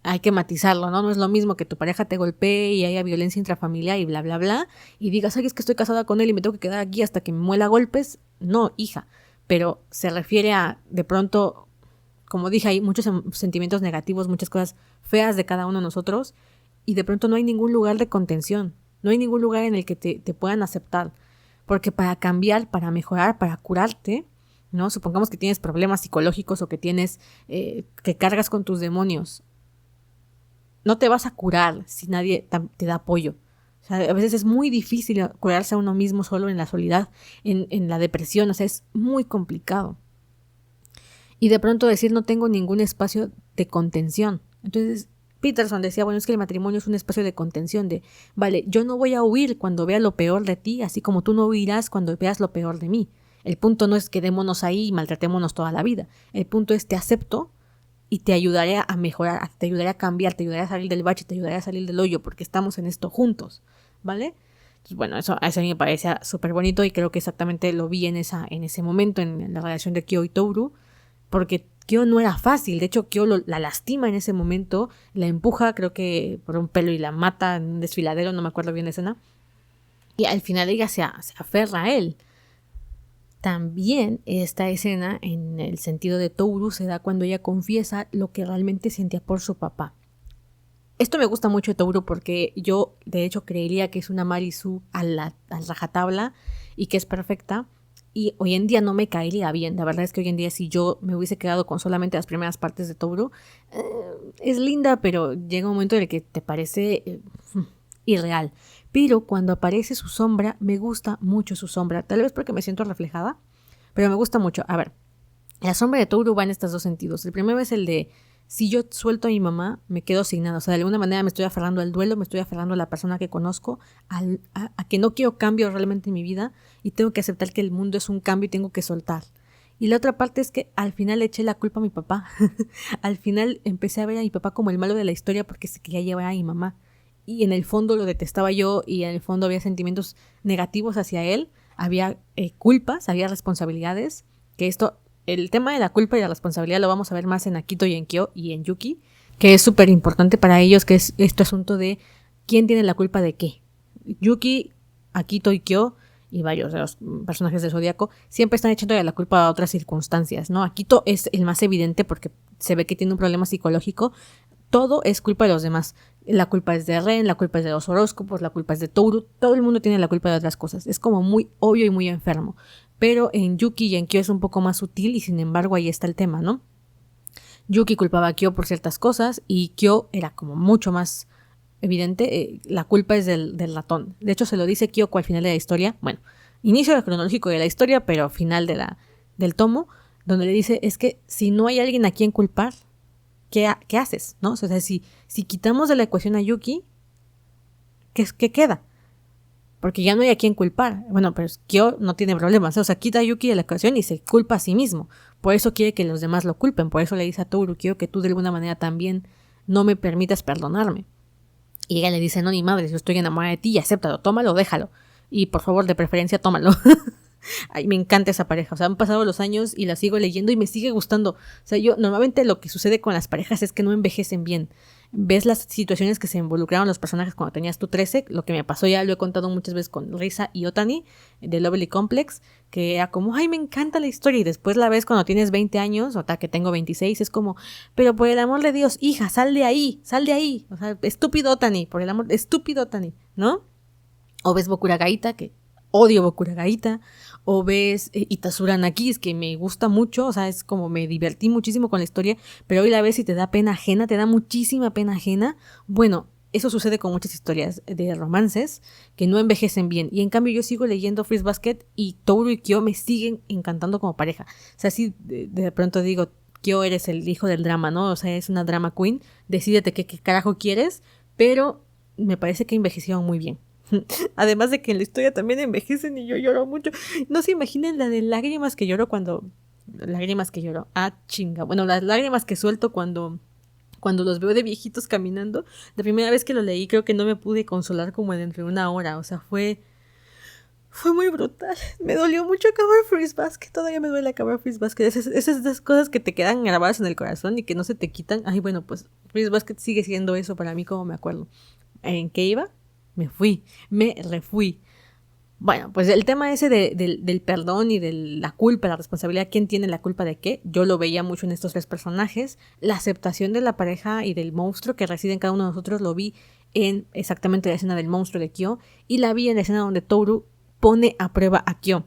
hay que matizarlo, ¿no? No es lo mismo que tu pareja te golpee y haya violencia intrafamiliar y bla, bla, bla, y digas, ay, es que estoy casada con él y me tengo que quedar aquí hasta que me muela golpes. No, hija, pero se refiere a, de pronto, como dije, hay muchos sentimientos negativos, muchas cosas feas de cada uno de nosotros y de pronto no hay ningún lugar de contención, no hay ningún lugar en el que te puedan aceptar. Porque para cambiar, para mejorar, para curarte, ¿no? Supongamos que tienes problemas psicológicos o que tienes, que cargas con tus demonios. No te vas a curar si nadie te da apoyo. O sea, a veces es muy difícil curarse a uno mismo solo en la soledad, en la depresión, o sea, es muy complicado. Y de pronto decir no tengo ningún espacio de contención. Entonces, Peterson decía, bueno, es que el matrimonio es un espacio de contención, de, vale, yo no voy a huir cuando vea lo peor de ti, así como tú no huirás cuando veas lo peor de mí. El punto no es quedémonos ahí y maltratémonos toda la vida. El punto es te acepto y te ayudaré a mejorar, te ayudaré a cambiar, te ayudaré a salir del bache, te ayudaré a salir del hoyo, porque estamos en esto juntos, ¿vale? Entonces, bueno, eso a mí me parecía súper bonito y creo que exactamente lo vi en ese momento, en la relación de Kyo y Toru, porque Kyo no era fácil. De hecho, Kyo la lastima en ese momento, la empuja, creo que por un pelo, y la mata en un desfiladero, no me acuerdo bien la escena. Y al final ella se aferra a él. También esta escena, en el sentido de Tohru, se da cuando ella confiesa lo que realmente sentía por su papá. Esto me gusta mucho de Tohru porque yo, de hecho, creería que es una Mary-Sue al rajatabla y que es perfecta. Y hoy en día no me caería bien. La verdad es que hoy en día, si yo me hubiese quedado con solamente las primeras partes de Tohru, es linda, pero llega un momento en el que te parece irreal. Pero cuando aparece su sombra, me gusta mucho su sombra. Tal vez porque me siento reflejada, pero me gusta mucho. A ver, la sombra de Tohru va en estos dos sentidos. El primero es el de: si yo suelto a mi mamá, me quedo sin nada. O sea, de alguna manera me estoy aferrando al duelo, me estoy aferrando a la persona que conozco, a que no quiero cambio realmente en mi vida y tengo que aceptar que el mundo es un cambio y tengo que soltar. Y la otra parte es que al final le eché la culpa a mi papá. Al final empecé a ver a mi papá como el malo de la historia porque se quería llevar a mi mamá. Y en el fondo lo detestaba yo y en el fondo había sentimientos negativos hacia él, había culpas, había responsabilidades, que esto... El tema de la culpa y la responsabilidad lo vamos a ver más en Akito y en Kyo y en Yuki, que es súper importante para ellos, que es este asunto de quién tiene la culpa de qué. Yuki, Akito y Kyo y varios de los personajes del Zodíaco siempre están echando la culpa a otras circunstancias, ¿no? Akito es el más evidente porque se ve que tiene un problema psicológico. Todo es culpa de los demás. La culpa es de Ren, la culpa es de los horóscopos, la culpa es de Tohru. Todo el mundo tiene la culpa de otras cosas. Es como muy obvio y muy enfermo. Pero en Yuki y en Kyo es un poco más sutil y sin embargo ahí está el tema, ¿no? Yuki culpaba a Kyo por ciertas cosas y Kyo era como mucho más evidente. La culpa es del ratón. De hecho se lo dice Kyoko al final de la historia. Bueno, inicio cronológico de la historia, pero final del tomo, donde le dice: es que si no hay alguien a quien culpar, ¿qué haces? ¿No? O sea, si quitamos de la ecuación a Yuki, ¿qué queda? Porque ya no hay a quien culpar. Bueno, pero Kyo no tiene problemas. O sea, quita a Yuki de la ecuación y se culpa a sí mismo. Por eso quiere que los demás lo culpen. Por eso le dice a Tohru: quiero que tú de alguna manera también no me permitas perdonarme. Y ella le dice: no, ni madre, yo estoy enamorada de ti y acéptalo, tómalo, déjalo. Y por favor, de preferencia, tómalo. Ay, me encanta esa pareja. O sea, han pasado los años y la sigo leyendo y me sigue gustando. O sea, yo normalmente lo que sucede con las parejas es que no envejecen bien. Ves las situaciones que se involucraron los personajes cuando tenías tú 13, lo que me pasó ya lo he contado muchas veces con Risa y Otani de Lovely Complex, que era como: ay, me encanta la historia, y después la ves cuando tienes 20 años, o tal que tengo 26, es como: pero por el amor de Dios, hija, sal de ahí, o sea, estúpido Otani, por el amor, estúpido Otani, ¿no? O ves Boku no Gaita, que odio Boku no Gaita, o ves Itasura no Kiss, que me gusta mucho, o sea, es como me divertí muchísimo con la historia, pero hoy la ves y te da pena ajena, te da muchísima pena ajena. Bueno, eso sucede con muchas historias de romances que no envejecen bien, y en cambio yo sigo leyendo Fruits Basket y Tohru y Kyo me siguen encantando como pareja. O sea, si de pronto digo: Kyo, eres el hijo del drama, ¿no? O sea, es una drama queen, decídete qué carajo quieres, pero me parece que envejecieron muy bien. Además de que en la historia también envejecen y yo lloro mucho. No se imaginen la de lágrimas que lloro cuando... Lágrimas que lloro. Ah, chinga. Bueno, las lágrimas que suelto cuando los veo de viejitos caminando. La primera vez que lo leí creo que no me pude consolar como dentro de una hora. O sea, fue muy brutal. Me dolió mucho acabar Fruits Basket. Todavía me duele acabar Fruits Basket. Esas cosas que te quedan grabadas en el corazón y que no se te quitan. Ay, bueno, pues Fruits Basket sigue siendo eso para mí, como me acuerdo. ¿En qué iba? Me refui. Bueno, pues el tema ese del perdón y de la culpa, la responsabilidad, quién tiene la culpa de qué, yo lo veía mucho en estos tres personajes. La aceptación de la pareja y del monstruo que reside en cada uno de nosotros lo vi en exactamente la escena del monstruo de Kyo, y la vi en la escena donde Tohru pone a prueba a Kyo.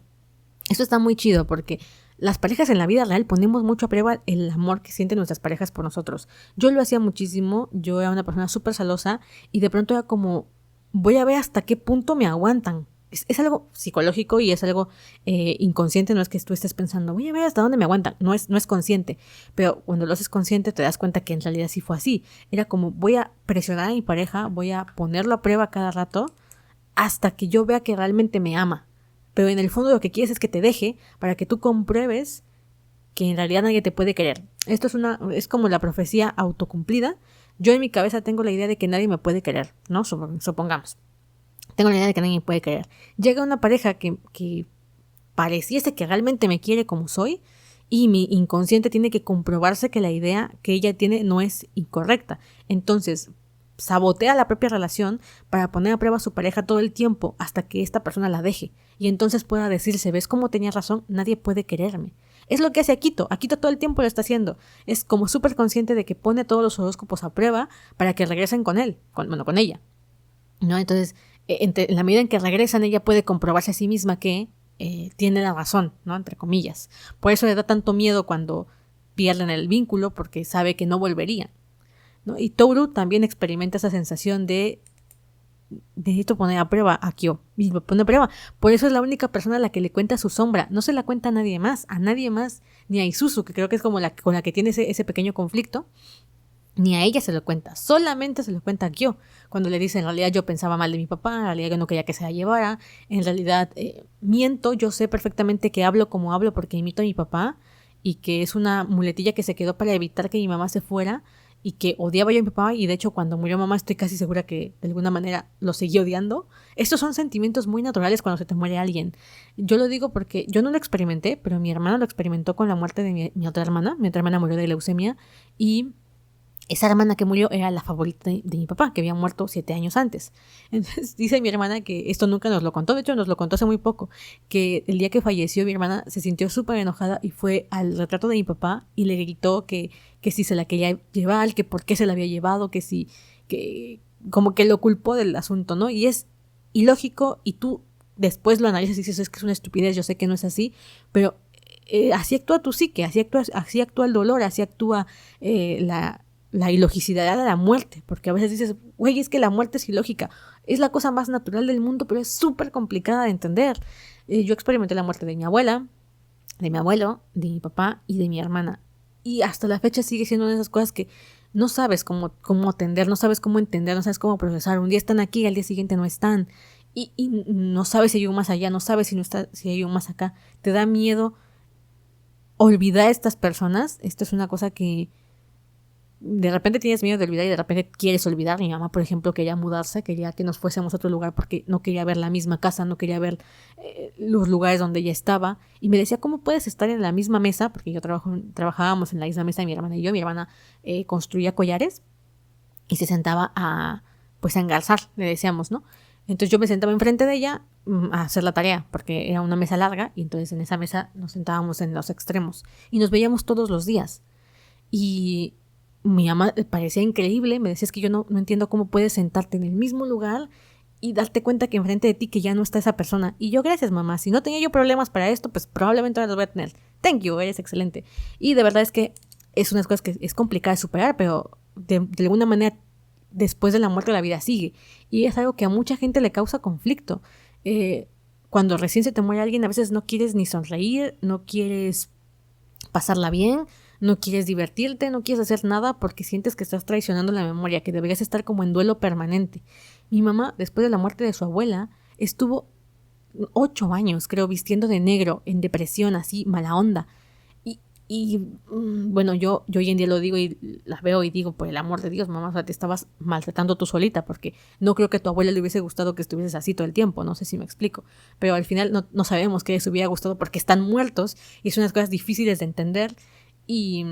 Esto está muy chido porque las parejas en la vida real ponemos mucho a prueba el amor que sienten nuestras parejas por nosotros. Yo lo hacía muchísimo, yo era una persona súper celosa y de pronto era como: voy a ver hasta qué punto me aguantan. Es algo psicológico y es algo inconsciente, no es que tú estés pensando: voy a ver hasta dónde me aguantan. No es consciente, pero cuando lo haces consciente te das cuenta que en realidad sí fue así. Era como: voy a presionar a mi pareja, voy a ponerlo a prueba cada rato hasta que yo vea que realmente me ama. Pero en el fondo lo que quieres es que te deje para que tú compruebes que en realidad nadie te puede querer. Esto es como la profecía autocumplida. Yo en mi cabeza tengo la idea de que nadie me puede querer, ¿no? Supongamos. Tengo la idea de que nadie me puede querer. Llega una pareja que pareciese que realmente me quiere como soy y mi inconsciente tiene que comprobarse que la idea que ella tiene no es incorrecta. Entonces, sabotea la propia relación para poner a prueba a su pareja todo el tiempo hasta que esta persona la deje. Y entonces pueda decirse, ¿ves cómo tenía razón? Nadie puede quererme. Es lo que hace Akito. Akito todo el tiempo lo está haciendo. Es como súper consciente de que pone todos los horóscopos a prueba para que regresen con él, con ella, ¿no? Entonces, en la medida en que regresan, ella puede comprobarse a sí misma que tiene la razón, ¿no? Entre comillas. Por eso le da tanto miedo cuando pierden el vínculo, porque sabe que no volverían, ¿no? Y Toru también experimenta esa sensación de necesito poner a prueba a Kyo. Y lo pone a prueba. Por eso es la única persona a la que le cuenta su sombra. No se la cuenta a nadie más, ni a Isuzu, que creo que es como con la que tiene ese pequeño conflicto. Ni a ella se lo cuenta, solamente se lo cuenta a Kyo. Cuando le dice, en realidad yo pensaba mal de mi papá, en realidad yo no quería que se la llevara, en realidad miento, yo sé perfectamente que hablo como hablo porque imito a mi papá y que es una muletilla que se quedó para evitar que mi mamá se fuera y que odiaba yo a mi papá y de hecho cuando murió mamá estoy casi segura que de alguna manera lo seguí odiando. Estos son sentimientos muy naturales cuando se te muere alguien. Yo lo digo porque yo no lo experimenté, pero mi hermana lo experimentó con la muerte de mi otra hermana. Mi otra hermana murió de leucemia y esa hermana que murió era la favorita de mi papá, que había muerto 7 años antes. Entonces dice mi hermana que esto nunca nos lo contó, de hecho nos lo contó hace muy poco, que el día que falleció mi hermana se sintió súper enojada y fue al retrato de mi papá y le gritó que si se la quería llevar, que por qué se la había llevado, que como que lo culpó del asunto, ¿no? Y es ilógico y tú después lo analizas y dices, es que es una estupidez, yo sé que no es así, pero así actúa tu psique, así actúa el dolor, así actúa la ilogicidad de la muerte, porque a veces dices, güey, es que la muerte es ilógica, es la cosa más natural del mundo, pero es súper complicada de entender. Yo experimenté la muerte de mi abuela, de mi abuelo, de mi papá y de mi hermana, y hasta la fecha sigue siendo una de esas cosas que no sabes cómo atender, no sabes cómo entender, no sabes cómo procesar. Un día están aquí, al día siguiente no están, y no sabes si hay un más allá, no sabes si hay un más acá, te da miedo olvidar a estas personas. Esto es una cosa que de repente tienes miedo de olvidar y de repente quieres olvidar. Mi mamá, por ejemplo, quería mudarse, quería que nos fuésemos a otro lugar porque no quería ver la misma casa, no quería ver los lugares donde ella estaba. Y me decía, ¿cómo puedes estar en la misma mesa? Porque trabajábamos en la misma mesa, mi hermana y yo. Mi hermana construía collares y se sentaba a engarzar, le decíamos, ¿no? Entonces yo me sentaba enfrente de ella a hacer la tarea, porque era una mesa larga y entonces en esa mesa nos sentábamos en los extremos y nos veíamos todos los días. Y mi mamá parecía increíble, me decía, es que yo no entiendo cómo puedes sentarte en el mismo lugar y darte cuenta que enfrente de ti que ya no está esa persona. Y yo, gracias mamá, si no tenía yo problemas para esto, pues probablemente ahora los voy a tener. Thank you, eres excelente. Y de verdad es que es unas cosas que es complicada de superar, pero de alguna manera después de la muerte la vida sigue. Y es algo que a mucha gente le causa conflicto. Cuando recién se te muere alguien, a veces no quieres ni sonreír, no quieres pasarla bien, no quieres divertirte, no quieres hacer nada porque sientes que estás traicionando la memoria, que deberías estar como en duelo permanente. Mi mamá, después de la muerte de su abuela, estuvo 8 años, creo, vistiendo de negro, en depresión, así, mala onda. Y bueno, yo hoy en día lo digo y la veo y digo, por el amor de Dios, mamá, o sea, te estabas maltratando tú solita, porque no creo que a tu abuela le hubiese gustado que estuvieses así todo el tiempo, no sé si me explico, pero al final no sabemos que les hubiera gustado porque están muertos y son unas cosas difíciles de entender y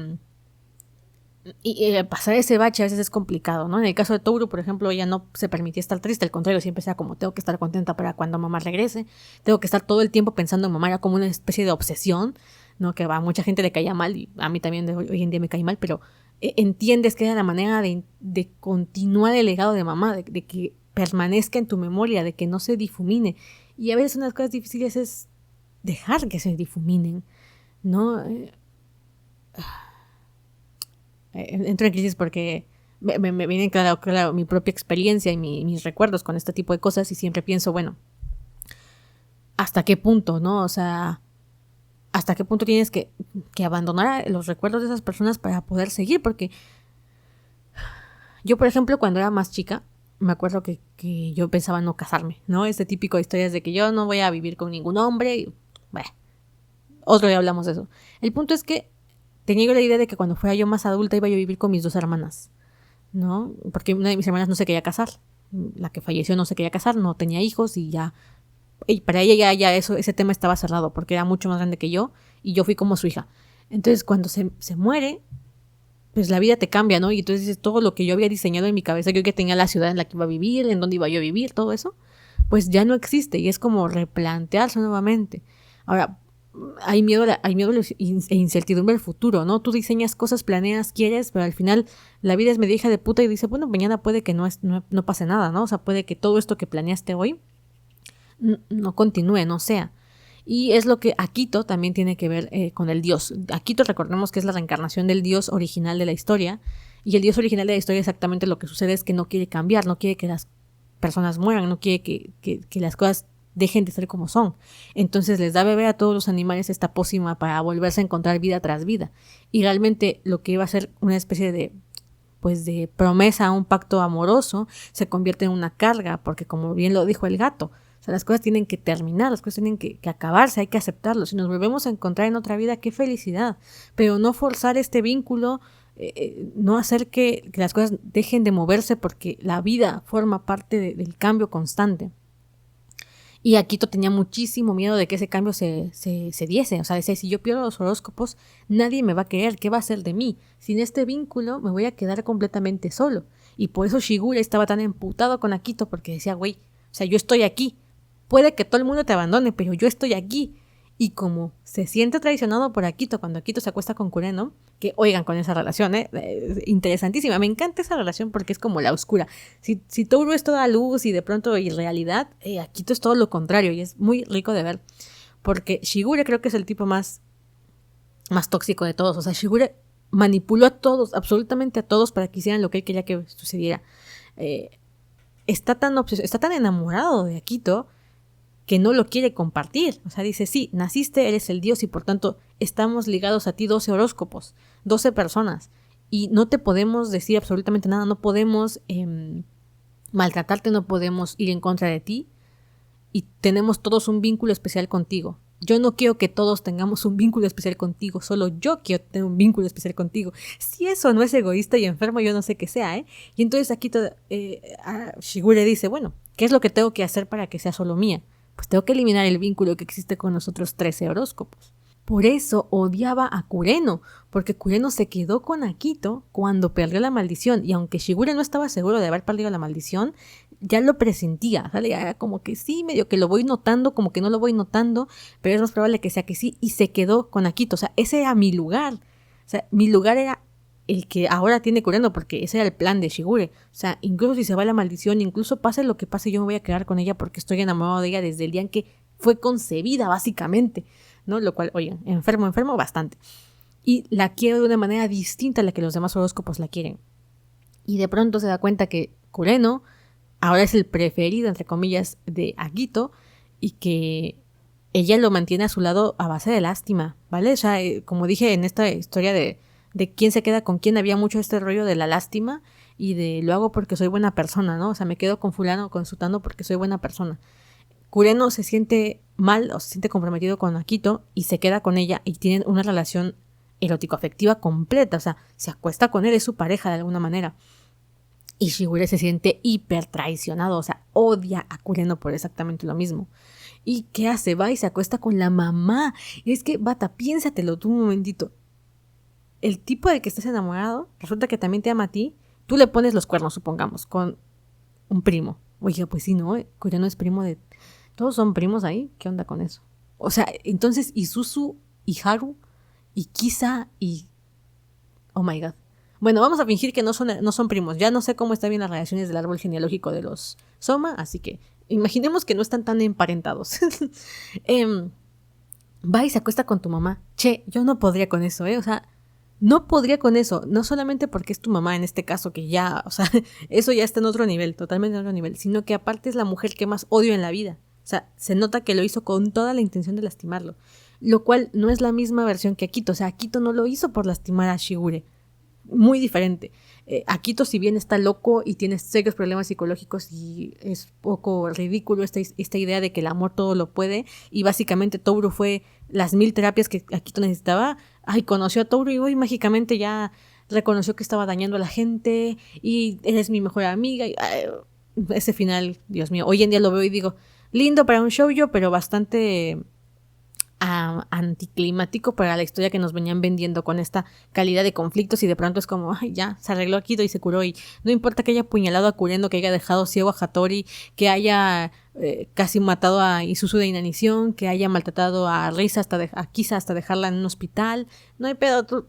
pasar ese bache a veces es complicado, ¿no? En el caso de Toru, por ejemplo, ella no se permitía estar triste, al contrario, siempre sea como, tengo que estar contenta para cuando mamá regrese, tengo que estar todo el tiempo pensando en mamá, era como una especie de obsesión, ¿no? Que a mucha gente le caía mal, y a mí también hoy en día me cae mal, pero entiendes que era la manera de continuar el legado de mamá, de que permanezca en tu memoria, de que no se difumine, y a veces unas cosas difíciles es dejar que se difuminen, ¿no? Entro en crisis porque me viene claro mi propia experiencia y mis recuerdos con este tipo de cosas y siempre pienso, bueno, ¿hasta qué punto, no? O sea, ¿hasta qué punto tienes que abandonar los recuerdos de esas personas para poder seguir? Porque yo, por ejemplo, cuando era más chica, me acuerdo que yo pensaba no casarme, ¿no? Este típico de historias de que yo no voy a vivir con ningún hombre y, bueno, otro día hablamos de eso. El punto es que tenía yo la idea de que cuando fuera yo más adulta iba yo a vivir con mis 2 hermanas, ¿no? Porque una de mis hermanas no se quería casar. La que falleció no se quería casar, no tenía hijos y ya. Y para ella ya ese tema estaba cerrado porque era mucho más grande que yo y yo fui como su hija. Entonces cuando se muere, pues la vida te cambia, ¿no? Y entonces dices, todo lo que yo había diseñado en mi cabeza, yo que tenía la ciudad en la que iba a vivir, en dónde iba yo a vivir, todo eso, pues ya no existe y es como replantearse nuevamente. Ahora, hay miedo e incertidumbre al futuro, ¿no? Tú diseñas cosas, planeas, quieres, pero al final la vida es media hija de puta y dice, bueno, mañana puede que no pase nada, ¿no? O sea, puede que todo esto que planeaste hoy no continúe, no sea. Y es lo que Akito también tiene que ver con el dios. Akito, recordemos que es la reencarnación del dios original de la historia. Y el dios original de la historia exactamente lo que sucede es que no quiere cambiar, no quiere que las personas mueran, no quiere que las cosas dejen de ser como son. Entonces les da a beber a todos los animales esta pócima para volverse a encontrar vida tras vida. Y realmente lo que iba a ser una especie de promesa, un pacto amoroso, se convierte en una carga, porque como bien lo dijo el gato, o sea, las cosas tienen que terminar, las cosas tienen que acabarse, hay que aceptarlo. Si nos volvemos a encontrar en otra vida, qué felicidad, pero no forzar este vínculo, no hacer que las cosas dejen de moverse, porque la vida forma parte del cambio constante. Y Akito tenía muchísimo miedo de que ese cambio se diese. O sea, decía, si yo pierdo los horóscopos, nadie me va a querer. ¿Qué va a hacer de mí? Sin este vínculo me voy a quedar completamente solo. Y por eso Shigure estaba tan emputado con Akito, porque decía, güey, o sea, yo estoy aquí. Puede que todo el mundo te abandone, pero yo estoy aquí. Y como se siente traicionado por Akito cuando Akito se acuesta con Kureno, que oigan con esa relación, interesantísima. Me encanta esa relación porque es como la oscura. Si Toru es toda luz y de pronto irrealidad, Akito es todo lo contrario y es muy rico de ver. Porque Shigure creo que es el tipo más tóxico de todos. O sea, Shigure manipuló a todos, absolutamente a todos, para que hicieran lo que él quería que sucediera. Está tan enamorado de Akito que no lo quiere compartir. O sea, dice, sí, naciste, eres el dios y por tanto estamos ligados a ti 12 horóscopos, 12 personas y no te podemos decir absolutamente nada, no podemos maltratarte, no podemos ir en contra de ti y tenemos todos un vínculo especial contigo. Yo no quiero que todos tengamos un vínculo especial contigo, solo yo quiero tener un vínculo especial contigo. Si eso no es egoísta y enfermo, yo no sé qué sea, ¿eh? Y entonces aquí Shigure dice, bueno, ¿qué es lo que tengo que hacer para que sea solo mía? Pues tengo que eliminar el vínculo que existe con los otros 13 horóscopos. Por eso odiaba a Kureno, porque Kureno se quedó con Akito cuando perdió la maldición, y aunque Shigure no estaba seguro de haber perdido la maldición, ya lo presentía, ¿sale? Ya como que sí, medio que lo voy notando, como que no lo voy notando, pero es más probable que sea que sí, y se quedó con Akito. O sea, ese era mi lugar. O sea, mi lugar era el que ahora tiene Kureno, porque ese era el plan de Shigure. O sea, incluso si se va la maldición, incluso pase lo que pase, yo me voy a quedar con ella porque estoy enamorado de ella desde el día en que fue concebida, básicamente, ¿no? Lo cual, oigan, enfermo bastante. Y la quiero de una manera distinta a la que los demás horóscopos la quieren. Y de pronto se da cuenta que Kureno ahora es el preferido, entre comillas, de Akito, y que ella lo mantiene a su lado a base de lástima, ¿vale? O sea, como dije en esta historia de quién se queda con quién, había mucho este rollo de la lástima y de lo hago porque soy buena persona, ¿no? O sea, me quedo con fulano, con sutano porque soy buena persona. Kureno se siente mal o se siente comprometido con Akito y se queda con ella y tienen una relación erótico-afectiva completa. O sea, se acuesta con él, es su pareja de alguna manera. Y Shigure se siente hiper traicionado, o sea, odia a Kureno por exactamente lo mismo. ¿Y qué hace? Va y se acuesta con la mamá. Y es que, bata, piénsatelo tú un momentito. El tipo del que estás enamorado resulta que también te ama a ti. Tú le pones los cuernos, supongamos, con un primo. Oiga, pues sí, ¿no? Kureno es primo de... ¿Todos son primos ahí? ¿Qué onda con eso? O sea, entonces Isuzu y Haru y Kisa y... Oh my god. Bueno, vamos a fingir que no son primos. Ya no sé cómo están bien las relaciones del árbol genealógico de los Soma, así que imaginemos que no están tan emparentados. Va y se acuesta con tu mamá. Che, yo no podría con eso, O sea, no podría con eso. No solamente porque es tu mamá en este caso, que ya, o sea, eso ya está en otro nivel, totalmente en otro nivel, sino que aparte es la mujer que más odio en la vida. O sea, se nota que lo hizo con toda la intención de lastimarlo. Lo cual no es la misma versión que Akito. O sea, Akito no lo hizo por lastimar a Shigure. Muy diferente. Akito, si bien está loco y tiene serios problemas psicológicos y es poco ridículo esta idea de que el amor todo lo puede, y básicamente Toru fue las 1000 terapias que Akito necesitaba. Ay, conoció a Toru y hoy mágicamente ya reconoció que estaba dañando a la gente y eres mi mejor amiga. Ese final, Dios mío, hoy en día lo veo y digo, lindo para un shoujo, pero bastante anticlimático para la historia que nos venían vendiendo con esta calidad de conflictos y de pronto es como, ay, ya, se arregló Akito y se curó y no importa que haya apuñalado a Kureno, que haya dejado ciego a Hattori, que haya casi matado a Isuzu de inanición, que haya maltratado a Risa a Kisa hasta dejarla en un hospital, no hay pedo,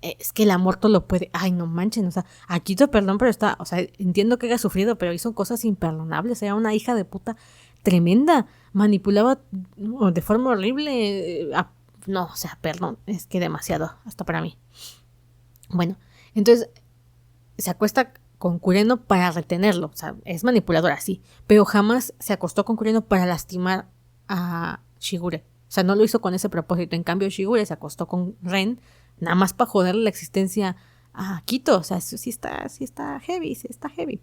es que el amor todo lo puede, ay, no manchen, o sea, Akito, perdón, pero está, o sea, entiendo que haya sufrido, pero hizo cosas imperdonables, era una hija de puta tremenda, manipulaba de forma horrible, no, o sea, perdón, es que demasiado, hasta para mí. Bueno, entonces se acuesta con Kureno para retenerlo, o sea, es manipuladora, sí, pero jamás se acostó con Kureno para lastimar a Shigure, o sea, no lo hizo con ese propósito, en cambio Shigure se acostó con Ren nada más para joderle la existencia a Akito, o sea, eso sí está heavy.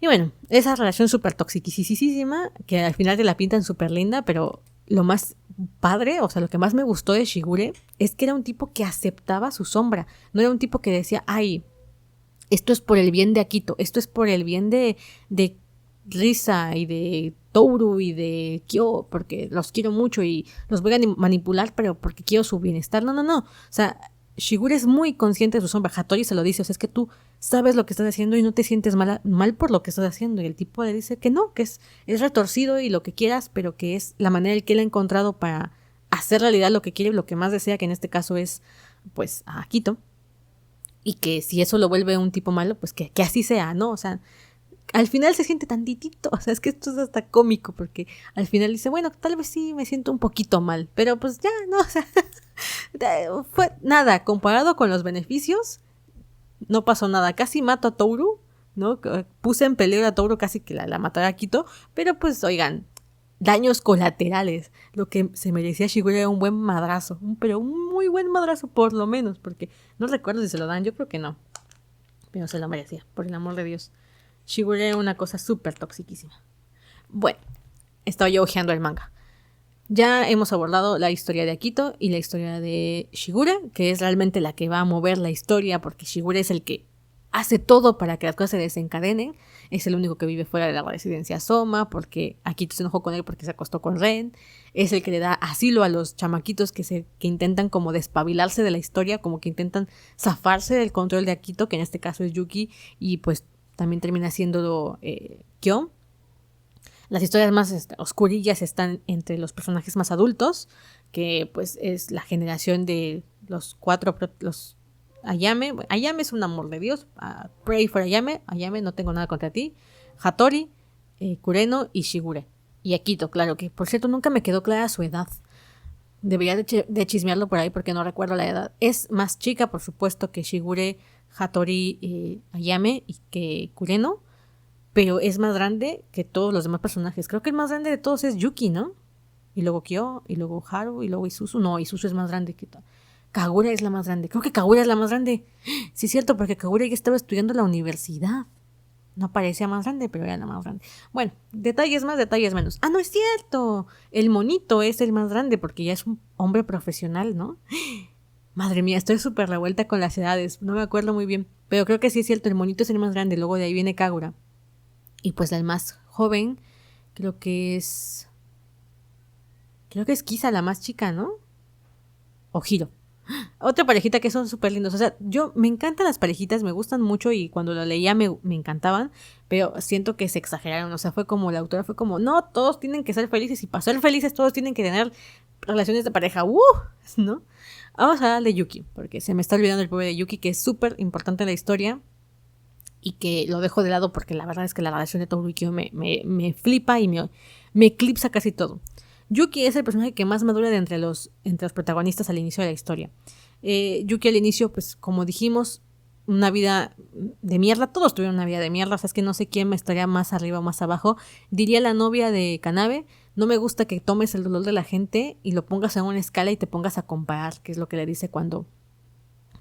Y bueno, esa relación súper toxiquísima, que al final te la pintan súper linda, pero lo más padre, o sea, lo que más me gustó de Shigure es que era un tipo que aceptaba su sombra. No era un tipo que decía, ay, esto es por el bien de Akito, esto es por el bien de Risa y de Toru y de Kyo, porque los quiero mucho y los voy a manipular, pero porque quiero su bienestar. No. O sea, Shigure es muy consciente de su sombra. Hattori se lo dice, o sea, es que tú sabes lo que estás haciendo y no te sientes mal por lo que estás haciendo. Y el tipo le dice que no, que es retorcido y lo que quieras, pero que es la manera en que él ha encontrado para hacer realidad lo que quiere y lo que más desea, que en este caso es, pues, a Akito. Y que si eso lo vuelve un tipo malo, pues que así sea, ¿no? O sea, al final se siente tantitito, o sea, es que esto es hasta cómico, porque al final dice, bueno, tal vez sí me siento un poquito mal, pero pues ya, no, o sea, fue nada, comparado con los beneficios, no pasó nada, casi mato a Toru, ¿no? Puse en peligro a Toru, casi que la matará a Akito, pero pues, oigan, daños colaterales, lo que se merecía Shigure era un buen madrazo, pero un muy buen madrazo por lo menos, porque no recuerdo si se lo dan, yo creo que no, pero se lo merecía, por el amor de Dios. Shigure era una cosa súper toxiquísima. Bueno, estaba yo hojeando el manga. Ya hemos abordado la historia de Akito y la historia de Shigure, que es realmente la que va a mover la historia, porque Shigure es el que hace todo para que las cosas se desencadenen. Es el único que vive fuera de la residencia Soma, porque Akito se enojó con él porque se acostó con Ren. Es el que le da asilo a los chamaquitos que intentan como despabilarse de la historia, como que intentan zafarse del control de Akito, que en este caso es Yuki, y pues también termina siendo Kyo. Las historias más oscurillas están entre los personajes más adultos, que pues es la generación de los Ayame. Ayame es un amor de Dios. Pray for Ayame. Ayame, no tengo nada contra ti. Hattori, Kureno y Shigure. Y Akito, claro, que por cierto nunca me quedó clara su edad. Debería de chismearlo por ahí porque no recuerdo la edad. Es más chica, por supuesto, que Shigure, Hattori, Ayame y que Kureno, pero es más grande que todos los demás personajes. Creo que el más grande de todos es Yuki, ¿no? Y luego Kyo, y luego Haru, y luego Isuzu. No, Isuzu es más grande que todo. Kagura es la más grande. Creo que Kagura es la más grande. Sí, es cierto, porque Kagura ya estaba estudiando en la universidad. No parecía más grande, pero era la más grande. Bueno, detalles más, detalles menos. ¡Ah, no es cierto! El monito es el más grande porque ya es un hombre profesional, ¿no? Madre mía, estoy súper revuelta con las edades. No me acuerdo muy bien. Pero creo que sí es cierto, el monito es el más grande. Luego de ahí viene Kagura. Y pues el más joven, creo que es Kisa, la más chica, ¿no? O Hiro. Otra parejita que son súper lindos. O sea, me encantan las parejitas, me gustan mucho y cuando lo leía me encantaban, pero siento que se exageraron. O sea, fue como la autora fue como, no, todos tienen que ser felices y para ser felices todos tienen que tener relaciones de pareja. ¿No? Vamos a hablar de Yuki, porque se me está olvidando el pobre de Yuki, que es súper importante en la historia y que lo dejo de lado porque la verdad es que la relación de Toru y Kyo me flipa y me eclipsa casi todo. Yuki es el personaje que más madura de entre los protagonistas al inicio de la historia. Yuki al inicio, pues como dijimos, una vida de mierda. Todos tuvieron una vida de mierda. O sea, es que no sé quién me estaría más arriba o más abajo. Diría la novia de Kanabe, no me gusta que tomes el dolor de la gente y lo pongas en una escala y te pongas a comparar, que es lo que le dice cuando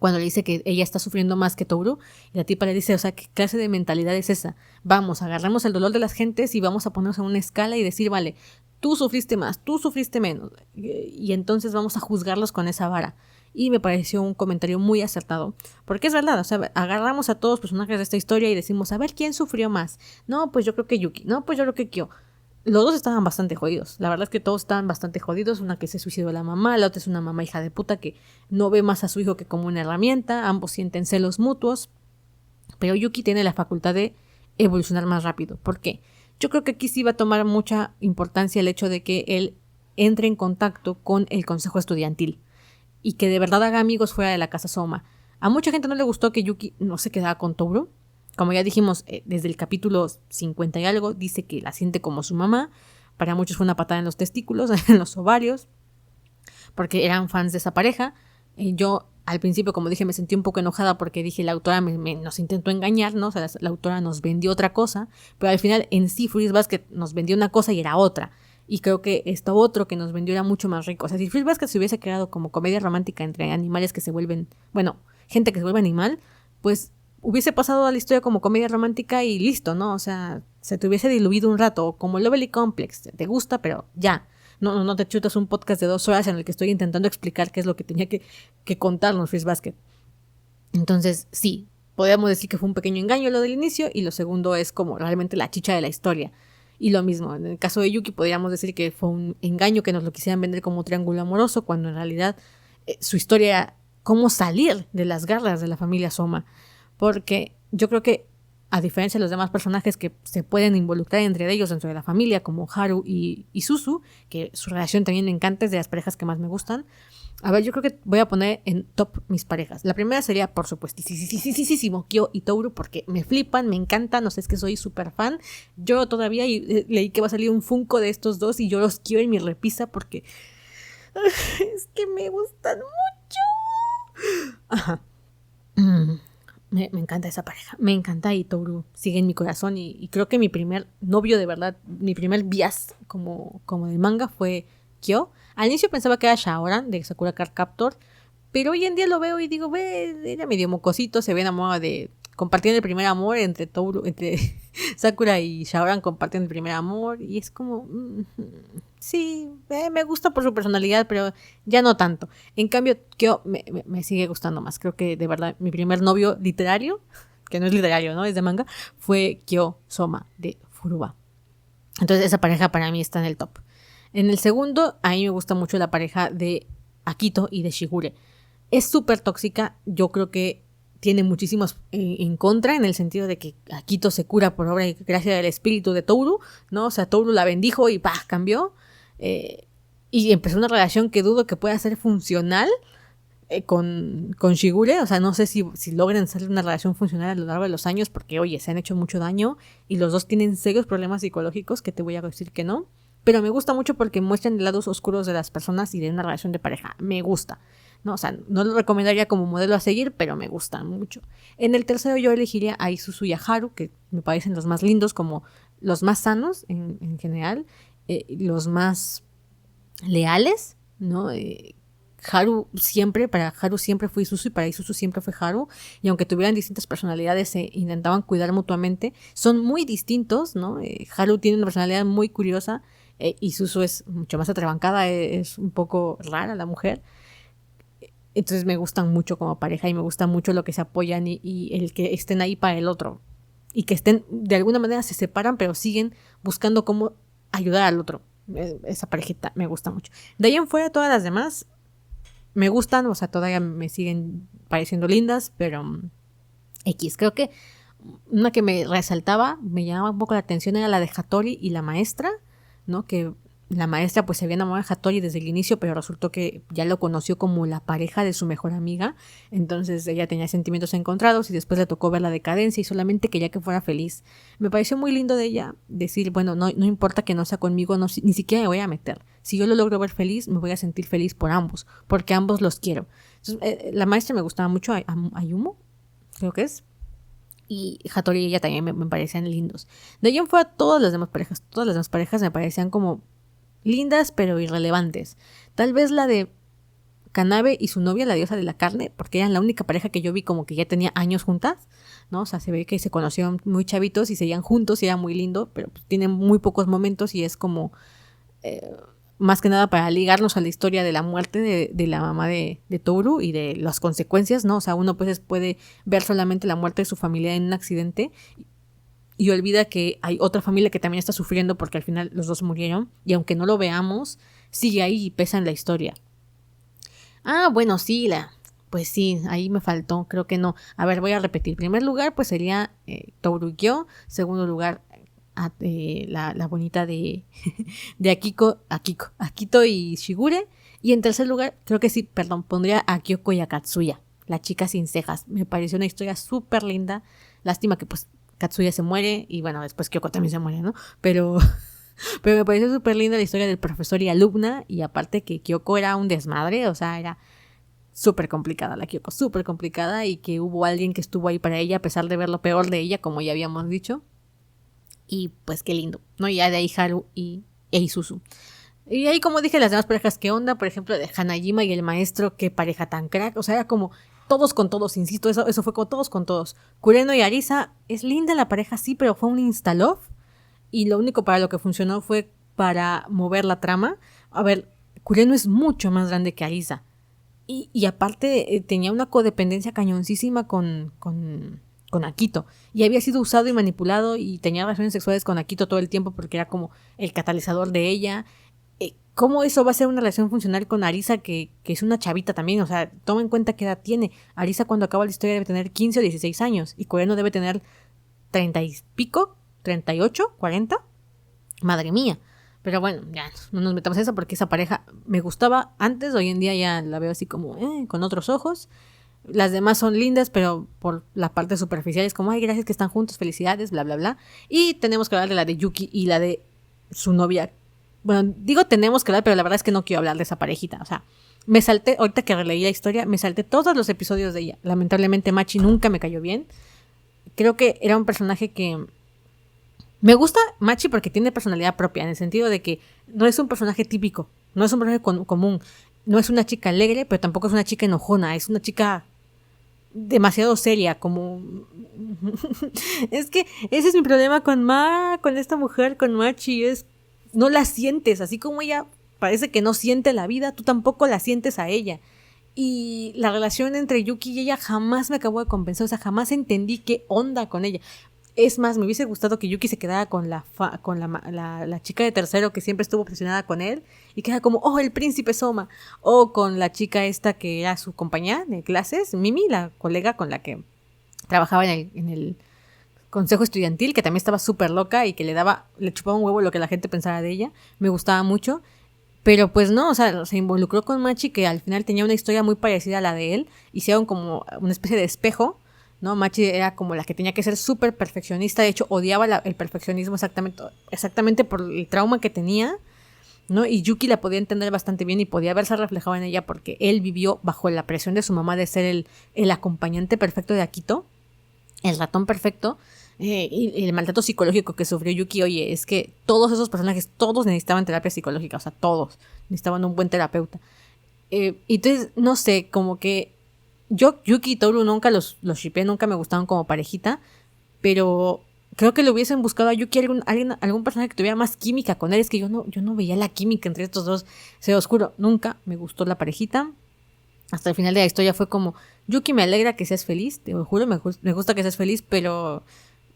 le dice que ella está sufriendo más que Toru, y la tipa le dice, o sea, ¿qué clase de mentalidad es esa? Vamos, agarramos el dolor de las gentes y vamos a ponernos en una escala y decir, vale, tú sufriste más, tú sufriste menos, y entonces vamos a juzgarlos con esa vara. Y me pareció un comentario muy acertado, porque es verdad, o sea, agarramos a todos los personajes de esta historia y decimos, a ver, ¿quién sufrió más? No, pues yo creo que Yuki, no, pues yo creo que Kyo. los dos estaban bastante jodidos. La verdad es que todos estaban bastante jodidos. Una que se suicidó la mamá, la otra es una mamá hija de puta que no ve más a su hijo que como una herramienta. Ambos sienten celos mutuos. Pero Yuki tiene la facultad de evolucionar más rápido. ¿Por qué? Yo creo que aquí sí va a tomar mucha importancia el hecho de que él entre en contacto con el consejo estudiantil y que de verdad haga amigos fuera de la casa Soma. A mucha gente no le gustó que Yuki no se quedara con Toru. Como ya dijimos, desde el capítulo 50 y algo, dice que la siente como su mamá. Para muchos fue una patada en los testículos, en los ovarios, porque eran fans de esa pareja. Yo, al principio, como dije, me sentí un poco enojada porque dije, la autora nos intentó engañar, ¿no? O sea, la autora nos vendió otra cosa, pero al final, en sí, Fruits Basket nos vendió una cosa y era otra. Y creo que esto otro que nos vendió era mucho más rico. O sea, si Fruits Basket se hubiese creado como comedia romántica entre animales que se vuelven, bueno, gente que se vuelve animal, pues hubiese pasado a la historia como comedia romántica y listo, ¿no? O sea, se te hubiese diluido un rato, como Lovely Complex, te gusta, pero ya. No te chutas un podcast de 2 horas en el que estoy intentando explicar qué es lo que tenía que contarnos Fruits Basket. Entonces, sí, podríamos decir que fue un pequeño engaño lo del inicio, y lo segundo es como realmente la chicha de la historia. Y lo mismo, en el caso de Yuki podríamos decir que fue un engaño que nos lo quisieran vender como un triángulo amoroso, cuando en realidad su historia era cómo salir de las garras de la familia Soma. Porque yo creo que, a diferencia de los demás personajes que se pueden involucrar entre ellos dentro de la familia, como Haru y Suzu, que su relación también me encanta, es de las parejas que más me gustan. A ver, yo creo que voy a poner en top mis parejas. La primera sería, por supuesto, Kyo y Toru, porque me flipan, me encantan, no sé, es que soy súper fan. Yo todavía leí que va a salir un Funko de estos dos y yo los quiero en mi repisa porque es que me gustan mucho. Ajá. Me encanta esa pareja, me encanta, y Toru sigue en mi corazón, y creo que mi primer novio de verdad, mi primer bias como de manga fue Kyo. Al inicio pensaba que era Shaoran de Sakura Card Captor, pero hoy en día lo veo y digo, era medio mocosito, se ve enamorado de... Compartiendo el primer amor entre Sakura y Shaoran, comparten el primer amor, y es como... sí, me gusta por su personalidad, pero ya no tanto. En cambio, Kyo me sigue gustando más. Creo que de verdad mi primer novio literario, que no es literario, ¿no? Es de manga, fue Kyo Soma de Furuba. Entonces esa pareja para mí está en el top. En el segundo, a mí me gusta mucho la pareja de Akito y de Shigure. Es súper tóxica, yo creo que tiene muchísimos en contra, en el sentido de que Akito se cura por obra y gracia del espíritu de Toru, ¿no? O sea, Toru la bendijo y ¡pah! Cambió. Y empezó una relación que dudo que pueda ser funcional con Shigure. O sea, no sé si logren hacer una relación funcional a lo largo de los años, porque, oye, se han hecho mucho daño y los dos tienen serios problemas psicológicos, que te voy a decir que no. Pero me gusta mucho porque muestran lados oscuros de las personas y de una relación de pareja. Me gusta. No, o sea, no lo recomendaría como modelo a seguir, pero me gusta mucho. En el tercero yo elegiría a Isuzu y a Haru, que me parecen los más lindos, como los más sanos en general, los más leales, ¿no? Para Haru siempre fue Isuzu y para Isuzu siempre fue Haru, y aunque tuvieran distintas personalidades se intentaban cuidar mutuamente. Son muy distintos, ¿no? Haru tiene una personalidad muy curiosa, Isuzu es mucho más atrabancada, es un poco rara la mujer. Entonces me gustan mucho como pareja y me gusta mucho lo que se apoyan y el que estén ahí para el otro. Y que estén, de alguna manera se separan, pero siguen buscando cómo ayudar al otro. Esa parejita me gusta mucho. De ahí en fuera, todas las demás me gustan, o sea, todavía me siguen pareciendo lindas, pero X. Creo que una que me resaltaba, me llamaba un poco la atención, era la de Hattori y la maestra, ¿no? Que la maestra pues se había enamorado de Hattori desde el inicio, pero resultó que ya lo conoció como la pareja de su mejor amiga. Entonces ella tenía sentimientos encontrados y después le tocó ver la decadencia y solamente quería que fuera feliz. Me pareció muy lindo de ella decir, bueno, no importa que no sea conmigo, ni siquiera me voy a meter. Si yo lo logro ver feliz, me voy a sentir feliz por ambos, porque ambos los quiero. Entonces, la maestra me gustaba mucho, Ayumu, creo que es. Y Hattori y ella también me parecían lindos. De ahí en fuera, todas las demás parejas me parecían como lindas pero irrelevantes. Tal vez la de Kanabe y su novia, la diosa de la carne, porque eran la única pareja que yo vi como que ya tenía años juntas, ¿no? O sea, se ve que se conocieron muy chavitos y seguían juntos y era muy lindo, pero pues tienen muy pocos momentos y es como más que nada para ligarnos a la historia de la muerte de la mamá de Toru y de las consecuencias, ¿no? O sea, uno pues puede ver solamente la muerte de su familia en un accidente y olvida que hay otra familia que también está sufriendo porque al final los dos murieron, y aunque no lo veamos, sigue ahí y pesa en la historia. Bueno, sí, pues sí, ahí me faltó, creo que no. A ver, voy a repetir. Primer lugar, pues sería Toru-gyo. Segundo lugar, la bonita de, de Akito y Shigure. Y en tercer lugar, creo que sí, perdón, pondría a Kyoko y a Katsuya, la chica sin cejas. Me pareció una historia súper linda. Lástima que pues Katsuya se muere y bueno, después Kyoko también se muere, ¿no? Pero me pareció súper linda la historia del profesor y alumna, y aparte que Kyoko era un desmadre, o sea, era súper complicada la Kyoko, súper complicada, y que hubo alguien que estuvo ahí para ella a pesar de ver lo peor de ella, como ya habíamos dicho. Y pues qué lindo, ¿no? Ya de ahí Haru e Isuzu. Y ahí, como dije, las demás parejas, ¿qué onda? Por ejemplo, de Hanajima y el maestro, qué pareja tan crack. O sea, era como todos con todos, insisto, eso fue como todos con todos. Kureno y Arisa, es linda la pareja, sí, pero fue un insta-love. Y lo único para lo que funcionó fue para mover la trama. A ver, Kureno es mucho más grande que Arisa. Y aparte tenía una codependencia cañoncísima con Akito. Y había sido usado y manipulado y tenía relaciones sexuales con Akito todo el tiempo porque era como el catalizador de ella. ¿Cómo eso va a ser una relación funcional con Arisa, que es una chavita también? O sea, toma en cuenta qué edad tiene. Arisa, cuando acaba la historia, debe tener 15 o 16 años. Y Kureno debe tener 30 y pico, 38, 40. Madre mía. Pero bueno, ya no nos metamos en eso porque esa pareja me gustaba antes. Hoy en día ya la veo así como con otros ojos. Las demás son lindas, pero por la parte superficial es como, ay, gracias que están juntos, felicidades, bla, bla, bla. Y tenemos que hablar de la de Yuki y la de su novia. Bueno, digo tenemos que hablar, pero la verdad es que no quiero hablar de esa parejita. O sea, me salté, ahorita que releí la historia, me salté todos los episodios de ella. Lamentablemente Machi nunca me cayó bien. Creo que era un personaje que... Me gusta Machi porque tiene personalidad propia, en el sentido de que no es un personaje típico, no es un personaje común, no es una chica alegre, pero tampoco es una chica enojona, es una chica demasiado seria, como... Es que ese es mi problema con esta mujer, con Machi, es... No la sientes, así como ella parece que no siente la vida, tú tampoco la sientes a ella. Y la relación entre Yuki y ella jamás me acabó de convencer, o sea, jamás entendí qué onda con ella. Es más, me hubiese gustado que Yuki se quedara con la chica de tercero que siempre estuvo obsesionada con él y que era como, oh, el príncipe Soma. O con la chica esta que era su compañera de clases, Mimi, la colega con la que trabajaba en el consejo estudiantil, que también estaba súper loca y que le chupaba un huevo lo que la gente pensara de ella. Me gustaba mucho. Pero pues no, o sea, se involucró con Machi, que al final tenía una historia muy parecida a la de él. Hicieron como una especie de espejo, ¿no? Machi era como la que tenía que ser súper perfeccionista. De hecho, odiaba el perfeccionismo exactamente por el trauma que tenía, ¿no? Y Yuki la podía entender bastante bien y podía verse reflejado en ella porque él vivió bajo la presión de su mamá de ser el acompañante perfecto de Akito, el ratón perfecto. Y el maltrato psicológico que sufrió Yuki, oye, es que todos esos personajes, todos necesitaban terapia psicológica, o sea, todos necesitaban un buen terapeuta. Entonces, no sé, como que yo, Yuki y Toru nunca los shippeé, nunca me gustaron como parejita, pero creo que le hubiesen buscado a Yuki algún personaje que tuviera más química con él. Es que yo no veía la química entre estos dos, sea oscuro, nunca me gustó la parejita. Hasta el final de la historia fue como, Yuki, me alegra que seas feliz, te juro, me gusta que seas feliz, pero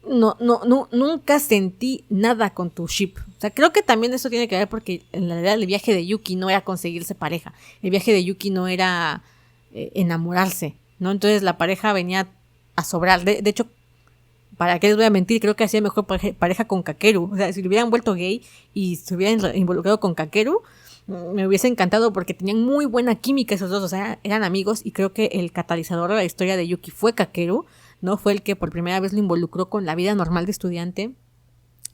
nunca sentí nada con tu ship. O sea, creo que también eso tiene que ver porque en realidad el viaje de Yuki no era conseguirse pareja. El viaje de Yuki no era enamorarse, ¿no? Entonces la pareja venía a sobrar. De hecho, para qué les voy a mentir, creo que hacía mejor pareja con Kakeru. O sea, si lo hubieran vuelto gay y se hubieran involucrado con Kakeru, me hubiese encantado porque tenían muy buena química esos dos. O sea, eran amigos y creo que el catalizador de la historia de Yuki fue Kakeru, ¿no? Fue el que por primera vez lo involucró con la vida normal de estudiante.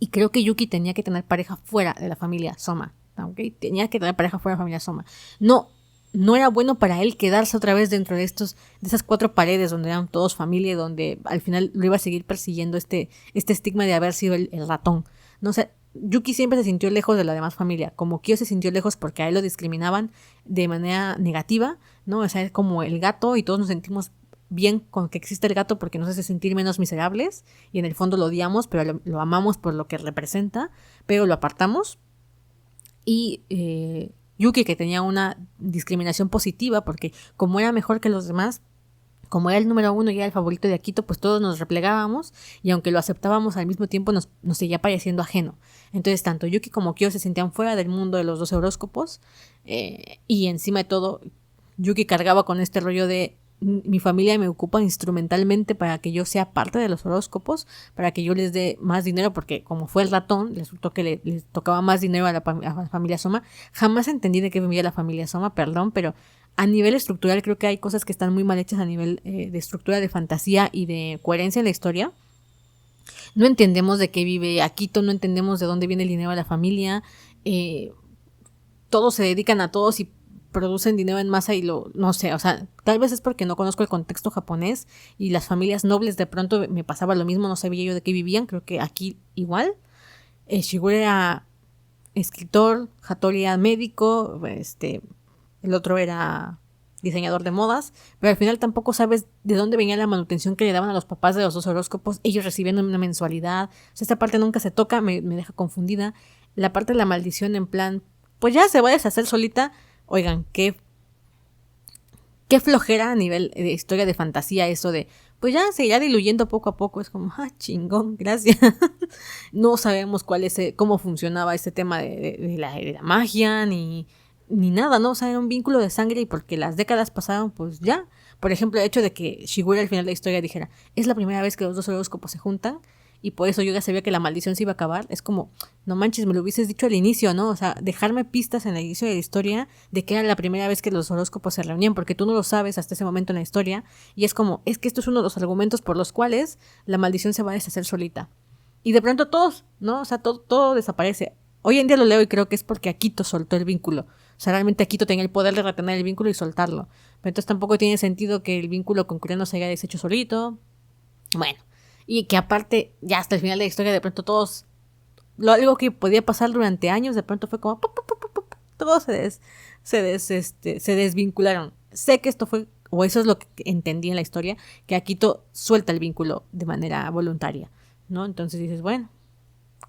Y creo que Yuki tenía que tener pareja fuera de la familia Soma, ¿okay? Tenía que tener pareja fuera de la familia Soma. No era bueno para él quedarse otra vez dentro de esas cuatro paredes donde eran todos familia y donde al final lo iba a seguir persiguiendo este estigma de haber sido el ratón. No sé, Yuki siempre se sintió lejos de la demás familia, como Kyo se sintió lejos porque a él lo discriminaban de manera negativa, ¿no? O sea, es como el gato y todos nos sentimos bien con que existe el gato porque nos hace sentir menos miserables y en el fondo lo odiamos, pero lo amamos por lo que representa, pero lo apartamos. Y Yuki, que tenía una discriminación positiva porque como era mejor que los demás, como era el número 1 y era el favorito de Akito, pues todos nos replegábamos y aunque lo aceptábamos al mismo tiempo nos seguía pareciendo ajeno. Entonces tanto Yuki como Kyo se sentían fuera del mundo de los 12 horóscopos y encima de todo Yuki cargaba con este rollo de mi familia me ocupa instrumentalmente para que yo sea parte de los horóscopos, para que yo les dé más dinero, porque como fue el ratón, resultó que les tocaba más dinero a la familia Soma. Jamás entendí de qué vivía la familia Soma, perdón, pero a nivel estructural creo que hay cosas que están muy mal hechas a nivel de estructura de fantasía y de coherencia en la historia. No entendemos de qué vive Akito, no entendemos de dónde viene el dinero de la familia. Todos se dedican a todos y producen dinero en masa y no sé, o sea, tal vez es porque no conozco el contexto japonés y las familias nobles de pronto me pasaba lo mismo, no sabía yo de qué vivían, creo que aquí igual. Shigure era escritor, Hattori era médico, el otro era diseñador de modas, pero al final tampoco sabes de dónde venía la manutención que le daban a los papás de los 2 horóscopos, ellos recibiendo una mensualidad. O sea, esta parte nunca se toca, me deja confundida. La parte de la maldición en plan, pues ya se va a deshacer solita. Oigan, qué flojera a nivel de historia de fantasía eso de, pues ya se irá diluyendo poco a poco. Es como, chingón, gracias. No sabemos cómo funcionaba ese tema de la magia, ni nada, ¿no? O sea, era un vínculo de sangre y porque las décadas pasaron, pues ya. Por ejemplo, el hecho de que Shigure al final de la historia dijera, es la primera vez que los 2 horóscopos se juntan y por eso yo ya sabía que la maldición se iba a acabar. Es como, no manches, me lo hubieses dicho al inicio, ¿no? O sea, dejarme pistas en el inicio de la historia de que era la primera vez que los horóscopos se reunían, porque tú no lo sabes hasta ese momento en la historia y es como, es que esto es uno de los argumentos por los cuales la maldición se va a deshacer solita. Y de pronto todos, ¿no? O sea, todo desaparece. Hoy en día lo leo y creo que es porque Akito soltó el vínculo. O sea, realmente Akito tenía el poder de retener el vínculo y soltarlo. Pero entonces tampoco tiene sentido que el vínculo con Kureno se haya deshecho solito. Bueno, y que aparte, ya hasta el final de la historia, de pronto todos, algo que podía pasar durante años, de pronto fue como, todos se desvincularon. Sé que esto fue, o eso es lo que entendí en la historia, que Akito suelta el vínculo de manera voluntaria, ¿no? Entonces dices, bueno,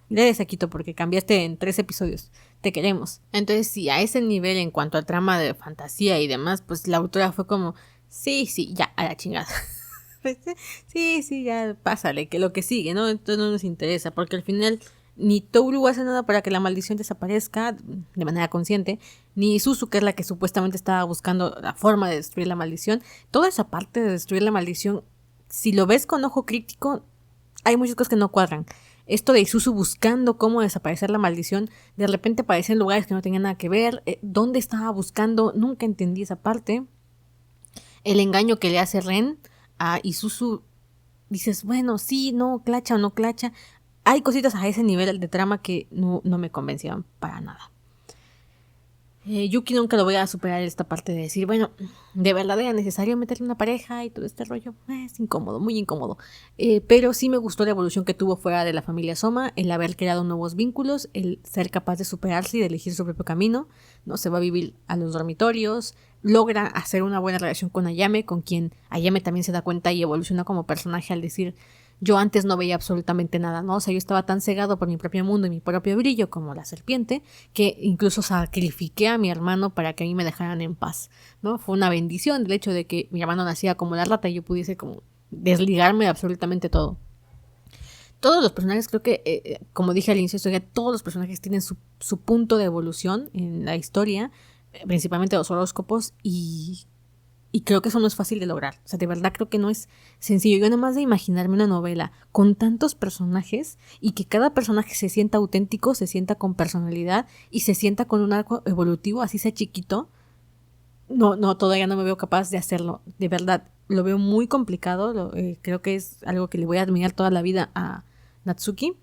gracias Akito porque cambiaste en 3 episodios, te queremos. Entonces sí, a ese nivel en cuanto al trama de fantasía y demás, pues la autora fue como, sí, ya, a la chingada. Sí, ya pásale, que lo que sigue, ¿no? Entonces no nos interesa, porque al final ni Toru hace nada para que la maldición desaparezca de manera consciente, ni Suzu, que es la que supuestamente estaba buscando la forma de destruir la maldición. Toda esa parte de destruir la maldición, si lo ves con ojo crítico, hay muchas cosas que no cuadran. Esto de Isuzu buscando cómo desaparecer la maldición, de repente aparece en lugares que no tenían nada que ver. ¿Dónde estaba buscando? Nunca entendí esa parte. El engaño que le hace Ren a Isuzu, dices, bueno, sí, no, clacha o no clacha. Hay cositas a ese nivel de trama que no me convencieron para nada. Yuki nunca lo voy a superar esta parte de decir, bueno, de verdad era necesario meterle una pareja y todo este rollo. Es incómodo, muy incómodo. Pero sí me gustó la evolución que tuvo fuera de la familia Soma, el haber creado nuevos vínculos, el ser capaz de superarse y de elegir su propio camino. No se va a vivir a los dormitorios, logra hacer una buena relación con Ayame, con quien Ayame también se da cuenta y evoluciona como personaje al decir, yo antes no veía absolutamente nada, ¿no? O sea, yo estaba tan cegado por mi propio mundo y mi propio brillo como la serpiente, que incluso sacrifiqué a mi hermano para que a mí me dejaran en paz, ¿no? Fue una bendición el hecho de que mi hermano nacía como la rata y yo pudiese como desligarme de absolutamente todo. Todos los personajes, creo que, como dije al inicio, todos los personajes tienen su punto de evolución en la historia, principalmente los horóscopos, y creo que eso no es fácil de lograr. O sea, de verdad creo que no es sencillo. Yo nada más de imaginarme una novela con tantos personajes y que cada personaje se sienta auténtico, se sienta con personalidad y se sienta con un arco evolutivo, así sea chiquito. No, todavía no me veo capaz de hacerlo. De verdad, lo veo muy complicado. Creo que es algo que le voy a admirar toda la vida a Natsuki.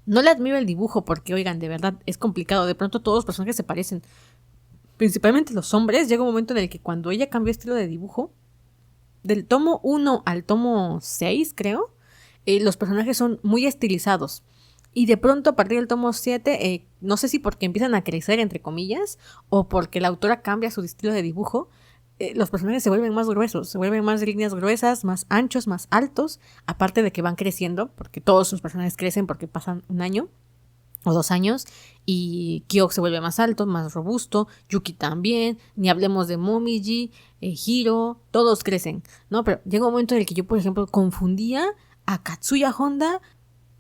No le admiro el dibujo porque, oigan, de verdad es complicado. De pronto todos los personajes se parecen. Principalmente los hombres, llega un momento en el que cuando ella cambió estilo de dibujo, del tomo 1 al tomo 6, creo, los personajes son muy estilizados. Y de pronto, a partir del tomo 7, no sé si porque empiezan a crecer, entre comillas, o porque la autora cambia su estilo de dibujo, los personajes se vuelven más gruesos, se vuelven más de líneas gruesas, más anchos, más altos, aparte de que van creciendo, porque todos sus personajes crecen porque pasan un año. o 2 años, y Kyo se vuelve más alto, más robusto, Yuki también, ni hablemos de Momiji, Hiro, todos crecen, ¿no? Pero llega un momento en el que yo, por ejemplo, confundía a Katsuya Honda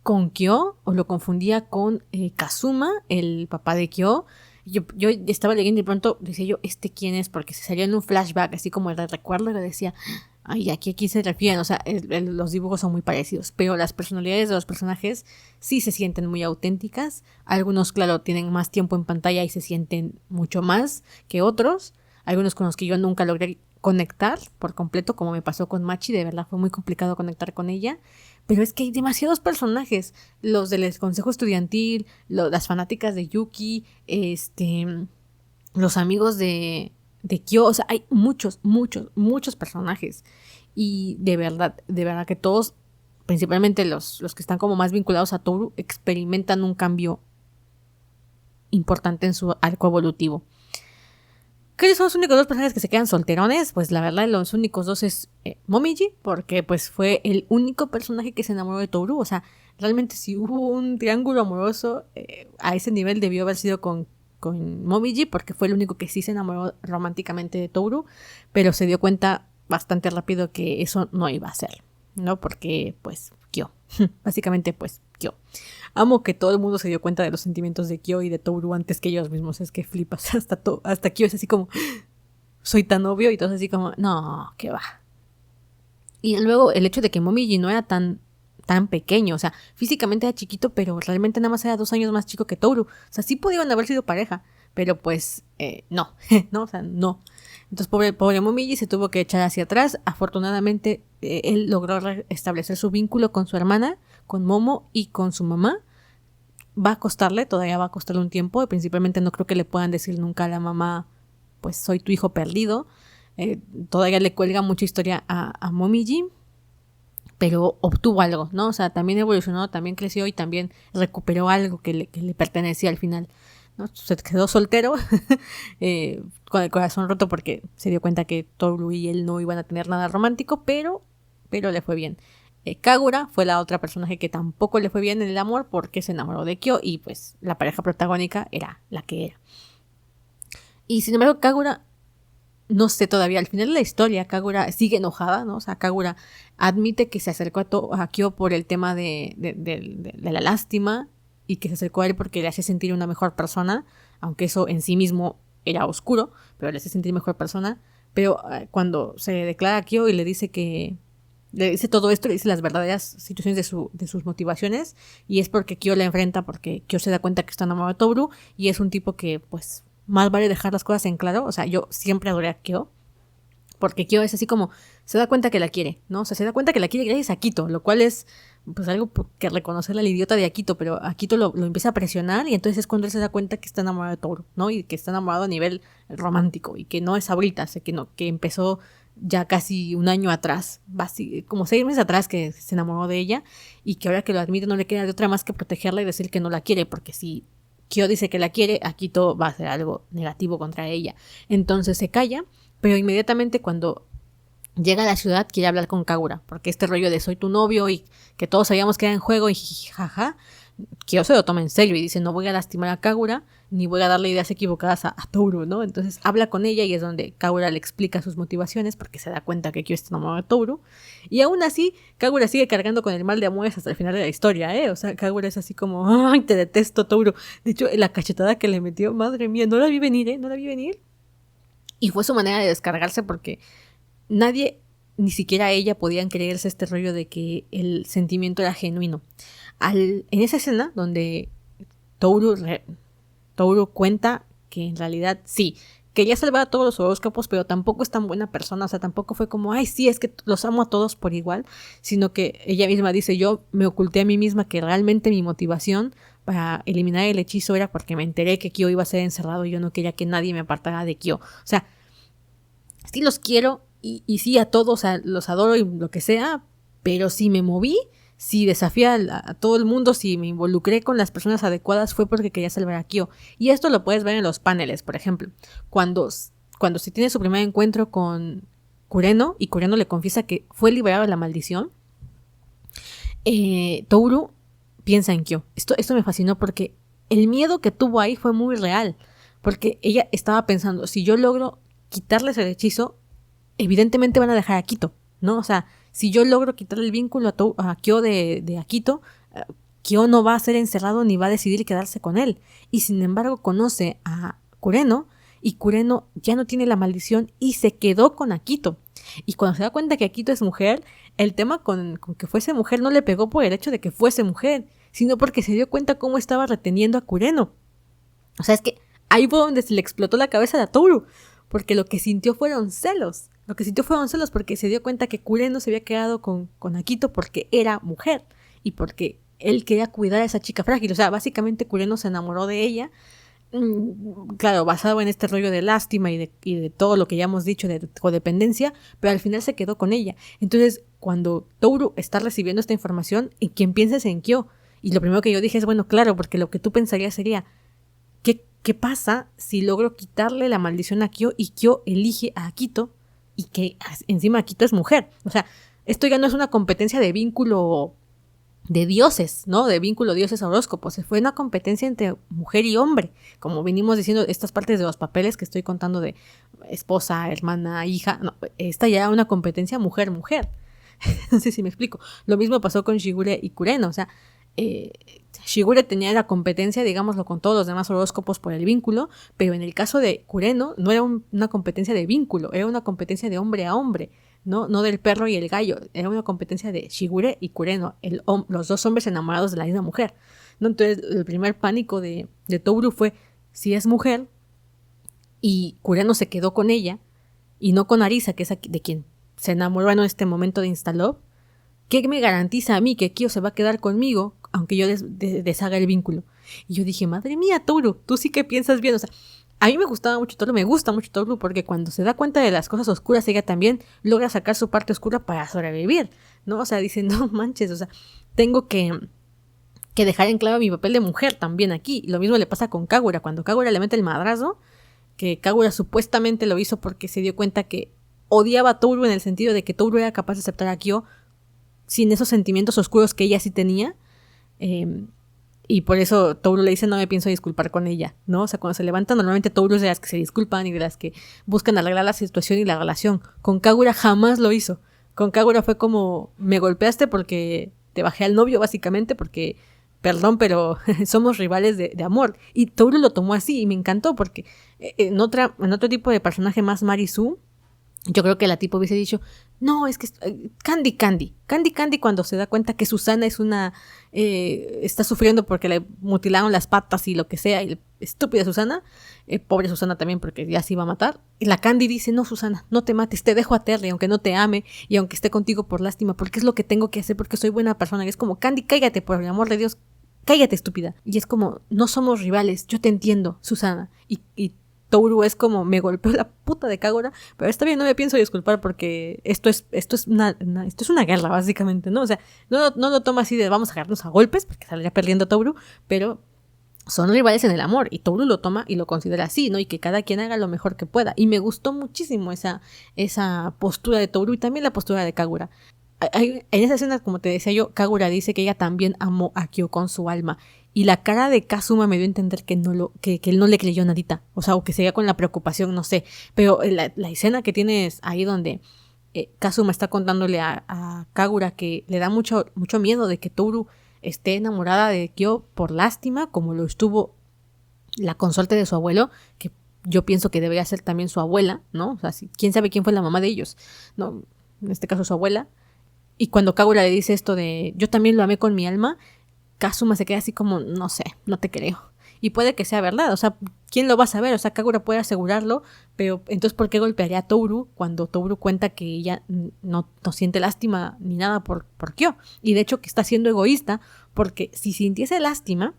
con Kyo, o lo confundía con Kazuma, el papá de Kyo. Yo estaba leyendo y de pronto decía yo, ¿quién es? Porque se salió en un flashback, así como el recuerdo, y le decía, ay, aquí se refieren, o sea, los dibujos son muy parecidos, pero las personalidades de los personajes sí se sienten muy auténticas. Algunos, claro, tienen más tiempo en pantalla y se sienten mucho más que otros. Algunos con los que yo nunca logré conectar por completo, como me pasó con Machi, de verdad fue muy complicado conectar con ella. Pero es que hay demasiados personajes, los del consejo estudiantil, las fanáticas de Yuki, los amigos de Kyo, o sea, hay muchos personajes. Y de verdad que todos, principalmente los que están como más vinculados a Toru, experimentan un cambio importante en su arco evolutivo. ¿Qué son los únicos 2 personajes que se quedan solterones? Pues la verdad, los únicos 2 es Momiji, porque pues fue el único personaje que se enamoró de Toru. O sea, realmente si hubo un triángulo amoroso, a ese nivel debió haber sido con Momiji, porque fue el único que sí se enamoró románticamente de Toru, pero se dio cuenta bastante rápido que eso no iba a ser, ¿no? Porque pues Kyo, básicamente pues Kyo. Amo que todo el mundo se dio cuenta de los sentimientos de Kyo y de Toru antes que ellos mismos. Es que flipas. Hasta Kyo es así como, soy tan obvio, y todos así como, no, qué va. Y luego el hecho de que Momiji no era tan pequeño, o sea, físicamente era chiquito, pero realmente nada más era 2 años más chico que Toru. O sea, sí pudieron haber sido pareja, pero pues no, no, o sea, no. Entonces pobre Momiji se tuvo que echar hacia atrás. Afortunadamente él logró restablecer su vínculo con su hermana, con Momo, y con su mamá. Todavía va a costarle un tiempo, y principalmente no creo que le puedan decir nunca a la mamá, pues soy tu hijo perdido. Todavía le cuelga mucha historia a Momiji, pero obtuvo algo, ¿no? O sea, también evolucionó, también creció y también recuperó algo que le pertenecía al final, ¿no? Se quedó soltero con el corazón roto porque se dio cuenta que Toru y él no iban a tener nada romántico, pero le fue bien. Kagura fue la otra personaje que tampoco le fue bien en el amor porque se enamoró de Kyo, y pues la pareja protagónica era la que era. Y sin embargo, Kagura, no sé todavía, al final de la historia Kagura sigue enojada, ¿no? O sea, Kagura admite que se acercó a Kyo por el tema de la lástima, y que se acercó a él porque le hace sentir una mejor persona, aunque eso en sí mismo era oscuro, pero le hace sentir mejor persona. Pero cuando se declara a Kyo y le dice todo esto, le dice las verdaderas situaciones de sus motivaciones, y es porque Kyo la enfrenta, porque Kyo se da cuenta que está enamorado de Toru, y es un tipo que pues más vale dejar las cosas en claro. O sea, yo siempre adoré a Kyo, porque Kyo es así como, se da cuenta que la quiere, ¿no? O sea, se da cuenta que la quiere gracias a Akito, lo cual es pues algo que reconocerle al idiota de Akito, pero Akito lo empieza a presionar, y entonces es cuando él se da cuenta que está enamorado de Toru, ¿no? Y que está enamorado a nivel romántico, y que no es ahorita, que empezó ya casi un año atrás, como 6 meses atrás que se enamoró de ella, y que ahora que lo admite no le queda de otra más que protegerla y decir que no la quiere, porque si Kyo dice que la quiere, Akito va a hacer algo negativo contra ella. Entonces se calla, pero inmediatamente cuando llega a la ciudad quiere hablar con Kagura, porque este rollo de soy tu novio y que todos sabíamos que era en juego y jaja, Kyo se lo toma en serio y dice, no voy a lastimar a Kagura, ni voy a darle ideas equivocadas a Toru, ¿no? Entonces habla con ella, y es donde Kagura le explica sus motivaciones, porque se da cuenta que Kyo está enamorado de Toru. Y aún así, Kagura sigue cargando con el mal de amores hasta el final de la historia, ¿eh? O sea, Kagura es así como, ¡ay, te detesto, Toru! De hecho, la cachetada que le metió, madre mía, no la vi venir, ¿eh? No la vi venir. Y fue su manera de descargarse, porque nadie, ni siquiera ella, podían creerse este rollo de que el sentimiento era genuino. En esa escena donde Toru cuenta que en realidad sí, quería salvar a todos los horóscopos, pero tampoco es tan buena persona. O sea, tampoco fue como, ay, sí, es que los amo a todos por igual, sino que ella misma dice, yo me oculté a mí misma que realmente mi motivación para eliminar el hechizo era porque me enteré que Kyo iba a ser encerrado y yo no quería que nadie me apartara de Kyo. O sea, sí los quiero y sí a todos, o sea, los adoro y lo que sea, pero si me moví, si desafié a todo el mundo, si me involucré con las personas adecuadas, fue porque quería salvar a Kyo. Y esto lo puedes ver en los paneles, por ejemplo. Cuando se tiene su primer encuentro con Kureno, y Kureno le confiesa que fue liberado de la maldición, Toru piensa en Kyo. Esto me fascinó porque el miedo que tuvo ahí fue muy real, porque ella estaba pensando, si yo logro quitarles el hechizo, evidentemente van a dejar a Akito, ¿no? O sea, si yo logro quitarle el vínculo a Kyo de Akito, Kyo no va a ser encerrado ni va a decidir quedarse con él. Y sin embargo conoce a Kureno y Kureno ya no tiene la maldición y se quedó con Akito. Y cuando se da cuenta que Akito es mujer, el tema con que fuese mujer no le pegó por el hecho de que fuese mujer, sino porque se dio cuenta cómo estaba reteniendo a Kureno. O sea, es que ahí fue donde se le explotó la cabeza a Toru, porque lo que sintió fueron celos. Lo que sintió fueron celos porque se dio cuenta que Kureno se había quedado con Akito porque era mujer y porque él quería cuidar a esa chica frágil. O sea, básicamente Kureno se enamoró de ella, claro, basado en este rollo de lástima y de todo lo que ya hemos dicho de codependencia, pero al final se quedó con ella. Entonces, cuando Toru está recibiendo esta información, en quien pienses en Kyo, y lo primero que yo dije es, bueno, claro, porque lo que tú pensarías sería, ¿qué pasa si logro quitarle la maldición a Kyo y Kyo elige a Akito y que encima Akito es mujer? O sea, esto ya no es una competencia de vínculo de dioses, ¿no? De vínculo dioses horóscopos. Fue una competencia entre mujer y hombre. Como venimos diciendo, estas partes de los papeles que estoy contando de esposa, hermana, hija, no, esta ya era una competencia mujer-mujer. No sé si me explico. Lo mismo pasó con Shigure y Kureno. O sea, Shigure tenía la competencia, digámoslo, con todos los demás horóscopos por el vínculo, pero en el caso de Kureno no era una competencia de vínculo, era una competencia de hombre a hombre, no del perro y el gallo, era una competencia de Shigure y Kureno, los dos hombres enamorados de la misma mujer, ¿no? Entonces el primer pánico de Toru fue, si es mujer y Kureno se quedó con ella y no con Arisa, que es de quien se enamoró en este momento de Instalove, ¿qué me garantiza a mí que Kyo se va a quedar conmigo aunque yo deshaga el vínculo? Y yo dije, madre mía, Toru, tú sí que piensas bien. O sea, a mí me gusta mucho Toru porque cuando se da cuenta de las cosas oscuras, ella también logra sacar su parte oscura para sobrevivir, ¿no? O sea, dice, no manches, o sea, tengo que dejar en claro mi papel de mujer también aquí. Lo mismo le pasa con Kagura. Cuando Kagura le mete el madrazo, que Kagura supuestamente lo hizo porque se dio cuenta que odiaba a Toru en el sentido de que Toru era capaz de aceptar a Kyo sin esos sentimientos oscuros que ella sí tenía, y por eso Toru le dice, no me pienso disculpar con ella, ¿no? O sea, cuando se levanta, normalmente Toru es de las que se disculpan y de las que buscan arreglar la situación y la relación. Con Kagura jamás lo hizo. Con Kagura fue como, me golpeaste porque te bajé al novio, básicamente, porque, perdón, pero somos rivales de amor. Y Toru lo tomó así y me encantó porque en otro tipo de personaje más Marisu, yo creo que la tipo hubiese dicho, no, es que Candy cuando se da cuenta que Susana es está sufriendo porque le mutilaron las patas y lo que sea, y estúpida Susana, pobre Susana también porque ya se iba a matar, y la Candy dice, no Susana, no te mates, te dejo a Terry aunque no te ame y aunque esté contigo por lástima, porque es lo que tengo que hacer, porque soy buena persona. Y es como, Candy, cállate, por el amor de Dios, cállate, estúpida. Y es como, no somos rivales, yo te entiendo, Susana. Y Toru es como, me golpeó la puta de Kagura, pero está bien, no me pienso disculpar porque esto es una guerra, básicamente, ¿no? O sea, no lo toma así de vamos a agarrarnos a golpes, porque saldría perdiendo Toru, pero son rivales en el amor, y Toru lo toma y lo considera así, ¿no? Y que cada quien haga lo mejor que pueda. Y me gustó muchísimo esa postura de Toru y también la postura de Kagura. En esa escena, como te decía yo, Kagura dice que ella también amó a Kyo con su alma. Y la cara de Kazuma me dio a entender que él no le creyó nadita. O sea, o que seguía con la preocupación, no sé. Pero la escena que tienes ahí donde Kazuma está contándole a Kagura que le da mucho miedo de que Toru esté enamorada de Kyo por lástima, como lo estuvo la consorte de su abuelo, que yo pienso que debería ser también su abuela, ¿no? O sea, quién sabe quién fue la mamá de ellos, ¿no? En este caso su abuela. Y cuando Kagura le dice esto de yo también lo amé con mi alma, Kazuma se queda así como, no sé, no te creo. Y puede que sea verdad, o sea, ¿quién lo va a saber? O sea, Kagura puede asegurarlo, pero entonces ¿por qué golpearía a Toru cuando Toru cuenta que ella no siente lástima ni nada por Kyo? Y de hecho que está siendo egoísta, porque si sintiese lástima,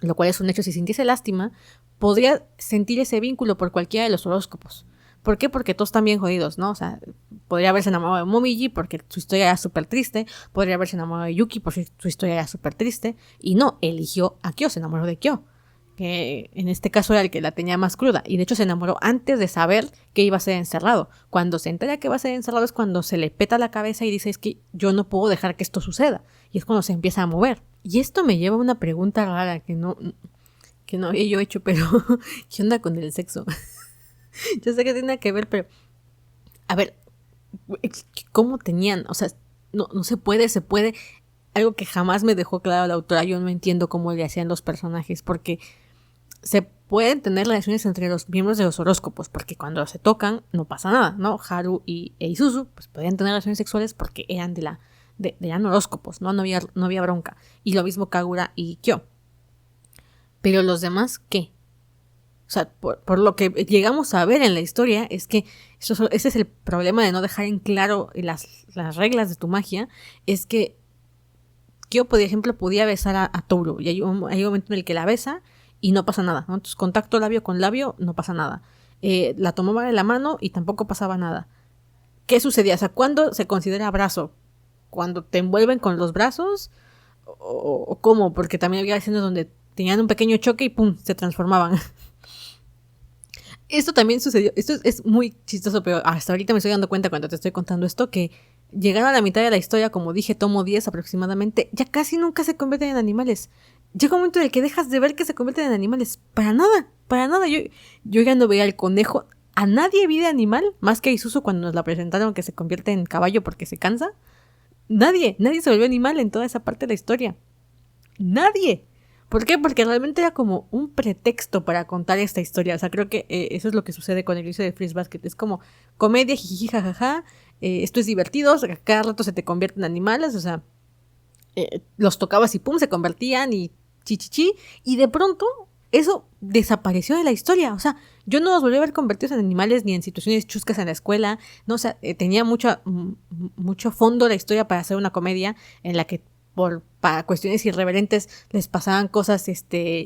lo cual es un hecho, si sintiese lástima, podría sentir ese vínculo por cualquiera de los horóscopos. ¿Por qué? Porque todos están bien jodidos, ¿no? O sea, podría haberse enamorado de Momiji porque su historia era súper triste, podría haberse enamorado de Yuki porque su historia era súper triste, y no, eligió a Kyo, se enamoró de Kyo, que en este caso era el que la tenía más cruda, y de hecho se enamoró antes de saber que iba a ser encerrado. Cuando se entera que va a ser encerrado es cuando se le peta la cabeza y dice, es que yo no puedo dejar que esto suceda, y es cuando se empieza a mover. Y esto me lleva a una pregunta rara que no que no había yo hecho, pero ¿qué onda con el sexo? Yo sé que tiene que ver, pero a ver, ¿cómo tenían? O sea, no se puede, algo que jamás me dejó claro la autora, yo no entiendo cómo le hacían los personajes, porque se pueden tener relaciones entre los miembros de los horóscopos, porque cuando se tocan no pasa nada, ¿no? Haru e Isuzu pues podían tener relaciones sexuales porque eran eran horóscopos, ¿no? No había bronca. Y lo mismo Kagura y Kyo. Pero los demás, ¿qué? O sea, por lo que llegamos a ver en la historia, es que ese es el problema de no dejar en claro las reglas de tu magia, es que Kyo, por ejemplo, podía besar a Toru, y hay un momento en el que la besa y no pasa nada, ¿no? Entonces, contacto labio con labio, no pasa nada. La tomaba de la mano y tampoco pasaba nada. ¿Qué sucedía? O sea, ¿cuándo se considera abrazo? ¿Cuando te envuelven con los brazos? ¿O cómo? Porque también había escenas donde tenían un pequeño choque y ¡pum! Se transformaban. Esto también sucedió. Esto es muy chistoso, pero hasta ahorita me estoy dando cuenta cuando te estoy contando esto, que llegaron a la mitad de la historia, como dije, tomo 10 aproximadamente, ya casi nunca se convierten en animales. Llega un momento en el que dejas de ver que se convierten en animales. Para nada, para nada. Yo ya no veía al conejo. A nadie vi de animal, más que a Isuzu cuando nos la presentaron que se convierte en caballo porque se cansa. Nadie se volvió animal en toda esa parte de la historia. Nadie. ¿Por qué? Porque realmente era como un pretexto para contar esta historia. O sea, creo que eso es lo que sucede con el inicio de Fruits Basket. Es como comedia, jijiji, jajaja. Esto es divertido. O sea, cada rato se te convierten en animales. O sea, los tocabas y pum, se convertían y chichichi. Y de pronto eso desapareció de la historia. O sea, yo no los volví a ver convertidos en animales ni en situaciones chuscas en la escuela. No, o sea, tenía mucho fondo la historia para hacer una comedia en la que para cuestiones irreverentes les pasaban cosas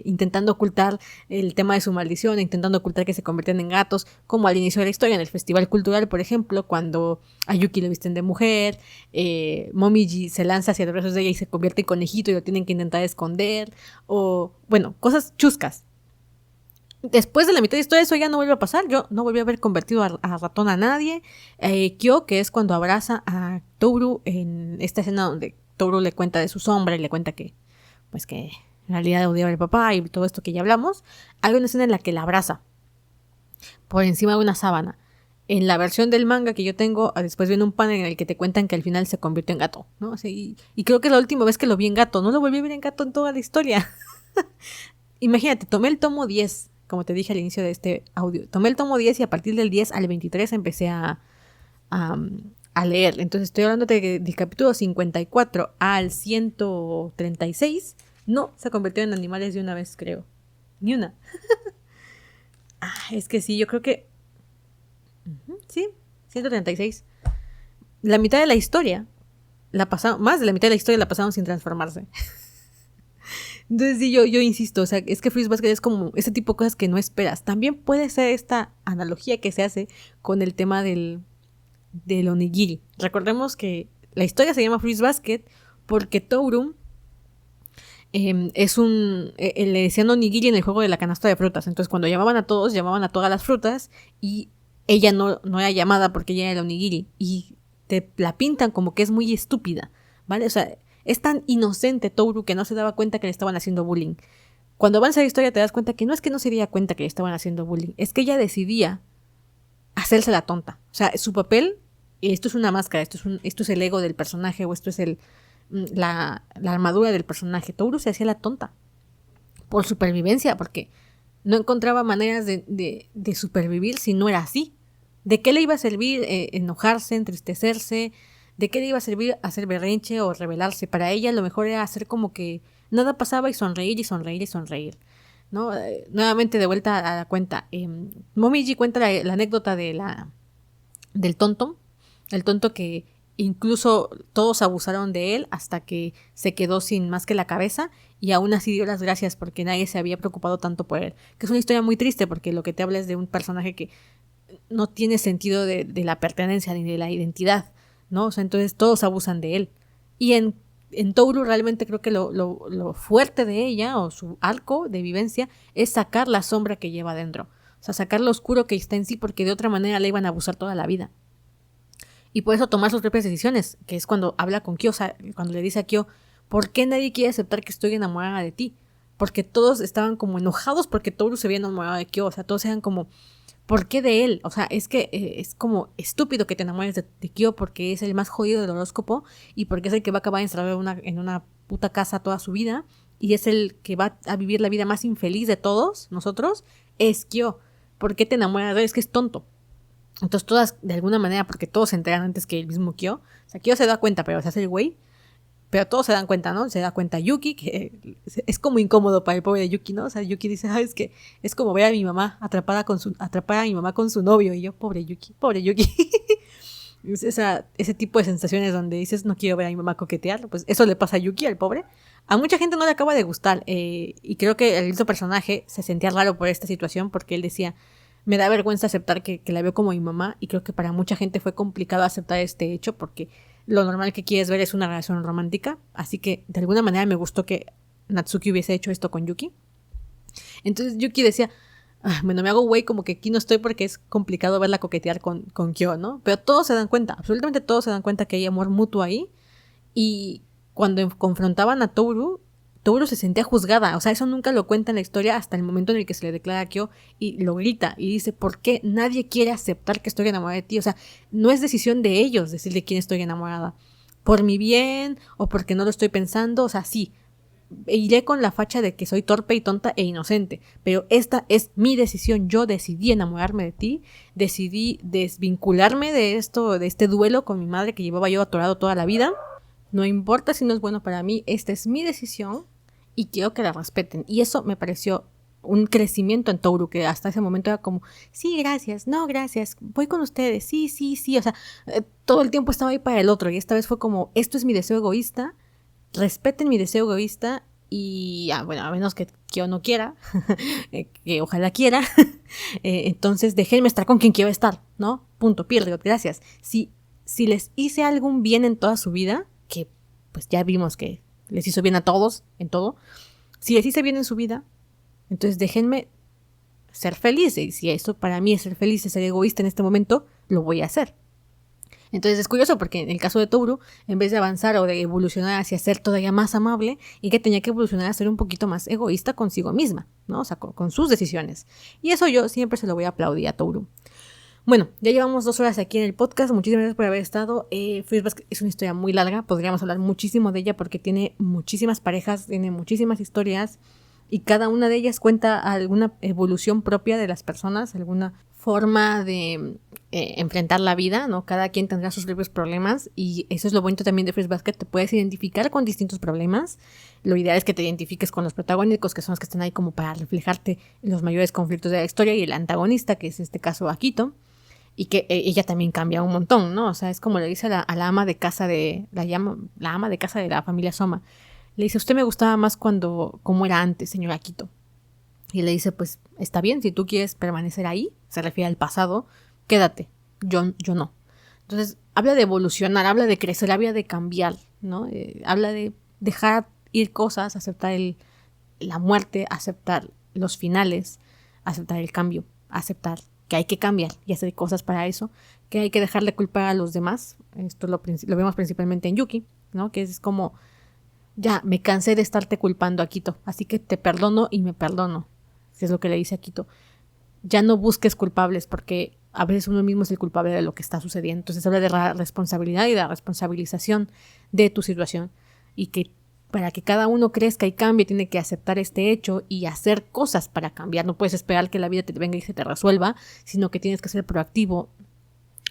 intentando ocultar el tema de su maldición, intentando ocultar que se convierten en gatos, como al inicio de la historia en el festival cultural, por ejemplo, cuando a Yuki lo visten de mujer, Momiji se lanza hacia los brazos de ella y se convierte en conejito y lo tienen que intentar esconder, o bueno, cosas chuscas. Después de la mitad de la historia eso ya no vuelve a pasar. Yo no volví a haber convertido a ratón a nadie. Kyo, que es cuando abraza a Toru en esta escena donde Toru le cuenta de su sombra y le cuenta que en realidad odiaba al papá y todo esto que ya hablamos. Hay una escena en la que la abraza por encima de una sábana. En la versión del manga que yo tengo, después viene un panel en el que te cuentan que al final se convierte en gato, ¿no? Y creo que es la última vez que lo vi en gato. No lo volví a ver en gato en toda la historia. Imagínate, tomé el tomo 10, como te dije al inicio de este audio. Tomé el tomo 10 y a partir del 10 al 23 empecé a leer. Entonces estoy hablando del capítulo 54 al 136. No, se convirtieron en animales de una vez, creo. Ni una. Es que sí, yo creo que... sí, 136. La mitad de la historia más de la mitad de la historia la pasaron sin transformarse. Entonces sí, yo insisto, o sea, es que Fruits Basket es como ese tipo de cosas que no esperas. También puede ser esta analogía que se hace con el tema del onigiri. Recordemos que la historia se llama Fruits Basket porque Toru le decían onigiri en el juego de la canasta de frutas. Entonces cuando llamaban a todos, llamaban a todas las frutas y ella no era llamada porque ella era el onigiri y te la pintan como que es muy estúpida, ¿vale? O sea, es tan inocente Toru que no se daba cuenta que le estaban haciendo bullying. Cuando avanza la historia te das cuenta que no es que no se diera cuenta que le estaban haciendo bullying, es que ella decidía hacerse la tonta. O sea, su papel, esto es una máscara, esto es el ego del personaje o esto es la armadura del personaje. Toru se hacía la tonta por supervivencia, porque no encontraba maneras de supervivir si no era así. ¿De qué le iba a servir enojarse, entristecerse? ¿De qué le iba a servir hacer berrinche o rebelarse? Para ella lo mejor era hacer como que nada pasaba y sonreír y sonreír y sonreír, ¿no? Nuevamente de vuelta a la cuenta. Momiji cuenta la anécdota del tonto. El tonto que incluso todos abusaron de él hasta que se quedó sin más que la cabeza y aún así dio las gracias porque nadie se había preocupado tanto por él. Que es una historia muy triste porque lo que te habla es de un personaje que no tiene sentido de la pertenencia ni de la identidad, ¿no? O sea, entonces todos abusan de él. Y en Toru realmente creo que lo fuerte de ella o su arco de vivencia es sacar la sombra que lleva adentro. O sea, sacar lo oscuro que está en sí porque de otra manera le iban a abusar toda la vida. Y por eso tomar sus propias decisiones, que es cuando habla con Kyo, o sea, cuando le dice a Kyo, ¿por qué nadie quiere aceptar que estoy enamorada de ti? porque todos estaban como enojados porque Toru se había enamorado de Kyo, o sea, todos eran como, ¿por qué de él? O sea, es que es como estúpido que te enamores de Kyo porque es el más jodido del horóscopo y porque es el que va a acabar encerrado en una puta casa toda su vida y es el que va a vivir la vida más infeliz de todos nosotros, es Kyo. ¿Por qué te enamoras de él? Es que es tonto. Entonces todas, de alguna manera, porque todos se enteran antes que el mismo Kyo, o sea, Kyo se da cuenta, pero se hace el güey, pero todos se dan cuenta, ¿no? Se da cuenta Yuki, que es como incómodo para el pobre de Yuki, ¿no? O sea, Yuki dice, es que es como ver a mi mamá atrapada a mi mamá con su novio, y yo, pobre Yuki. Es ese tipo de sensaciones donde dices, no quiero ver a mi mamá coquetear, pues eso le pasa a Yuki, al pobre. A mucha gente no le acaba de gustar, y creo que el mismo personaje se sentía raro por esta situación, porque él decía, me da vergüenza aceptar que la veo como mi mamá, y creo que para mucha gente fue complicado aceptar este hecho, porque lo normal que quieres ver es una relación romántica, así que de alguna manera me gustó que Natsuki hubiese hecho esto con Yuki. Entonces Yuki decía, bueno, me hago güey como que aquí no estoy porque es complicado verla coquetear con Kyo, ¿no? Pero todos se dan cuenta, absolutamente todos se dan cuenta que hay amor mutuo ahí, y cuando confrontaban a Toru se sentía juzgada, o sea, eso nunca lo cuenta en la historia hasta el momento en el que se le declara a Kyo y lo grita y dice, ¿por qué nadie quiere aceptar que estoy enamorada de ti? O sea, no es decisión de ellos decir de quién estoy enamorada, por mi bien o porque no lo estoy pensando, o sea, sí, iré con la facha de que soy torpe y tonta e inocente, pero esta es mi decisión, yo decidí enamorarme de ti, decidí desvincularme de esto, de este duelo con mi madre que llevaba yo atorado toda la vida. No importa si no es bueno para mí, esta es mi decisión y quiero que la respeten. Y eso me pareció un crecimiento en Toru, que hasta ese momento era como, sí, gracias, no, gracias, voy con ustedes, sí, o sea, todo el tiempo estaba ahí para el otro y esta vez fue como, esto es mi deseo egoísta, respeten mi deseo egoísta y, bueno, a menos que yo no quiera, que ojalá quiera, entonces déjenme estar con quien quiero estar, ¿no? Punto, pierdo, gracias. Si les hice algún bien en toda su vida, que pues ya vimos que les hizo bien a todos, en todo. Si les hice bien en su vida, entonces déjenme ser feliz. Y si eso para mí es ser feliz, es ser egoísta en este momento, lo voy a hacer. Entonces es curioso porque en el caso de Toru, en vez de avanzar o de evolucionar hacia ser todavía más amable, ella tenía que evolucionar a ser un poquito más egoísta consigo misma, ¿no? O sea, con sus decisiones. Y eso yo siempre se lo voy a aplaudir a Toru. Bueno, ya llevamos 2 horas aquí en el podcast, muchísimas gracias por haber estado. Fruits Basket es una historia muy larga, podríamos hablar muchísimo de ella porque tiene muchísimas parejas, tiene muchísimas historias y cada una de ellas cuenta alguna evolución propia de las personas, alguna forma de enfrentar la vida, ¿no? Cada quien tendrá sus propios problemas y eso es lo bonito también de Fruits Basket, te puedes identificar con distintos problemas. Lo ideal es que te identifiques con los protagónicos, que son los que están ahí como para reflejarte los mayores conflictos de la historia y el antagonista, que es en este caso Akito. Y que ella también cambia un montón, ¿no? O sea, es como le dice a la ama de casa de la ama de casa de la familia Soma. Le dice, usted me gustaba más como era antes, señora Akito. Y le dice, pues, está bien, si tú quieres permanecer ahí, se refiere al pasado, quédate, yo no. Entonces, habla de evolucionar, habla de crecer, habla de cambiar, ¿no? Habla de dejar ir cosas, aceptar la muerte, aceptar los finales, aceptar el cambio, aceptar que hay que cambiar y hacer cosas para eso, que hay que dejar de culpar a los demás. Esto lo vemos principalmente en Yuki, ¿no? Que es como, ya, me cansé de estarte culpando, Akito, así que te perdono y me perdono. Si es lo que le dice Akito. Ya no busques culpables porque a veces uno mismo es el culpable de lo que está sucediendo. Entonces habla de la responsabilidad y de la responsabilización de tu situación y que para que cada uno crezca y cambie, tiene que aceptar este hecho y hacer cosas para cambiar. No puedes esperar que la vida te venga y se te resuelva, sino que tienes que ser proactivo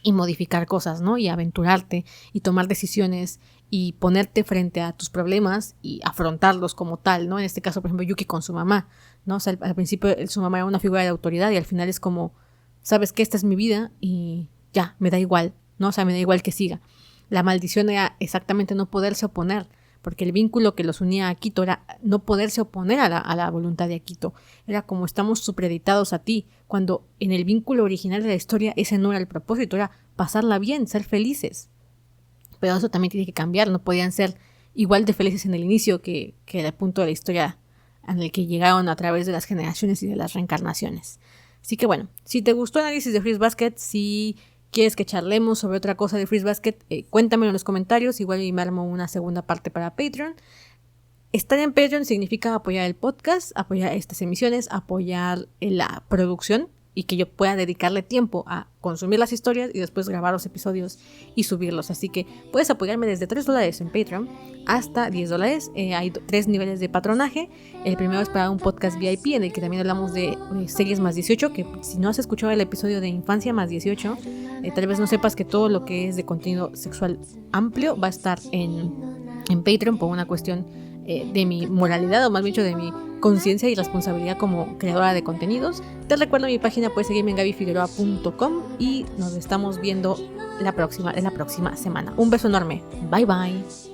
y modificar cosas, ¿no? Y aventurarte y tomar decisiones y ponerte frente a tus problemas y afrontarlos como tal, ¿no? En este caso, por ejemplo, Yuki con su mamá, ¿no? O sea, al principio su mamá era una figura de autoridad y al final es como, ¿sabes qué? Esta es mi vida y ya, me da igual, ¿no? O sea, me da igual que siga. La maldición era exactamente no poderse oponer, porque el vínculo que los unía a Akito era no poderse oponer a la voluntad de Akito. Era como estamos supreditados a ti, cuando en el vínculo original de la historia ese no era el propósito, era pasarla bien, ser felices. Pero eso también tiene que cambiar, no podían ser igual de felices en el inicio que el punto de la historia en el que llegaron a través de las generaciones y de las reencarnaciones. Así que bueno, si te gustó el análisis de Fruits Basket, si quieres que charlemos sobre otra cosa de Fruits Basket, cuéntamelo en los comentarios, igual me armo una segunda parte para Patreon. Estar en Patreon significa apoyar el podcast, apoyar estas emisiones, apoyar la producción y que yo pueda dedicarle tiempo a consumir las historias y después grabar los episodios y subirlos. Así que puedes apoyarme desde $3 en Patreon hasta $10. Hay 3 niveles de patronaje. El primero es para un podcast VIP en el que también hablamos de series más 18, que si no has escuchado el episodio de Infancia más 18, tal vez no sepas que todo lo que es de contenido sexual amplio va a estar en Patreon por una cuestión de mi moralidad, o más bien dicho de mi conciencia y responsabilidad como creadora de contenidos. Te recuerdo mi página, puedes seguirme en gabifigueroa.com y nos estamos viendo la próxima semana. Un beso enorme. Bye bye.